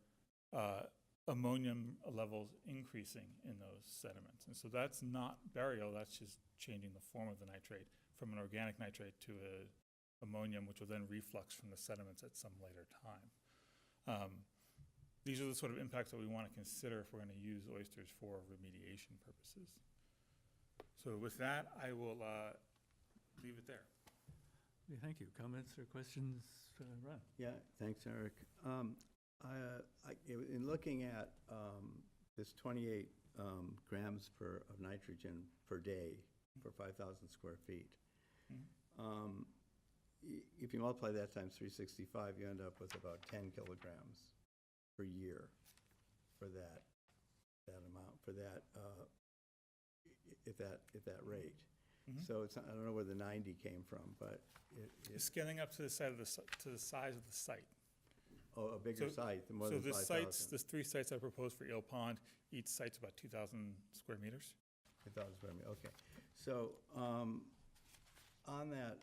ammonium levels increasing in those sediments. And so that's not burial, that's just changing the form of the nitrate from an organic nitrate to ammonium, which will then reflux from the sediments at some later time. These are the sort of impacts that we want to consider if we're going to use oysters for remediation purposes. So with that, I will leave it there. Okay, thank you. Comments or questions? Ron? Yeah, thanks, Eric. In looking at this 28 grams of nitrogen per day for 5,000 square feet, if you multiply that times 365, you end up with about 10 kilograms per year for that amount, for that at that rate. So it's, I don't know where the 90 came from, but It's scaling up to the size of the site. Oh, a bigger site, more than 5,000. So there's 3 sites I proposed for Eel Pond. Each site's about 2,000 square meters. 2,000 square meters, okay. So on that,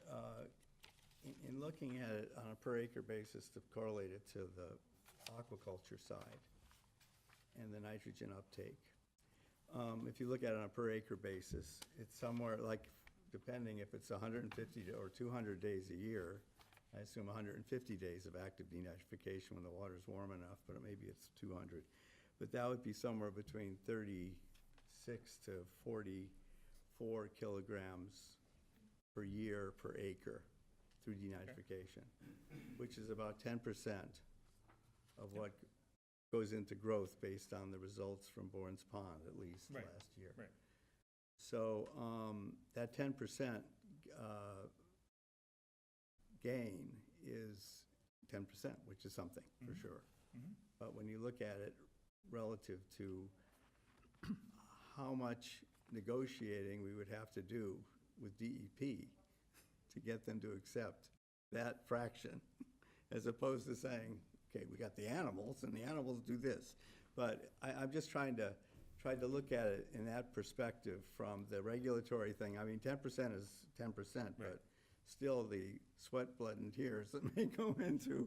in looking at it on a per acre basis to correlate it to the aquaculture side and the nitrogen uptake, if you look at it on a per acre basis, it's somewhere like, depending if it's 150 or 200 days a year, I assume 150 days of active denitrification when the water's warm enough, but maybe it's 200. But that would be somewhere between 36 to 44 kilograms per year per acre through denitrification, which is about 10% of what goes into growth based on the results from Bourne's Pond, at least last year. Right. So that 10% gain is 10%, which is something, for sure. But when you look at it relative to how much negotiating we would have to do with DEP to get them to accept that fraction, as opposed to saying, okay, we got the animals, and the animals do this. But I'm just trying to look at it in that perspective from the regulatory thing. I mean, 10% is 10%, but still the sweat, blood, and tears that may go into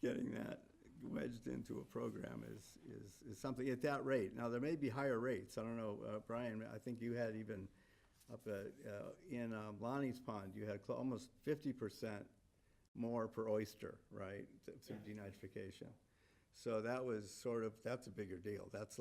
getting wedged into a program is something at that rate. Now, there may be higher rates. I don't know, Brian, I think you had even up in Lonnie's Pond, you had almost 50% more per oyster, right, through denitrification. So that was that's a bigger deal. That's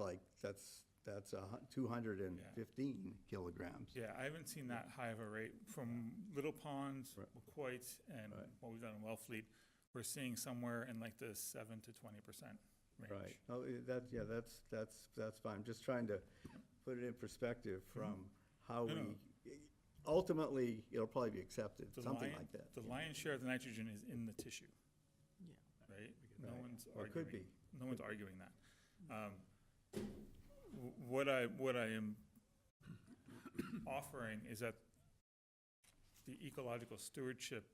215 kilograms. Yeah, I haven't seen that high of a rate. From Little Ponds, Quoit, and Right. what we've done in Wellfleet, we're seeing somewhere in like the 7 to 20% range. Right. Oh, that's fine. Just trying to put it in perspective from how No, we, no. ultimately, it'll probably be accepted, The something lion- like that. The lion's share of the nitrogen is in the tissue, Yeah. right? No Right. one's Or it could arguing, be. no one's arguing that. What I am offering is that the ecological stewardship,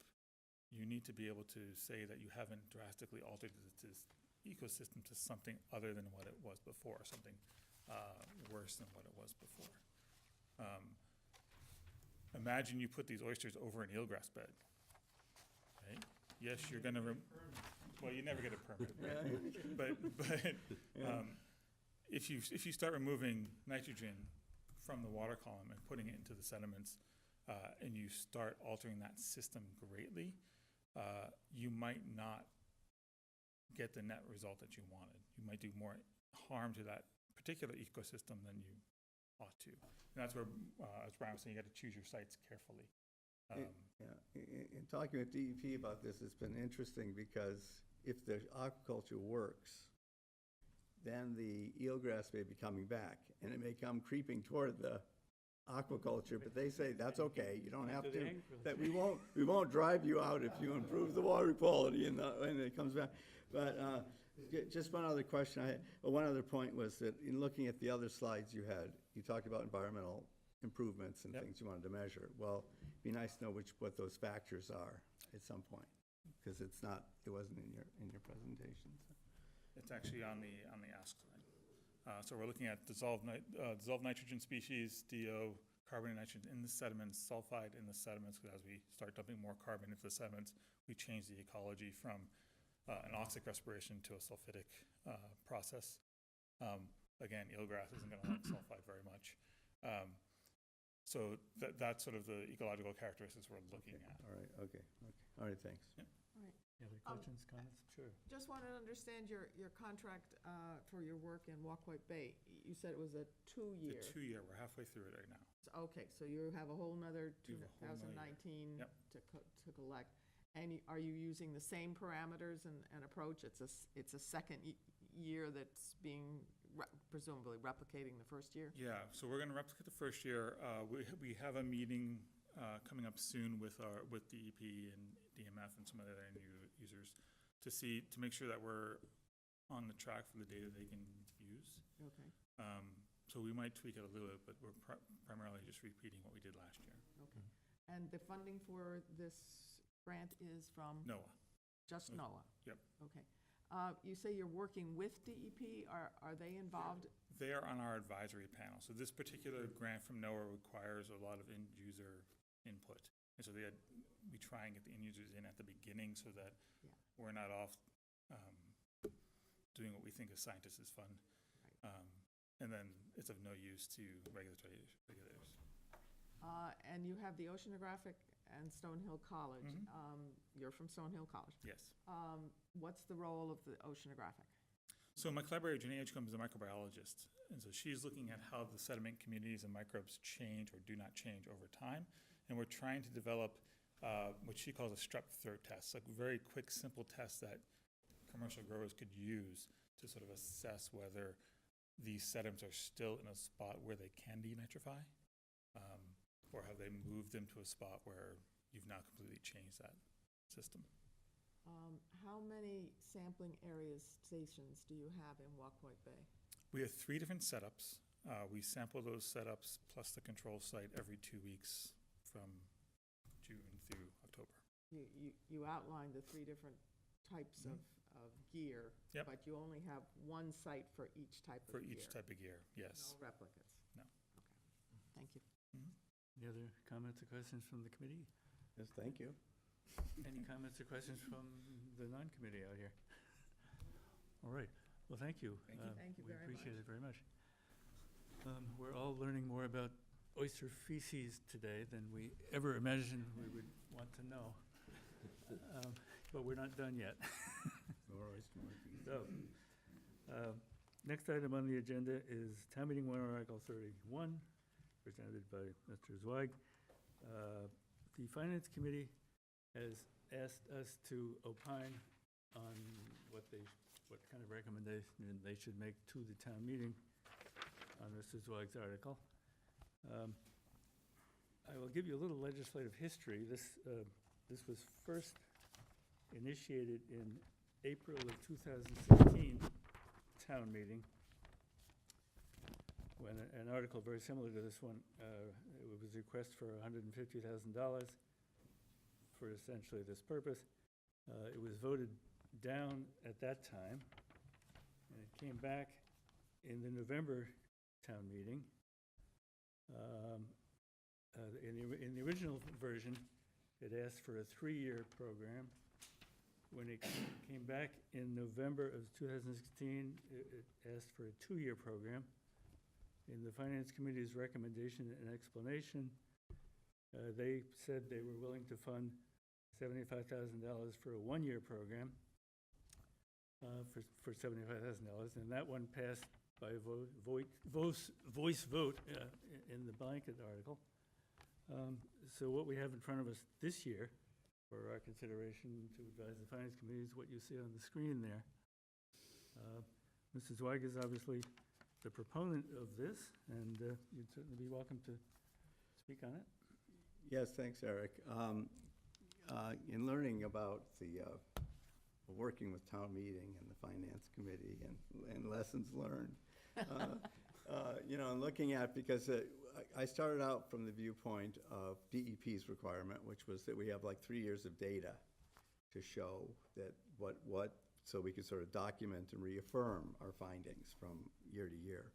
you need to be able to say that you haven't drastically altered this ecosystem to something other than what it was before, something worse than what it was before. Imagine you put these oysters over an eelgrass bed, right? Yes, you're gonna, well, you never get a permit, right? But if you start removing nitrogen from the water column and putting it into the sediments, and you start altering that system greatly, you might not get the net result that you wanted. You might do more harm to that particular ecosystem than you ought to. And that's where, as Brian was saying, you got to choose your sites carefully. In talking with DEP about this, it's been interesting because if the aquaculture works, then the eelgrass may be coming back, and it may come creeping toward the aquaculture, but they say, that's okay, you don't have to, that we won't drive you out if you improve the water quality and it comes back. But just one other question I had, one other point was that in looking at the other slides you had, you talked about environmental improvements and things you wanted to measure. Well, it'd be nice to know what those factors are at some point, because it wasn't in your presentation. So. It's actually on the ask slide. So we're looking at dissolved nitrogen species, DO, carbon and nitrogen in the sediments, sulfide in the sediments, because as we start dumping more carbon into the sediments, we change the ecology from an oxic respiration to a sulfidic process. Again, eelgrass isn't going to like sulfide very much. So that's sort of the ecological characteristics we're looking at. All right, okay. All right, thanks. All right. Any other questions, comments? Sure. Just wanted to understand your contract for your work in Wacoit Bay. You said it was a The 2-year. 2-year, we're halfway through it right now. Okay, so you have a whole nother We have a whole nother year. 2019 Yep. to collect. And are you using the same parameters and approach? It's a second year that's being presumably replicating the first year? Yeah, so we're going to replicate the first year. We have a meeting coming up soon with DEP and DMF and some other end users to make sure that we're on the track for the data they can use. Okay, So we might tweak it a little bit, but we're primarily just repeating what we did last year. okay. And the funding for this grant is from? NOAA. Just NOAA? Yep. Okay. You say you're working with DEP. Are they involved? They are on our advisory panel. So this particular grant from NOAA requires a lot of end user input. And so we try and get the end users in at the beginning so that we're not off doing what we think as scientists is fun. Right. And then it's of no use to regulators. And you have the Oceanographic and Stonehill College. Mhm. You're from Stonehill College. Yes. What's the role of the Oceanographic? So my collaborator, Jenny Edgecombe, is a microbiologist. And so she's looking at how the sediment communities and microbes change or do not change over time. And we're trying to develop what she calls a strep throat test, like a very quick, simple test that commercial growers could use to sort of assess whether these sediments are still in a spot where they can denitrify, or have they moved them to a spot where you've now completely changed that system. How many sampling stations do you have in Wacoit Bay? We have 3 different setups. We sample those setups plus the control site every 2 weeks from June through October. You outlined the 3 different types of gear. Yep. But you only have one site for each type of For gear. each type of gear, yes. No replicates? No. Okay, thank you. Any other comments or questions from the committee? Yes, thank you. Any comments or questions from the non-committee out here? All right, well, thank you. Thank you. Thank you very We appreciate much. it very much. We're all learning more about oyster feces today than we ever imagined we would want to know. But we're not done yet. So, next item on the agenda is Town Meeting Warrant Article 31, presented by Mr. Zweig. The Finance Committee has asked us to opine on what kind of recommendation they should make to the town meeting on Mr. Zweig's article. I will give you a little legislative history. This was first initiated in April of 2016 town meeting, when an article very similar to this one, it was a request for $150,000 for essentially this purpose. It was voted down at that time, and it came back in the November town meeting. In the original version, it asked for a 3-year program. When it came back in November of 2016, it asked for a 2-year program. In the Finance Committee's recommendation and explanation, they said they were willing to fund $75,000 for a 1-year program for $75,000, and that one passed by a voice vote in the blanket article. So what we have in front of us this year for our consideration to advise the Finance Committee is what you see on the screen there. Mr. Zweig is obviously the proponent of this, and you'd certainly be welcome to speak on it. Yes, thanks, Eric. In learning about the working with town meeting and the finance committee and lessons learned, and looking at, because I started out from the viewpoint of DEP's requirement, which was that we have like 3 years of data to show that so we could sort of document and reaffirm our findings from year to year.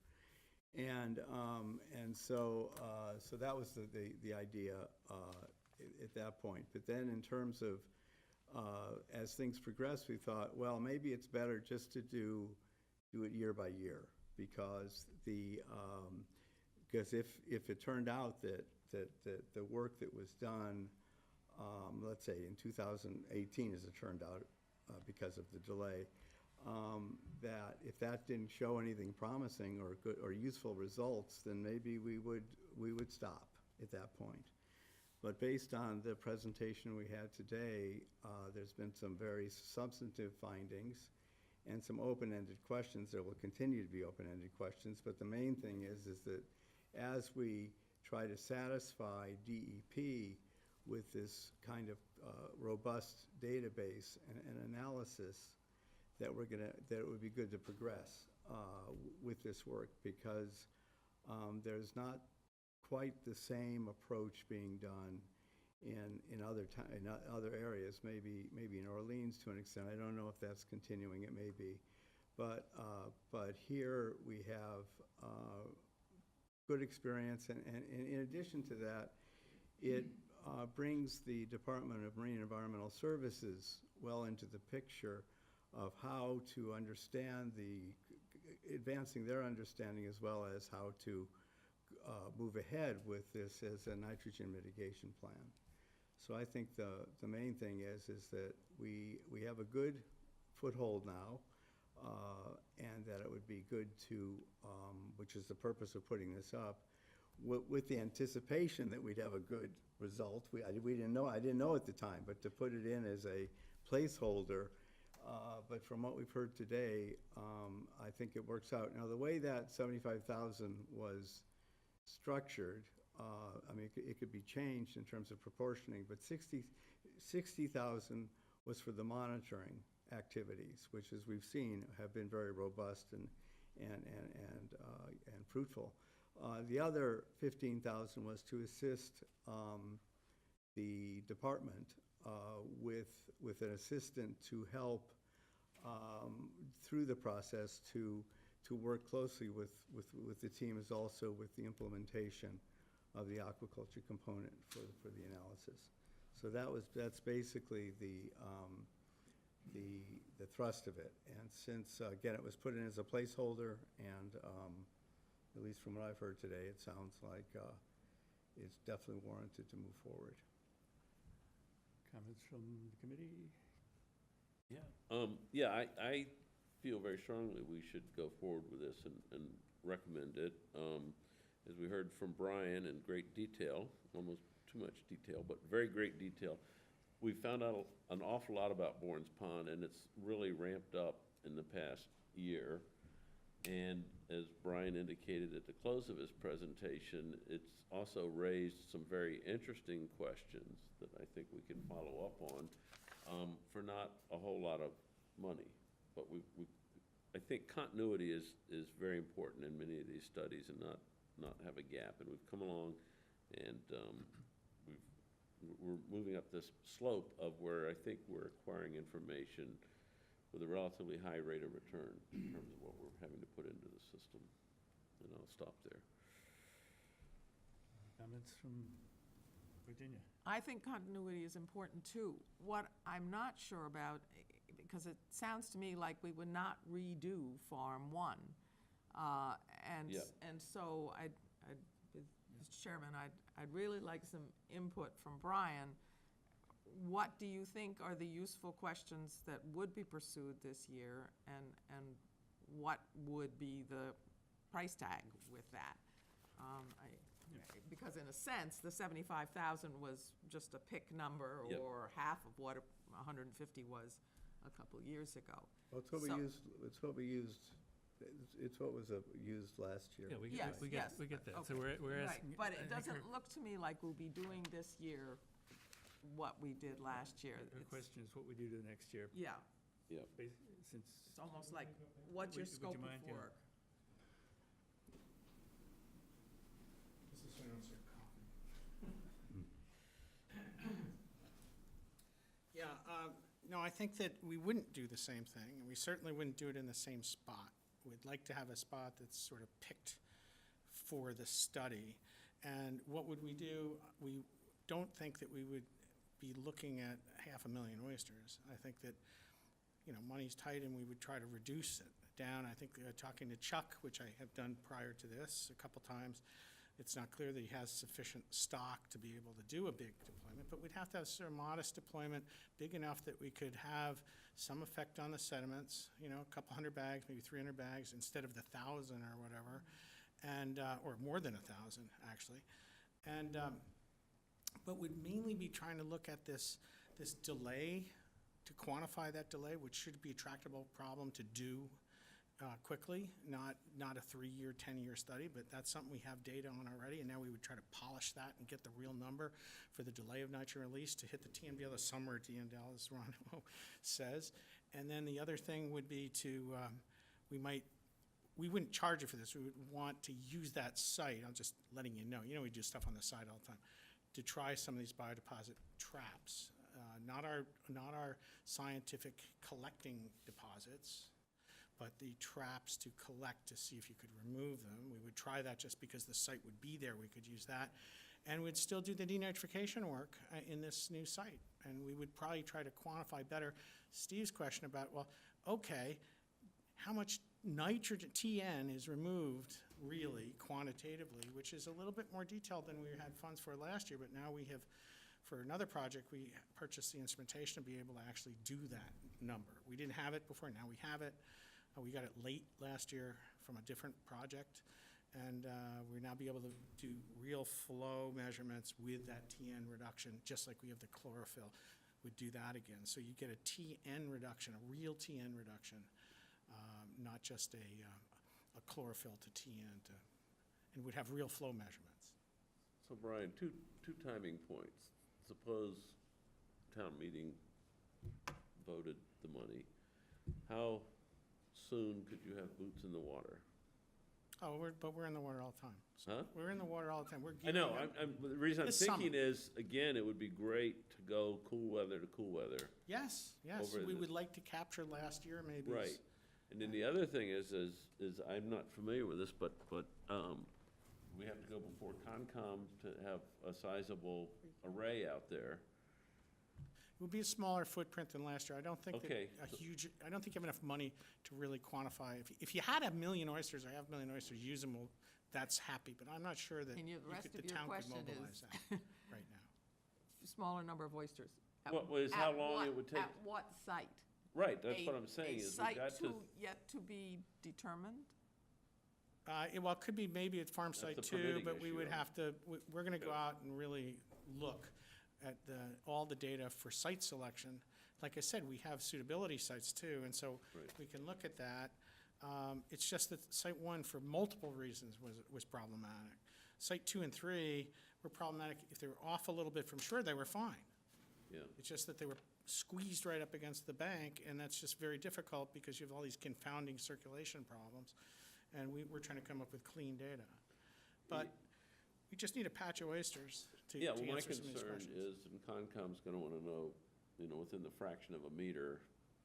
And so that was the idea at that point. But then in terms of, as things progressed, we thought, well, maybe it's better just to do it year by year, because if it turned out that the work that was done, let's say in 2018, as it turned out, because of the delay, that if that didn't show anything promising or good or useful results, then maybe we would stop at that point. But based on the presentation we had today, there's been some very substantive findings and some open-ended questions. There will continue to be open-ended questions, but the main thing is that as we try to satisfy DEP with this kind of robust database and analysis, that it would be good to progress with this work, because there's not quite the same approach being done in other areas, maybe in Orleans to an extent. I don't know if that's continuing, it may be. But here we have good experience, and in addition to that, it brings the Department of Marine and Environmental Services well into the picture of how to understand advancing their understanding, as well as how to move ahead with this as a nitrogen mitigation plan. So I think the main thing is that we have a good foothold now, and that it would be good to, which is the purpose of putting this up, with the anticipation that we'd have a good result. We didn't know, I didn't know at the time, but to put it in as a placeholder. But from what we've heard today, I think it works out. Now, the way that 75,000 was structured, I mean, it could be changed in terms of proportioning, but 60,000 was for the monitoring activities, which, as we've seen, have been very robust and fruitful. The other 15,000 was to assist the department with an assistant to help through the process to work closely with the team, as also with the implementation of the aquaculture component for the analysis. So that's basically the thrust of it. And since, again, it was put in as a placeholder, and at least from what I've heard today, it sounds like it's definitely warranted to move forward. Comments from the committee? Yeah, I feel very strongly we should go forward with this and recommend it. As we heard from Brian in great detail, almost too much detail, but very great detail, we found out an awful lot about Bourne's Pond, and it's really ramped up in the past year. And as Brian indicated at the close of his presentation, it's also raised some very interesting questions that I think we can follow up on for not a whole lot of money. But I think continuity is very important in many of these studies, and not have a gap. And we've come along, and we're moving up this slope of where I think we're acquiring information with a relatively high rate of return in terms of what we're having to put into the system. And I'll stop there. Comments from Virginia? I think continuity is important too. What I'm not sure about, because it sounds to me like we would not redo Farm 1. And, Yep. and so Mr. Chairman, I'd really like some input from Brian. What do you think are the useful questions that would be pursued this year, and what would be the price tag with that? Because in a sense, the 75,000 was just a pick number, Yep. or half of what 150 was a couple of years ago. Well, it's what we So- used, it's what we used, it's what was used last year. Yeah, we Yes, get, yes, we get that. So okay. we're Right, asking. but I it think doesn't look to me like we'll be doing this year what we did last year. Her It's- question is what we do to next year, Yeah, since. it's almost like, what's your Would you scope of mind, yeah. work? This is when I start coughing. Yeah, no, I think that we wouldn't do the same thing, and we certainly wouldn't do it in the same spot. We'd like to have a spot that's sort of picked for the study. And what would we do? We don't think that we would be looking at 500,000 oysters. I think that, money's tight, and we would try to reduce it down. I think talking to Chuck, which I have done prior to this a couple times, it's not clear that he has sufficient stock to be able to do a big deployment, but we'd have to have sort of modest deployment, big enough that we could have some effect on the sediments, a couple hundred bags, maybe 300 bags, instead of the 1,000 or whatever, and, or more than 1,000, actually. And, but we'd mainly be trying to look at this delay, to quantify that delay, which should be a tractable problem to do quickly, not a 3-year, 10-year study, but that's something we have data on already, and now we would try to polish that and get the real number for the delay of nitrogen release to hit the TMDL, the summer TMDL, as Ron says. And then the other thing would be to, we wouldn't charge you for this, we would want to use that site, I'm just letting you know, we do stuff on the site all the time, to try some of these biodeposit traps, not our scientific collecting deposits, but the traps to collect to see if you could remove them. We would try that just because the site would be there, we could use that. And we'd still do the denitrification work in this new site. And we would probably try to quantify better Steve's question about, well, okay, how much nitrogen, TN, is removed really quantitatively, which is a little bit more detailed than we had funds for last year, but now we have, for another project, we purchased the instrumentation to be able to actually do that number. We didn't have it before, now we have it. We got it late last year from a different project, and we're now be able to do real flow measurements with that TN reduction, just like we have the chlorophyll. We'd do that again. So you get a TN reduction, a real TN reduction, not just a chlorophyll to TN, and we'd have real flow measurements. So Brian, two timing points. Suppose town meeting voted the money. How soon could you have boots in the water? Oh, but we're in the water all the time. So Huh? We're in the water all the time. We're I know, gearing up. the reason I'm This thinking summer. is, again, it would be great to go cool weather to cool weather. Yes, over we the- would like to capture last year, maybe. Right. And then the other thing is I'm not familiar with this, but we have to go before Concom to have a sizable array out there. It would be a smaller footprint than last year. I don't think that Okay, a huge, I don't think you have enough money to really quantify. If you had 1 million oysters or 500,000 oysters, use them, well, that's happy, but I'm not sure that And the rest the of your town could question mobilize is, that right now. smaller number of oysters. At- What was how at long what- it would take? At what site? Right, that's what A- I'm saying, is A we got site to, yet to be determined? Well, it could be maybe at farm That's site the too, permitting but we issue, would right? have to, we're gonna go Yeah. out and really look at all the data for site selection. Like I said, we have suitability sites too, and so Right. we can look at that. It's just that site one, for multiple reasons, was problematic. Site 2 and 3 were problematic. If they were off a little bit from shore, they were fine. yeah. It's just that they were squeezed right up against the bank, and that's just very difficult because you have all these confounding circulation problems. And we're trying to come up with clean data. But we just need a patch of oysters to Yeah, well, my answer some of these concern questions. is, and Concom's gonna wanna know, you know, within the fraction of a meter,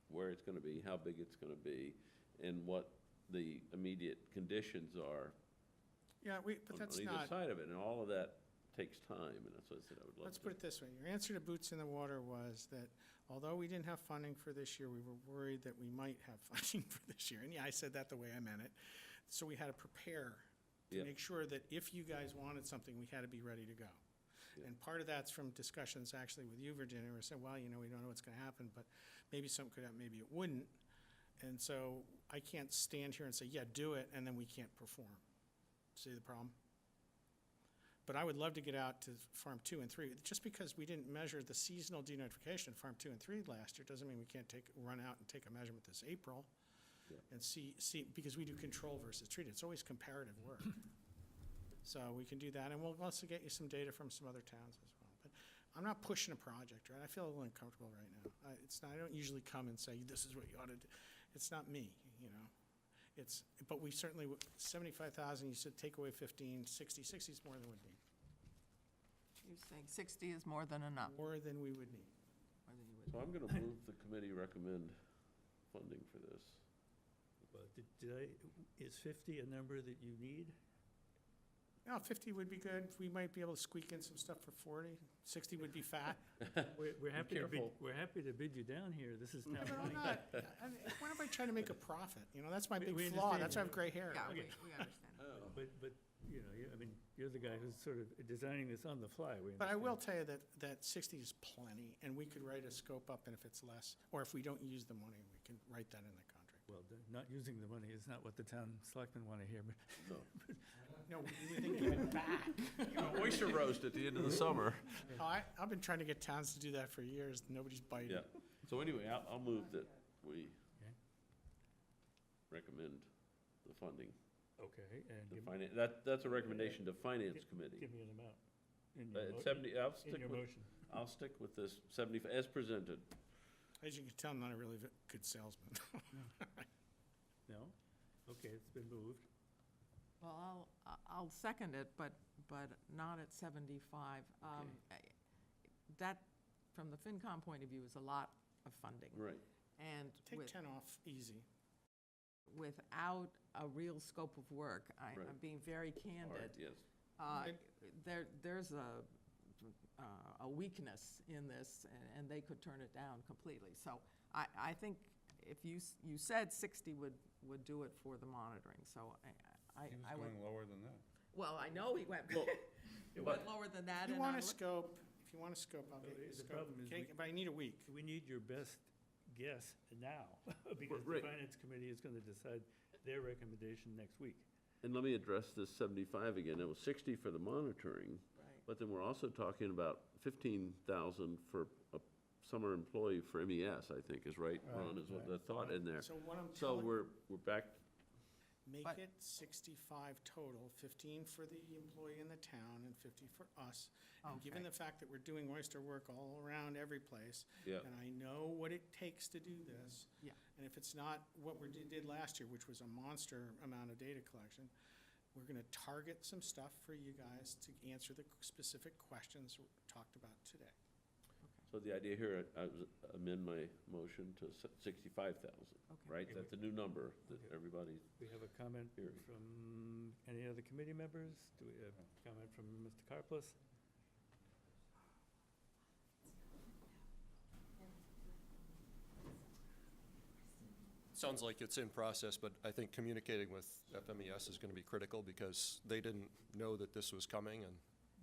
where it's gonna be, how big it's gonna be, and what the immediate conditions are Yeah, but on that's either not, side of it, and all of that takes time, and that's what I said I would love let's to. put it this way. Your answer to Boots in the Water was that although we didn't have funding for this year, we were worried that we might have funding for this year. And yeah, I said that the way I meant it. So we had to prepare to Yeah. make sure that if you guys wanted something, we had to be ready to go. Yeah. And part of that's from discussions actually with you, Virginia, where we said, well, you know, we don't know what's gonna happen, but maybe something could happen, maybe it wouldn't. And so I can't stand here and say, yeah, do it, and then we can't perform. See the problem? But I would love to get out to Farm 2 and 3. Just because we didn't measure the seasonal denitrification of Farm 2 and 3 last year doesn't mean we can't run out and take a measurement this April Yeah. and see, because we do control versus treated. It's always comparative work. So we can do that, and we'll also get you some data from some other towns as well. But I'm not pushing a project, right? I feel a little uncomfortable right now. I don't usually come and say, this is what you ought to do. It's not me, you know? But we certainly, 75,000, you said take away 15, 60 is more than we'd need. You're saying 60 is more than enough? More than we would need. More than you would. So I'm gonna move the committee recommend funding for this. But is 50 a number that you need? No, 50 would be good. We might be able to squeak in some stuff for 40. 60 would be fat. We're happy to bid, careful. we're happy to bid you down here. This is town But I'm money. not, when have I tried to make a profit? You know, that's my We- big we flaw. understand That's why I that. have gray hair. Yeah, Okay. we understand. But, you know, I mean, you're the guy who's sort of designing this on the fly. We But I will understand. tell you that 60 is plenty, and we could write a scope up, and if it's less, or if we don't use the money, we can write that in the contract. Well, not using the money is not what the town selectmen want to hear, but No. No, we then give it back. Oyster roast at the end of the summer. Oh, I've been trying to get towns to do that for years. Nobody's biting. Yeah, so anyway, I'll move that we Okay. recommend the funding. okay, and The give that's a recommendation to Finance Committee. give me an amount. In At your mo- 70, I'll in stick your with, motion. I'll stick with this 70, as presented. As you can tell, I'm not a really good salesman. No? Okay, it's been moved. Well, I'll second it, but not at 75. That, from the FinCom point of view, is a lot of funding. Right. And Take 10 off, easy. without a real scope of work, I'm Right. being very All candid. right, yes. There's a weakness in this, and they could turn it down completely. So I think if you said 60 would do it for the monitoring, so I He was would. going lower than that. Well, I know he went, he went lower than that. If you and want I'm a scope, I'll get you a The scope. problem is Okay, but I need a week. We need your best guess now, because the Right. Finance Committee is going to decide their recommendation next week. And let me address this 75 again. It was 60 for the monitoring, Right. but then we're also talking about 15,000 for a summer employee for MES, I think, is right, Ron, is what the thought in there. So what I'm So telling, we're back, make But- it 65 total, 15 for the employee in the town and 50 for us. And given Okay. the fact that we're doing oyster work all around every place, yeah. and I know what it takes to do this. Yeah. And if it's not what we did last year, which was a monster amount of data collection, we're gonna target some stuff for you guys to answer the specific questions we talked about today. So the idea here, I was amend my motion to 65,000, Okay. right? That's a new number that Okay. everybody, We have a comment Hearing. from any other committee members? Do we have a comment from Mr. Carplus? Sounds like it's in process, but I think communicating with FMES is going to be critical because they didn't know that this was coming and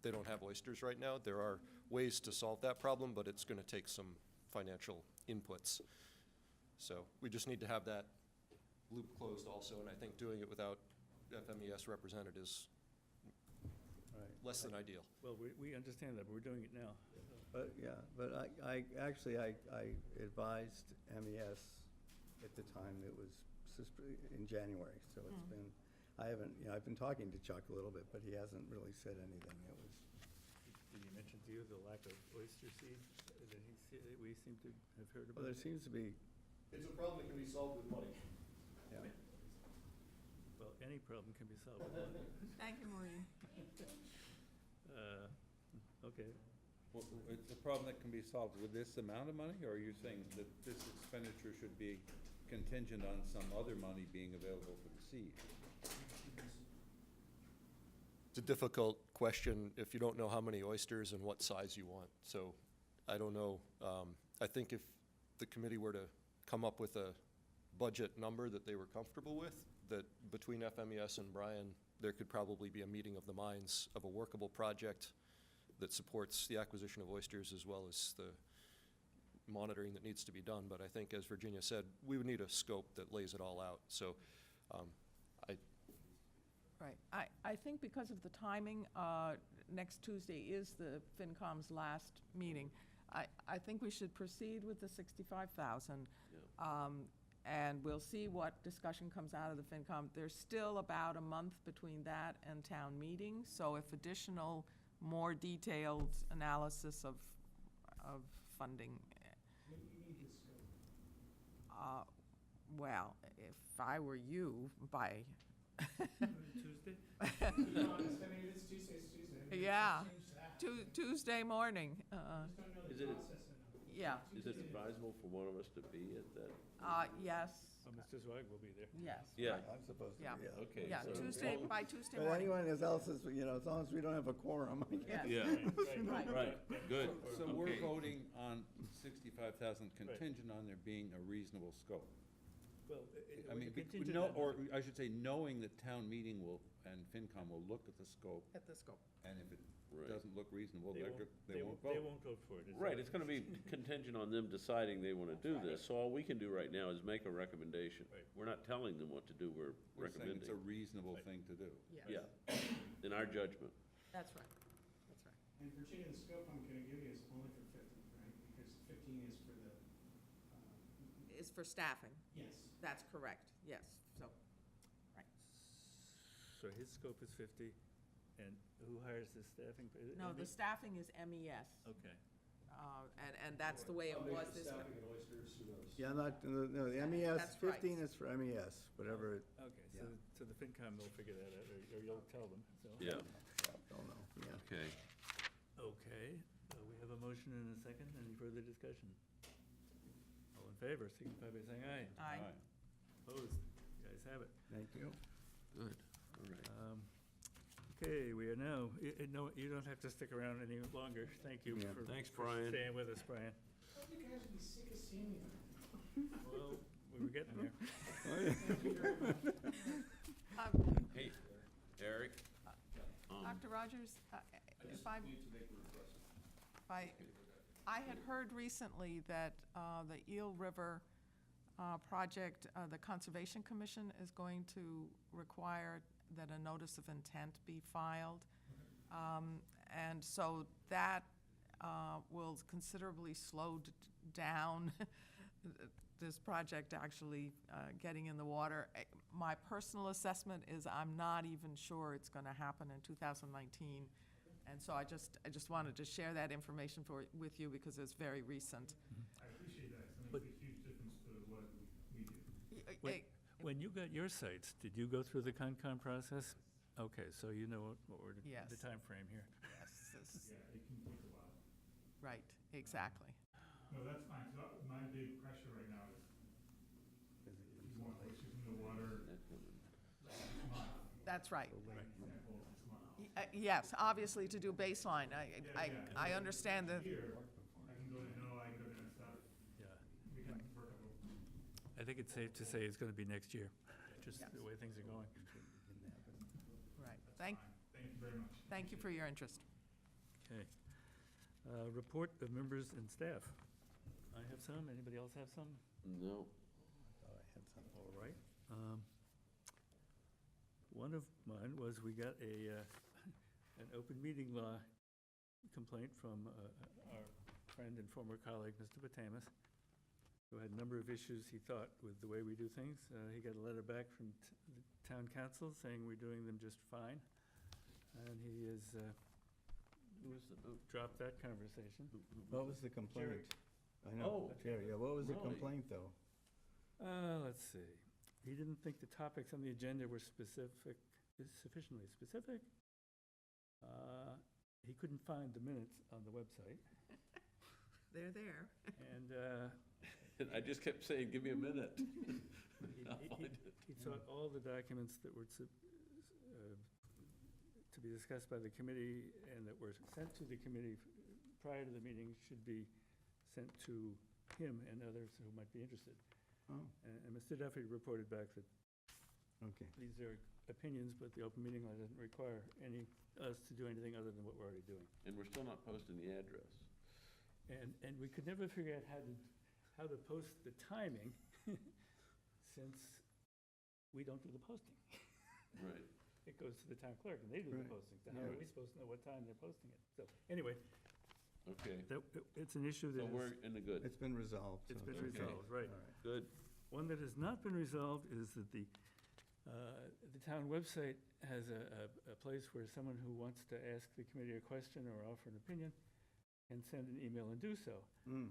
they don't have oysters right now. There are ways to solve that problem, but it's going to take some financial inputs. So we just need to have that loop closed also, and I think doing it without FMES represented is Right. less than ideal. Well, we understand that, but we're doing it now. But, yeah, but I actually advised MES at the time it was in January, so it's been, I haven't, I've been talking to Chuck a little bit, but he hasn't really said anything. It was, Did he mention to you the lack of oyster seed that we seem to have heard well, about? there seems to be, It's a problem that can be solved with money. yeah. Well, any problem can be solved with money. Thank you, Maureen. Okay. Well, it's a problem that can be solved with this amount of money, or are you saying that this expenditure should be contingent on some other money being available for the seed? It's a difficult question if you don't know how many oysters and what size you want. So I don't know. I think if the committee were to come up with a budget number that they were comfortable with, that between FMES and Brian, there could probably be a meeting of the minds of a workable project that supports the acquisition of oysters as well as the monitoring that needs to be done. But I think, as Virginia said, we would need a scope that lays it all out. So Right. I think because of the timing, next Tuesday is the FinCom's last meeting. I think we should proceed with the 65,000. And we'll see what discussion comes out of the FinCom. There's still about a month between that and town meeting, so if additional, more detailed analysis of funding. Well, if I were you, by Tuesday? It's Tuesday. Yeah, Tuesday morning. Is it, Yeah, is it advisable for one of us to be at that? yes, Oh, Mr. Zweig will be there. yes. Yeah, I'm supposed to Yeah. be, yeah. okay. Yeah, so- Tuesday, by Tuesday But morning. anyone else is, as long as we don't have a quorum, I guess. Yes. Yeah, Right. right, good. So we're Okay. voting on 65,000 contingent on there being a reasonable scope. Well, I mean, contingent no, on- or I should say, knowing that town meeting will, and FinCom will look at the scope, At the scope. and if it Right. doesn't look reasonable, They they won't won't They vote. won't vote for it. is Right, that- it's gonna be contingent on them deciding they wanna do this, so all we can do right now is make a recommendation. Right. We're not telling them what to do, we're We're saying it's a recommending. reasonable Right. thing to do. Yeah, in our judgment. That's right, that's right. And Virginia, the scope I'm gonna give you is only for 50, right? Because 15 is for the, Is for staffing, yes. that's correct, yes, so, right. So his scope is 50, and who hires the staffing? Is it No, the ME? staffing is MES, Okay. and that's the way it was this. Yeah, no, the MES, That's right. 15 is for MES, whatever it, Okay, Yeah. so the FinCom will figure that out, or you'll tell them, so. Yeah, don't know, yeah. okay. Okay, we have a motion and a second. Any further discussion? All in favor, signify by saying aye. Aye. All right. Opposed? You guys have it. Thank you. Good, all right. Okay, we are now, no, you don't have to stick around any longer. Thank you Yeah. for Thanks, for Brian. staying with us, Brian. You guys would be sick of seeing me. Well, we were getting there. Hey, Eric? Dr. Rogers, if I had heard recently that the Eel River project, the Conservation Commission is going to require that a notice of intent be filed. And so that will considerably slow down this project actually getting in the water. My personal assessment is I'm not even sure it's going to happen in 2019. And so I just wanted to share that information with you because it's very recent. I appreciate that, it's But- gonna make a huge difference to what we do. Wait. When you got your sites, did you go through the Concom process? Okay, so you know what we're, Yes. the timeframe here. Yes, Yeah, it can take a while. right, exactly. No, that's fine, so my big pressure right now is you want oysters in the water this month, That's right. for example, this month. Yes, obviously to do baseline. I understand the, Here, I can go to NOAA, I can go to and stuff, Yeah. we can work up I think it's safe to say it's gonna be next year, just Yes. the way things are going. Right. Thank you very much. Thank you for your interest. Okay. Report of members and staff. I have some, anybody else have some? No. All right. One of mine was we got an open meeting law complaint from our friend and former colleague, Mr. Batamas, who had a number of issues he thought with the way we do things. He got a letter back from the town council saying we're doing them just fine. And he has dropped that conversation. What was the complaint? I know, Oh. Jerry, yeah, what was the Really? complaint, though? Let's see. He didn't think the topics on the agenda were sufficiently specific. He couldn't find the minutes on the website. They're there. And And I just kept saying, give me a minute. I'll find it. he thought all the documents that were to be discussed by the committee and that were sent to the committee prior to the meeting should be sent to him and others who might be interested. Oh, And Mr. Duffy reported back that okay. these are opinions, but the open meeting law doesn't require us to do anything other than what we're already doing. And we're still not posting the address. And we could never figure out how to post the timing, since we don't do the posting. Right. It goes to the town clerk, and they do the Right. posting, so how are we supposed to know what time they're posting it? So, anyway, Okay, it's an issue that so we're is, in the good. It's been resolved. it's so been okay. resolved, right. All right. Good. One that has not been resolved is that the town website has a place where someone who wants to ask the committee a question or offer an opinion can send an email and do so. Mm.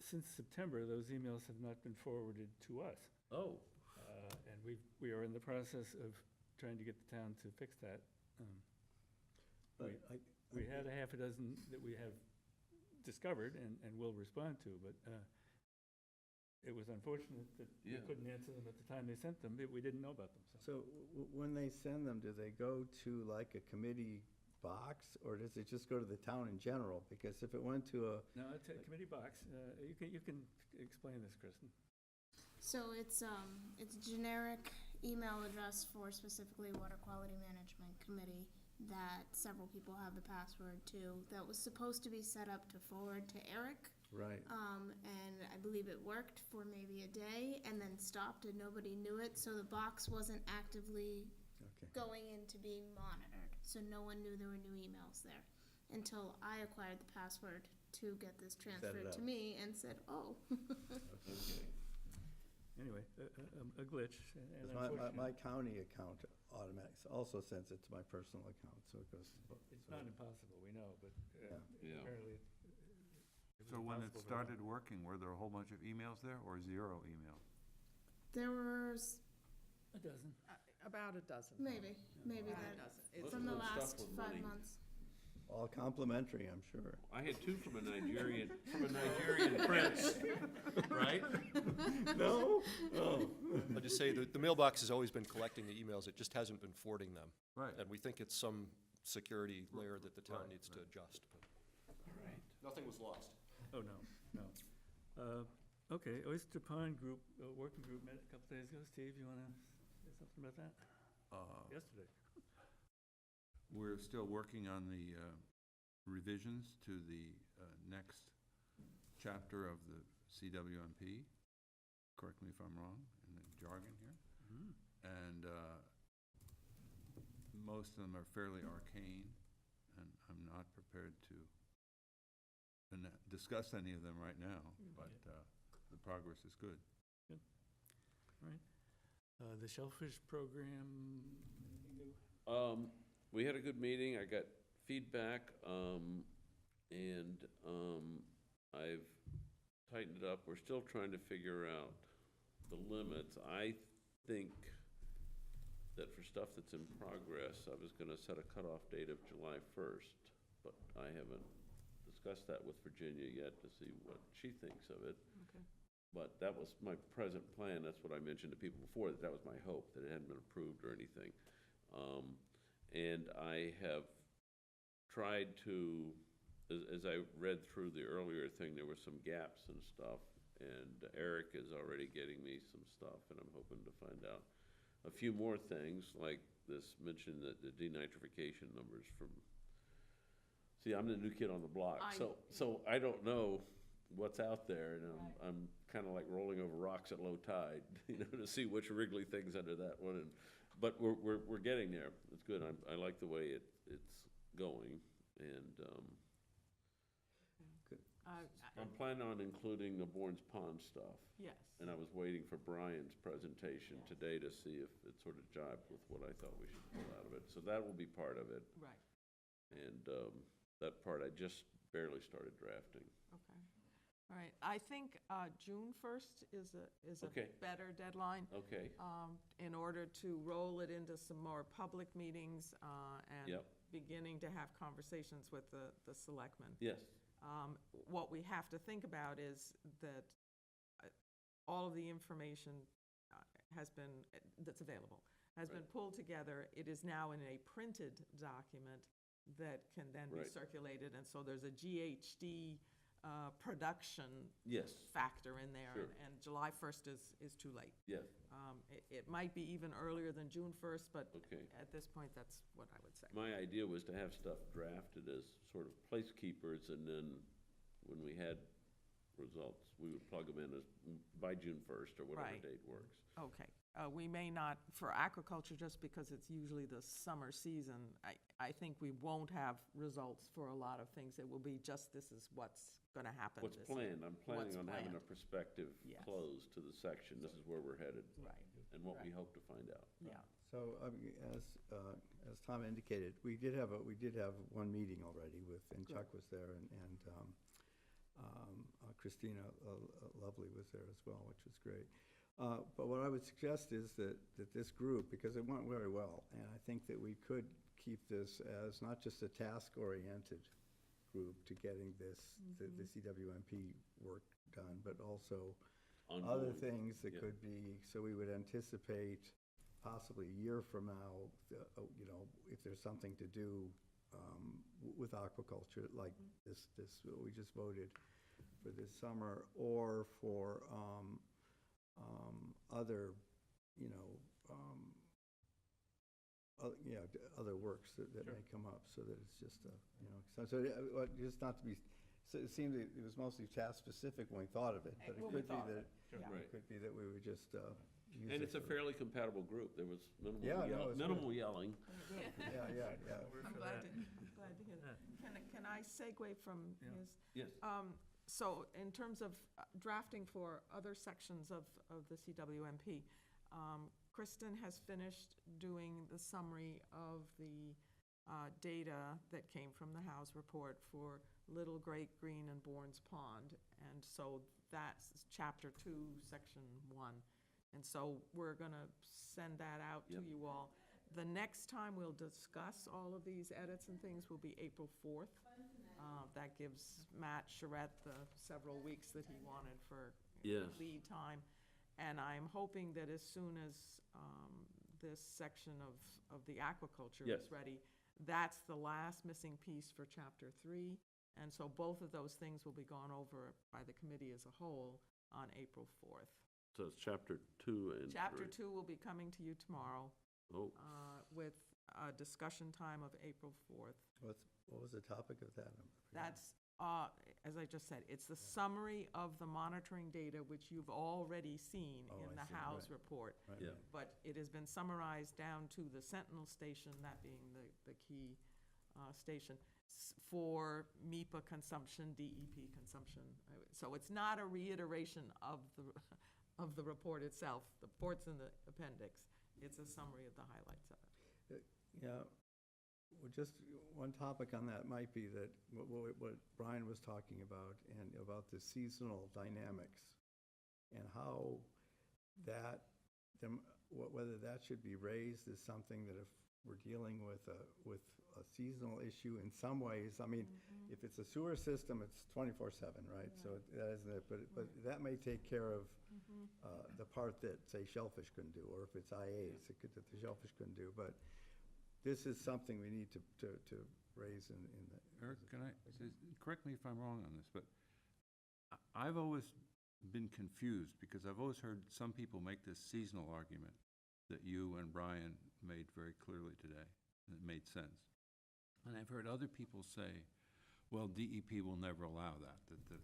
Since September, those emails have not been forwarded to us. Oh, And we are in the process of trying to get the town to fix that. But We had a half a dozen that we have discovered and will respond to, but it was unfortunate that we Yeah. couldn't answer them at the time they sent them. We didn't know about them, so. So when they send them, do they go to like a committee box, or does it just go to the town in general? Because if it went to a, No, it's a committee box. You can explain this, Kristen. So it's a generic email address for specifically Water Quality Management Committee that several people have the password to, that was supposed to be set up to forward to Eric. right, And I believe it worked for maybe a day and then stopped and nobody knew it, so the box wasn't actively okay. going into being monitored. So no one knew there were new emails there until I acquired the password to get this transferred to up. me and said, oh. okay. Anyway, a glitch and 'Cause my unfortunate. county account also sends it to my personal account, so it goes. It's not impossible, we know, but Yeah. apparently it was So when it impossible for started working, were there a whole bunch of emails there or 0 emails? There was a dozen. About a dozen. maybe About a that, dozen. It's from the Good stuff last with 5 money. months. All complimentary, I'm sure. I had two from a Nigerian prince, right? No? Oh. I'll just say that the mailbox has always been collecting the emails, it just hasn't been forwarding them. Right. And we think it's some security layer that the town Right, needs to adjust. All right. Nothing was lost. Oh, no. Okay, Oyster Pond Group, working group met a couple days ago. Steve, you want to say something about that? Yesterday. We're still working on the revisions to the next chapter of the CWMP. Correct me if I'm wrong in the jargon here. And most of them are fairly arcane, and I'm not prepared to discuss any of them right now, but the progress is good. All right. The Shellfish Program, anything new? We had a good meeting, I got feedback, and I've tightened it up. We're still trying to figure out the limits. I think that for stuff that's in progress, I was gonna set a cutoff date of July 1st, but I haven't discussed that with Virginia yet to see what she thinks of it. Okay. But that was my present plan, that's what I mentioned to people before, that was my hope, that it hadn't been approved or anything. And I have tried to, as I read through the earlier thing, there were some gaps and stuff, And Eric is already getting me some stuff, and I'm hoping to find out a few more things, like this mention that the denitrification numbers from, see, I'm the new kid on the block, so I don't know what's out there, and I'm kind of like rolling over rocks at low tide, to see which wriggly things under that one, but we're getting there. It's good. I like the way it's going, and, I'm planning on including the Bourne's Pond stuff. Yes. And I was waiting for Brian's presentation today to see if it sort of jived with what I thought we should pull out of it. So that will be part of it. Right, And that part I just barely started drafting. okay. All right, I think June 1st is a Okay. better deadline. Okay, In order to roll it into some more public meetings and Yep. beginning to have conversations with the selectmen. yes, What we have to think about is that all of the information that's available has been Right. pulled together. It is now in a printed document that can then be Right. circulated, and so there's a GHD production yes, factor in there, Sure. and July 1st is too late. yes, It might be even earlier than June 1st, but okay. at this point, that's what I would say. My idea was to have stuff drafted as sort of placekeepers, and then when we had results, we would plug them in as, by June 1st, or whatever Right. date works. Okay, we may not, for agriculture, just because it's usually the summer season, I think we won't have results for a lot of things. It will be just, this is what's gonna happen What's this year. planned, I'm planning on having a planned. perspective Yes. close to the section, this is where we're headed, Right, and what we Right. hope to find out. yeah. So, as Tom indicated, we did have one meeting already and Chuck was there, and Christina Lovely was there as well, which was great. But what I would suggest is that this group, because it went very well, and I think that we could keep this as not just a task-oriented group to getting the CWMP work done, but also other Ongoing. things that Yeah. could be, so we would anticipate possibly a year from now, if there's something to do with aquaculture, like what we just voted for this summer, or for other, other works that may come up, so that it's just, just not to be, so it seemed that it was mostly task-specific when we thought of it, but it When we could be thought of that, it, yeah. Right. it could be that we would just use And it it's a for- fairly compatible group, there was Yeah, no, it's good. minimal yelling. Yeah. I'm glad to hear that. Can I segue from his? Yes. So in terms of drafting for other sections of the CWMP, Kristen has finished doing the summary of the data that came from the House report for Little, Great, Green, and Bourne's Pond. And so that's Chapter 2, Section 1. And so we're going to send that out to Yep. you all. The next time we'll discuss all of these edits and things will be April 4th. That gives Matt Charette the several weeks that he wanted for Yes. lead time. And I'm hoping that as soon as this section of the aquaculture Yes. is ready, that's the last missing piece for Chapter 3. And so both of those things will be gone over by the committee as a whole on April 4th. So it's chapter 2 and 3. Chapter 2 will be coming to you tomorrow Oh, with a discussion time of April 4th. What was the topic of that? That's, as I just said, it's the summary of the monitoring data, which you've already seen Oh, in I the see, House right. report. Right, Yeah. right. But it has been summarized down to the Sentinel station, that being the key station, for MIPA consumption, DEP consumption. So it's not a reiteration of the report itself. The report's in the appendix. It's a summary of the highlights of it. Yeah, well, just one topic on that might be that what Brian was talking about, and about the seasonal dynamics, and how that, whether that should be raised as something that if we're dealing with a seasonal issue in some ways, I mean, if it's a sewer system, it's 24/7, right? So that isn't it, but that may take care of the part that, say, shellfish couldn't do, or if it's IAs, that the shellfish couldn't do, but this is something we need to raise in the. Eric, can I, correct me if I'm wrong on this, but I've always been confused, because I've always heard some people make this seasonal argument that you and Brian made very clearly today, and it made sense. And I've heard other people say, well, DEP will never allow that, that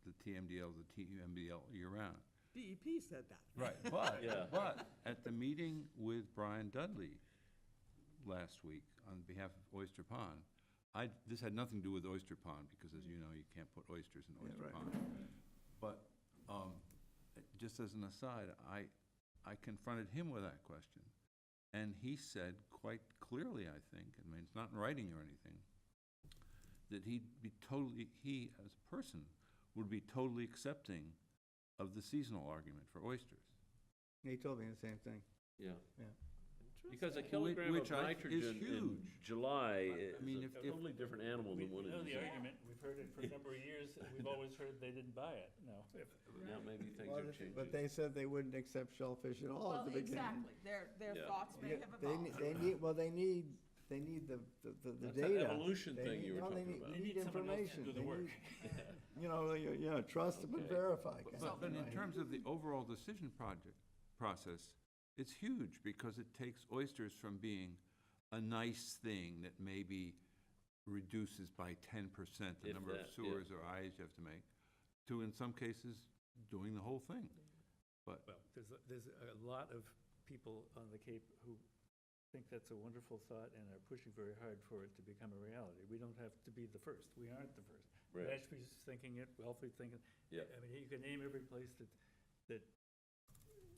the TMDL, the TMDL year-round. DEP said that. Right, but, Yeah. but at the meeting with Brian Dudley last week on behalf of Oyster Pond, this had nothing to do with Oyster Pond, because as you know, you can't put oysters in Oyster right. Pond. But, just as an aside, I confronted him with that question, and he said quite clearly, I think, I mean, it's not in writing or anything, that he, as a person, would be totally accepting of the seasonal argument for oysters. He told me the same thing. Yeah. Yeah. Because a kilogram of Which is nitrogen in huge. July I mean, is a totally different animal We than one in know the December. argument, we've heard it for a number of years, and we've always heard they didn't buy it, no. Now maybe things Well, are changing. but they said they wouldn't accept shellfish at all Well, at the beginning. exactly, their Yeah. thoughts may Yeah, have They evolved. they need the That's that data. evolution They thing need- you were no, they talking need- about. They They need need someone else to information. do the They work. need, trust but Okay. verify. kind of But thing, in right? terms of the overall decision process, it's huge, because it takes oysters from being a nice thing that maybe reduces by 10% the If number of that, yeah. sewers or eyes you have to make, to, in some cases, doing the whole thing. But, Well, there's a lot of people on the Cape who think that's a wonderful thought and are pushing very hard for it to become a reality. We don't have to be the first, we aren't the first. Right. Mashpee's thinking it, Wellfleet's thinking, Yeah. I mean, you can name every place that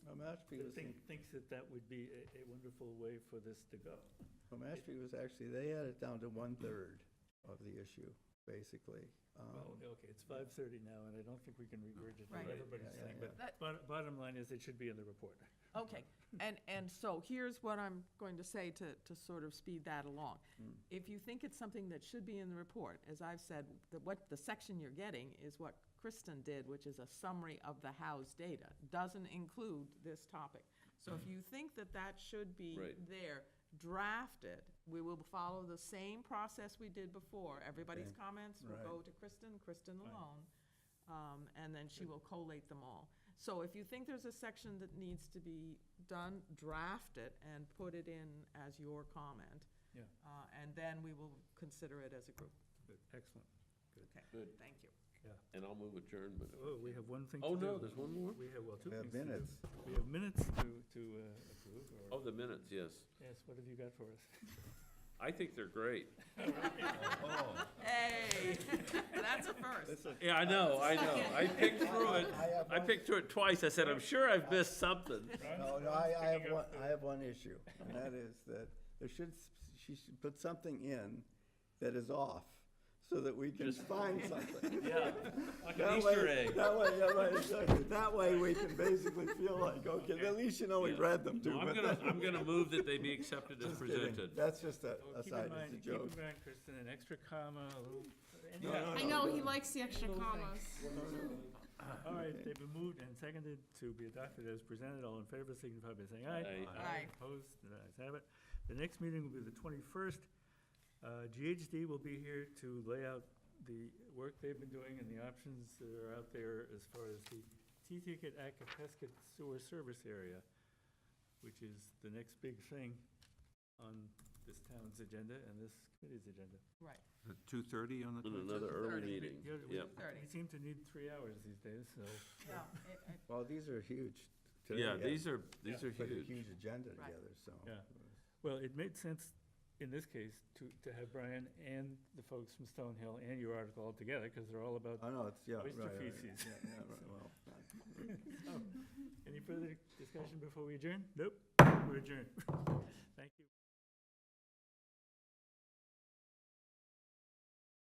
Well, Mashpee was, thinks that that would be a wonderful way for this to go. Mashpee was actually, they had it down to 1/3 of the issue, basically. Well, okay, it's 5:30 now, and I don't think we can regurgitate Right. everybody's Yeah, thing, yeah, but bottom line is, it should be in the report. Okay, and so here's what I'm going to say to sort of speed that along. If you think it's something that should be in the report, as I've said, the section you're getting is what Kristen did, which is a summary of the house data, doesn't include this topic. So if you think that that should be Right. there, draft it. We will follow the same process we did before. Everybody's Okay. comments will Right. go to Kristen alone, and then she will collate them all. So if you think there's a section that needs to be done, draft it and put it in as your comment. Yeah. And then we will consider it as a group. Good, excellent. Okay, Good. thank you. And I'll move adjournment. Oh, we have one thing to do. Oh, no, there's one more? We have, well, two We have things to do. minutes. We have minutes to approve, or, Oh, the minutes, yes. yes, what have you got for us? I think they're great. Hey, that's a first. Yeah, I know. I picked through it. I picked through it twice. I said, I'm sure I've missed something. No, I have one issue, and that is that she should put something in that is off, so that we can find something. Yeah, like an That way- Easter egg. That way, yeah, right, exactly. That way, we can basically feel like, okay, at least you know we read them too. No, but I'm gonna move that they be accepted as just kidding. presented. That's just a Oh, keep side, in mind, it's a joke. keep in mind, Kristen, an extra comma, a little, No, no, I no, know, no. he likes the extra commas. all right, they've been moved and seconded to be adopted as presented. All in favor, signify by saying aye. Aye. Aye. Opposed, the ayes have it. The next meeting will be the 21st. GHD will be here to lay out the work they've been doing and the options that are out there as far as the T-Ticket Acapesket Sewer Service Area, which is the next big thing on this town's agenda and this committee's agenda. Right. at 2:30 on the And 20th? another early 30. meeting. Yeah, Yep. Thirty. we seem to need 3 hours these days, so. Yeah, Well, these are huge. today, Yeah, these are Put a huge. huge agenda Right. together, so. Yeah. Well, it made sense in this case to have Brian and the folks from Stonehill and your article all together, because they're all about, I know, it's, yeah, right, Oyster right, right. feces. Yeah, right, well. any further discussion before we adjourn? Nope, we're adjourned. Thank you.